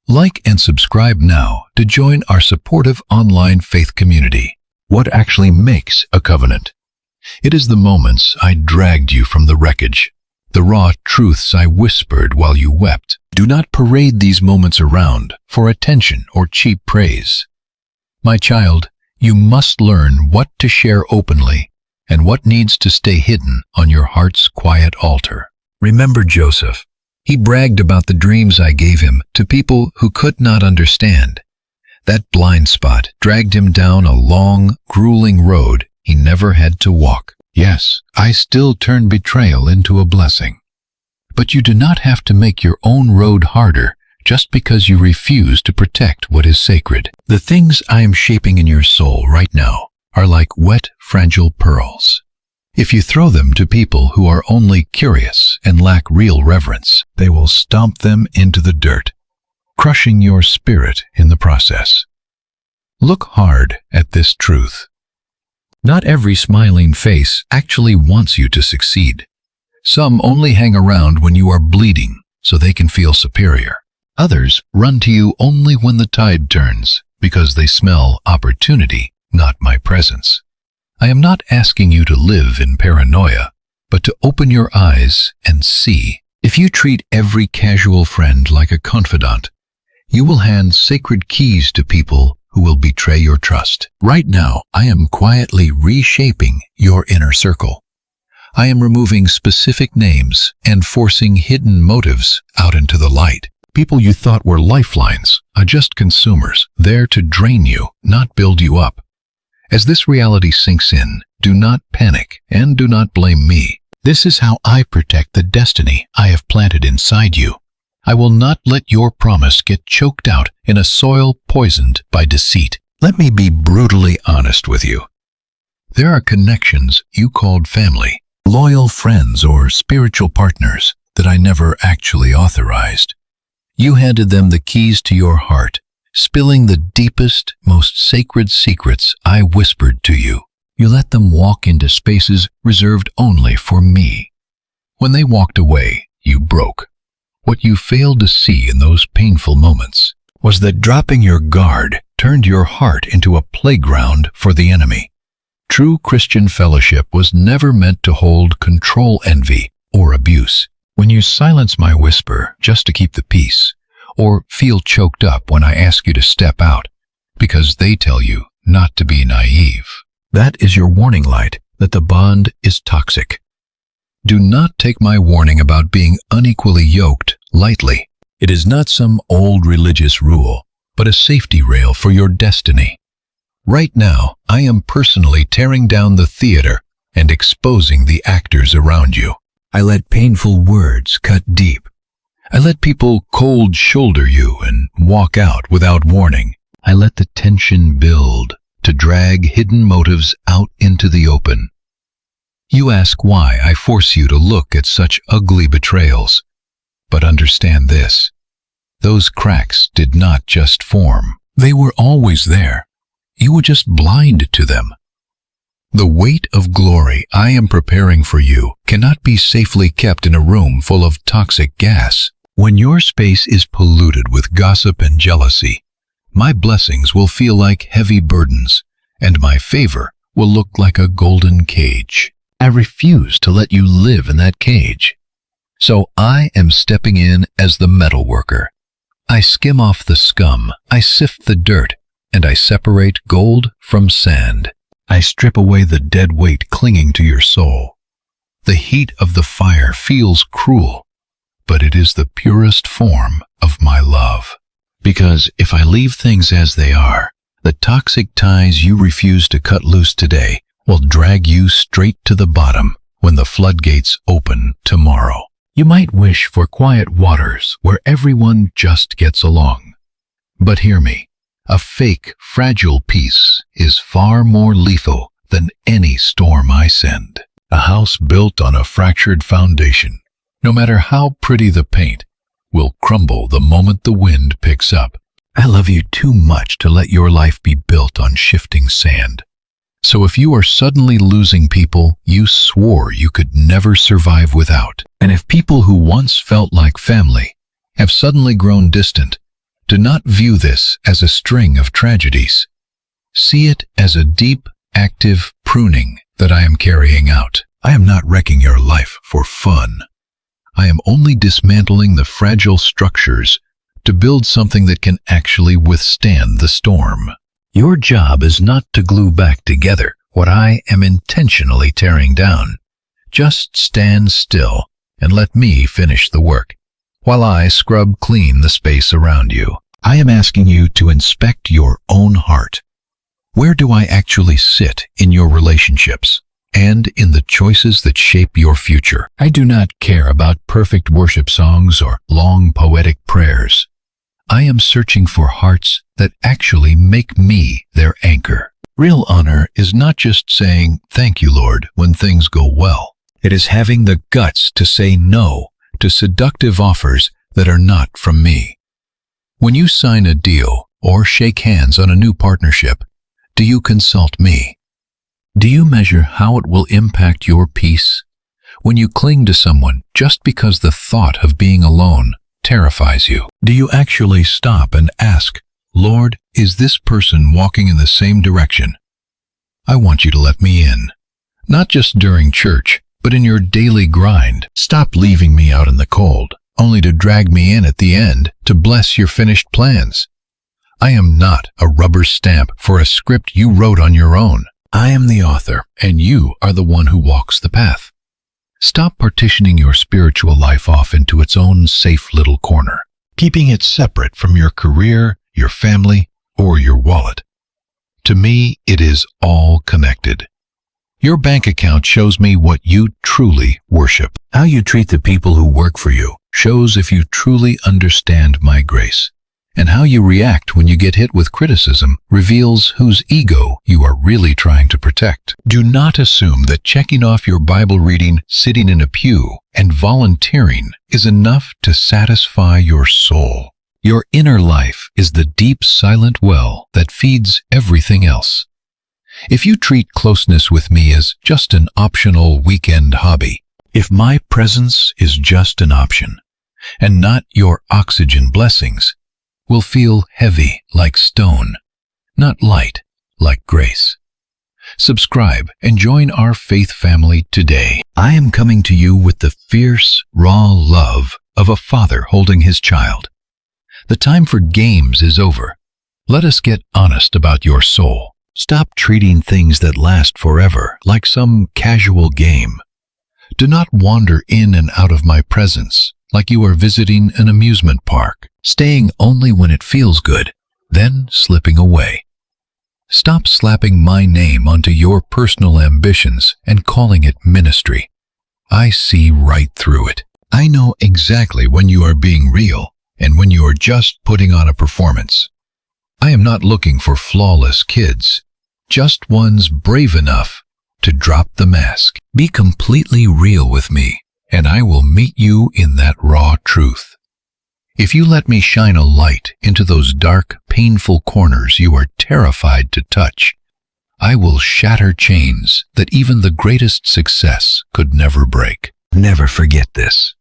Like and subscribe now to join our supportive online faith community. What actually makes a covenant? It is the moments I dragged you from the wreckage, the raw truths I whispered while you wept. Do not parade these moments around for attention or cheap praise. My child, you must learn what to share openly and what needs to stay hidden on your heart's quiet altar. Remember Joseph. He bragged about the dreams I gave him to people who could not understand. That blind spot dragged him down a long, grueling road he never had to walk. Yes, I still turn betrayal into a blessing. But you do not have to make your own road harder just because you refuse to protect what is sacred. The things I am shaping in your soul right now are like wet, fragile pearls. If you throw them to people who are only curious and lack real reverence, they will stomp them into the dirt, crushing your spirit in the process. Look hard at this truth. Not every smiling face actually wants you to succeed. Some only hang around when you are bleeding so they can feel superior. Others run to you only when the tide turns because they smell opportunity, not my presence. I am not asking you to live in paranoia, but to open your eyes and see. If you treat every casual friend like a confidant, you will hand sacred keys to people who will betray your trust. Right now, I am quietly reshaping your inner circle. I am removing specific names and forcing hidden motives out into the light. People you thought were lifelines are just consumers, there to drain you, not build you up. As this reality sinks in, do not panic and do not blame me. This is how I protect the destiny I have planted inside you. I will not let your promise get choked out in a soil poisoned by deceit. Let me be brutally honest with you. There are connections you called family, loyal friends or spiritual partners that I never actually authorized. You handed them the keys to your heart, spilling the deepest, most sacred secrets I whispered to you. You let them walk into spaces reserved only for me. When they walked away, you broke. What you failed to see in those painful moments was that dropping your guard turned your heart into a playground for the enemy. True Christian fellowship was never meant to hold control envy or abuse. When you silence my whisper just to keep the peace, or feel choked up when I ask you to step out because they tell you not to be naive, that is your warning light that the bond is toxic. Do not take my warning about being unequally yoked lightly. It is not some old religious rule, but a safety rail for your destiny. Right now, I am personally tearing down the theater and exposing the actors around you. I let painful words cut deep. I let people cold shoulder you and walk out without warning. I let the tension build to drag hidden motives out into the open. You ask why I force you to look at such ugly betrayals. But understand this. Those cracks did not just form. They were always there. You were just blind to them. The weight of glory I am preparing for you cannot be safely kept in a room full of toxic gas. When your space is polluted with gossip and jealousy, my blessings will feel like heavy burdens, and my favor will look like a golden cage. I refuse to let you live in that cage. So I am stepping in as the metal worker. I skim off the scum, I sift the dirt, and I separate gold from sand. I strip away the dead weight clinging to your soul. The heat of the fire feels cruel, but it is the purest form of my love. Because if I leave things as they are, the toxic ties you refuse to cut loose today will drag you straight to the bottom when the floodgates open tomorrow. You might wish for quiet waters where everyone just gets along. But hear me, a fake, fragile peace is far more lethal than any storm I send. A house built on a fractured foundation, no matter how pretty the paint, will crumble the moment the wind picks up. I love you too much to let your life be built on shifting sand. So if you are suddenly losing people you swore you could never survive without, and if people who once felt like family have suddenly grown distant, Do not view this as a string of tragedies. See it as a deep, active pruning that I am carrying out. I am not wrecking your life for fun. I am only dismantling the fragile structures to build something that can actually withstand the storm. Your job is not to glue back together what I am intentionally tearing down. Just stand still and let me finish the work, while I scrub clean the space around you. I am asking you to inspect your own heart. Where do I actually sit in your relationships and in the choices that shape your future? I do not care about perfect worship songs or long poetic prayers. I am searching for hearts that actually make me their anchor. Real honor is not just saying, "Thank you, Lord," when things go well. It is having the guts to say no to seductive offers that are not from me. When you sign a deal or shake hands on a new partnership, do you consult me? Do you measure how it will impact your peace? When you cling to someone just because the thought of being alone terrifies you, do you actually stop and ask, "Lord, is this person walking in the same direction?" I want you to let me in, not just during church, but in your daily grind. Stop leaving me out in the cold, only to drag me in at the end to bless your finished plans. I am not a rubber stamp for a script you wrote on your own. I am the author, and you are the one who walks the path. Stop partitioning your spiritual life off into its own safe little corner, keeping it separate from your career, your family, or your wallet. To me, it is all connected. Your bank account shows me what you truly worship. How you treat the people who work for you shows if you truly understand my grace. And how you react when you get hit with criticism reveals whose ego you are really trying to protect. Do not assume that checking off your Bible reading, sitting in a pew, and volunteering is enough to satisfy your soul. Your inner life is the deep, silent well that feeds everything else. If you treat closeness with me as just an optional weekend hobby, if my presence is just an option, and not your oxygen blessings, will feel heavy like stone, not light like grace. Subscribe and join our faith family today. I am coming to you with the fierce, raw love of a father holding his child. The time for games is over. Let us get honest about your soul. Stop treating things that last forever like some casual game. Do not wander in and out of my presence like you are visiting an amusement park, staying only when it feels good, then slipping away. Stop slapping my name onto your personal ambitions and calling it ministry. I see right through it. I know exactly when you are being real and when you are just putting on a performance. I am not looking for flawless kids, just ones brave enough to drop the mask. Be completely real with me, and I will meet you in that raw truth. If you let me shine a light into those dark, painful corners you are terrified to touch, I will shatter chains that even the greatest success could never break. Never forget this.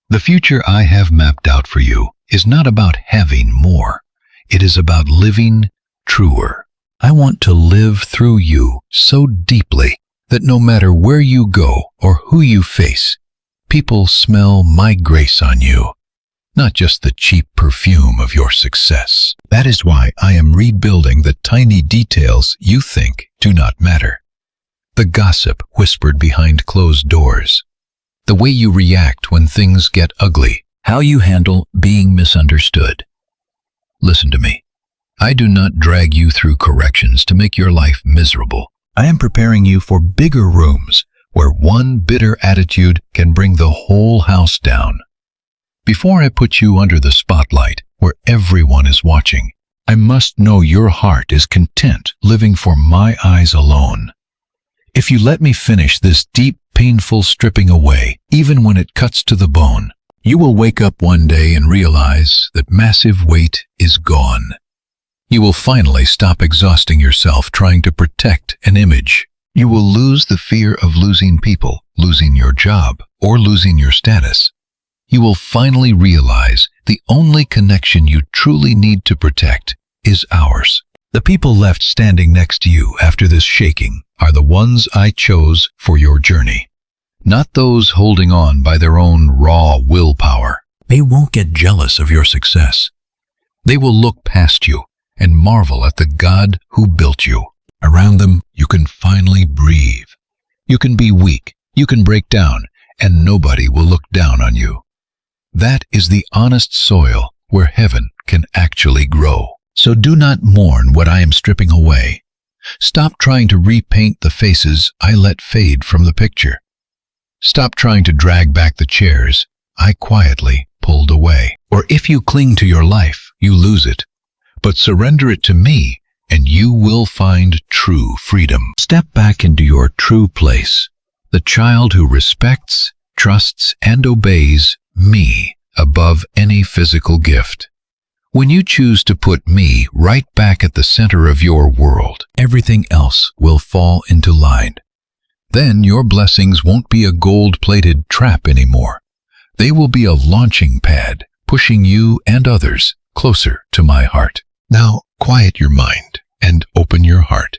The future I have mapped out for you is not about having more. It is about living truer. I want to live through you so deeply that no matter where you go or who you face, people smell my grace on you, not just the cheap perfume of your success. That is why I am rebuilding the tiny details you think do not matter. The gossip whispered behind closed doors, the way you react when things get ugly, how you handle being misunderstood. Listen to me. I do not drag you through corrections to make your life miserable. I am preparing you for bigger rooms where one bitter attitude can bring the whole house down. Before I put you under the spotlight where everyone is watching, I must know your heart is content living for my eyes alone. If you let me finish this deep, painful stripping away, even when it cuts to the bone, you will wake up one day and realize that massive weight is gone. You will finally stop exhausting yourself trying to protect an image. You will lose the fear of losing people, losing your job, or losing your status. You will finally realize The only connection you truly need to protect is ours. The people left standing next to you after this shaking are the ones I chose for your journey, not those holding on by their own raw willpower. They won't get jealous of your success. They will look past you and marvel at the God who built you. Around them, you can finally breathe. You can be weak, you can break down, and nobody will look down on you. That is the honest soil where heaven can actually grow. So do not mourn what I am stripping away. Stop trying to repaint the faces I let fade from the picture. Stop trying to drag back the chairs I quietly pulled away. Or if you cling to your life, you lose it. But surrender it to me, and you will find true freedom. Step back into your true place, the child who respects, trusts, and obeys me above any physical gift. When you choose to put me right back at the center of your world, everything else will fall into line. Then your blessings won't be a gold-plated trap anymore. They will be a launching pad, pushing you and others closer to my heart. Now, quiet your mind and open your heart.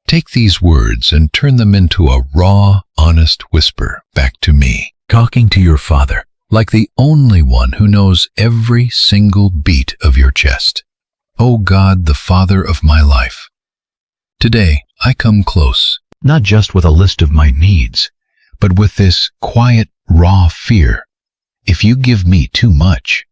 Take these words and turn them into a raw, honest whisper back to me, talking to your Father, like the only one who knows every single beat of your chest. O God, the Father of my life. Today, I come close, not just with a list of my needs, but with this quiet, raw fear. If you give me too much,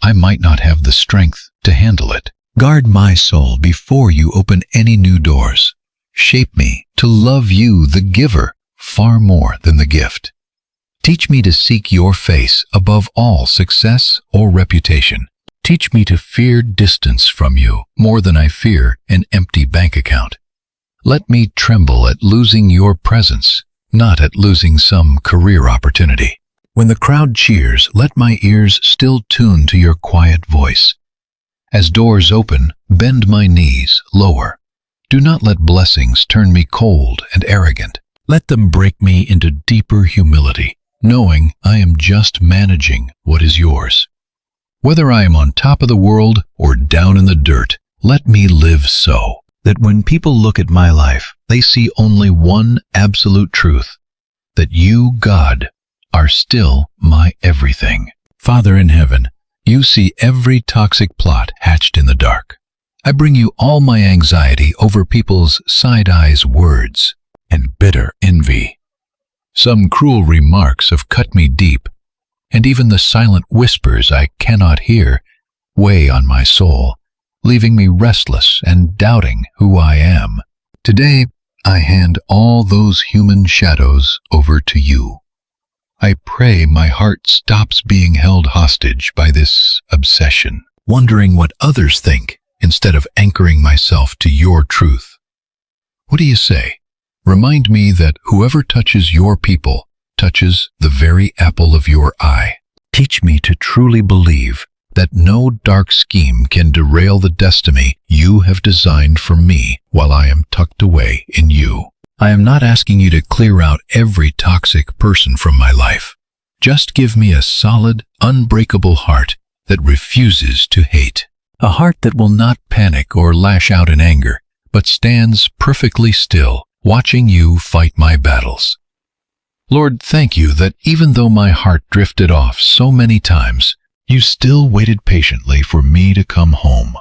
I might not have the strength to handle it. Guard my soul before you open any new doors. Shape me to love you, the giver, far more than the gift. Teach me to seek your face above all success or reputation. Teach me to fear distance from you more than I fear an empty bank account. Let me tremble at losing your presence, not at losing some career opportunity. When the crowd cheers, let my ears still tune to your quiet voice. As doors open, bend my knees lower. Do not let blessings turn me cold and arrogant. Let them break me into deeper humility, knowing I am just managing what is yours. Whether I am on top of the world or down in the dirt, let me live so that when people look at my life, they see only one absolute truth, that you, God, are still my everything. Father in heaven, you see every toxic plot hatched in the dark. I bring you all my anxiety over people's side-eyes words and bitter envy. Some cruel remarks have cut me deep, and even the silent whispers I cannot hear weigh on my soul, leaving me restless and doubting who I am. Today, I hand all those human shadows over to you. I pray my heart stops being held hostage by this obsession, wondering what others think instead of anchoring myself to your truth. What do you say? Remind me that whoever touches your people touches the very apple of your eye. Teach me to truly believe that no dark scheme can derail the destiny you have designed for me while I am tucked away in you. I am not asking you to clear out every toxic person from my life. Just give me a solid, unbreakable heart that refuses to hate. A heart that will not panic or lash out in anger, but stands perfectly still, watching you fight my battles. Lord, thank you that even though my heart drifted off so many times, you still waited patiently for me to come home.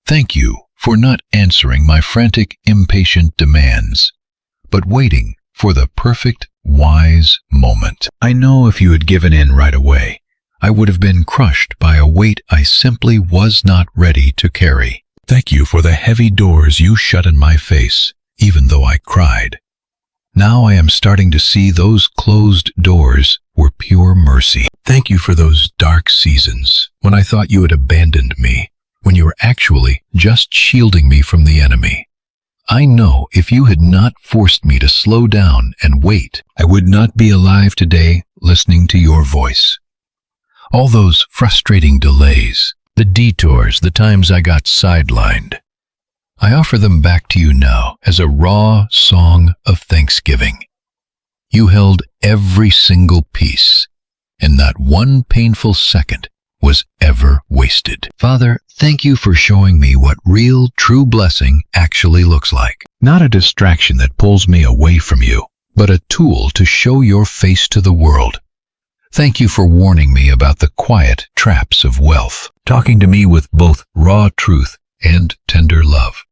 Thank you for not answering my frantic, impatient demands, but waiting for the perfect, wise moment. I know if you had given in right away, I would have been crushed by a weight I simply was not ready to carry. Thank you for the heavy doors you shut in my face, even though I cried. Now I am starting to see those closed doors were pure mercy. Thank you for those dark seasons when I thought you had abandoned me, when you were actually just shielding me from the enemy. I know if you had not forced me to slow down and wait, I would not be alive today listening to your voice. All those frustrating delays, the detours, the times I got sidelined, I offer them back to you now as a raw song of thanksgiving. You held every single piece, and not one painful second was wasted. Father, thank you for showing me what real, true blessing actually looks like. Not a distraction that pulls me away from you, but a tool to show your face to the world. Thank you for warning me about the quiet traps of wealth, talking to me with both raw truth and tender love.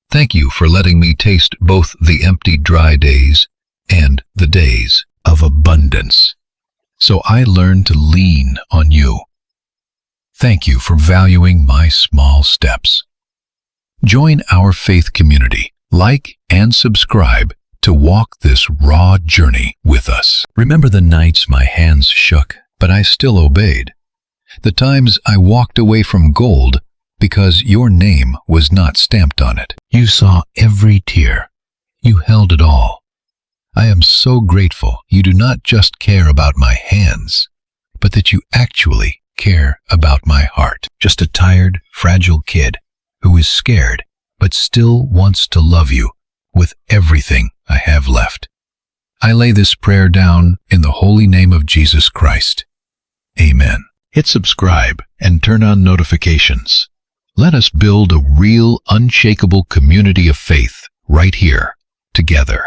Thank you for letting me taste both the empty, dry days and the days of abundance, so I learn to lean on you. Thank you for valuing my small steps. Join our faith community, like and subscribe to walk this raw journey with us. Remember the nights my hands shook, but I still obeyed. The times I walked away from gold because your name was not stamped on it. You saw every tear. You held it all. I am so grateful you do not just care about my hands, but that you actually care about my heart. Just a tired, fragile kid who is scared but still wants to love you with everything I have left. I lay this prayer down in the holy name of Jesus Christ. Amen. Hit subscribe and turn on notifications. Let us build a real, unshakable community of faith right here, together.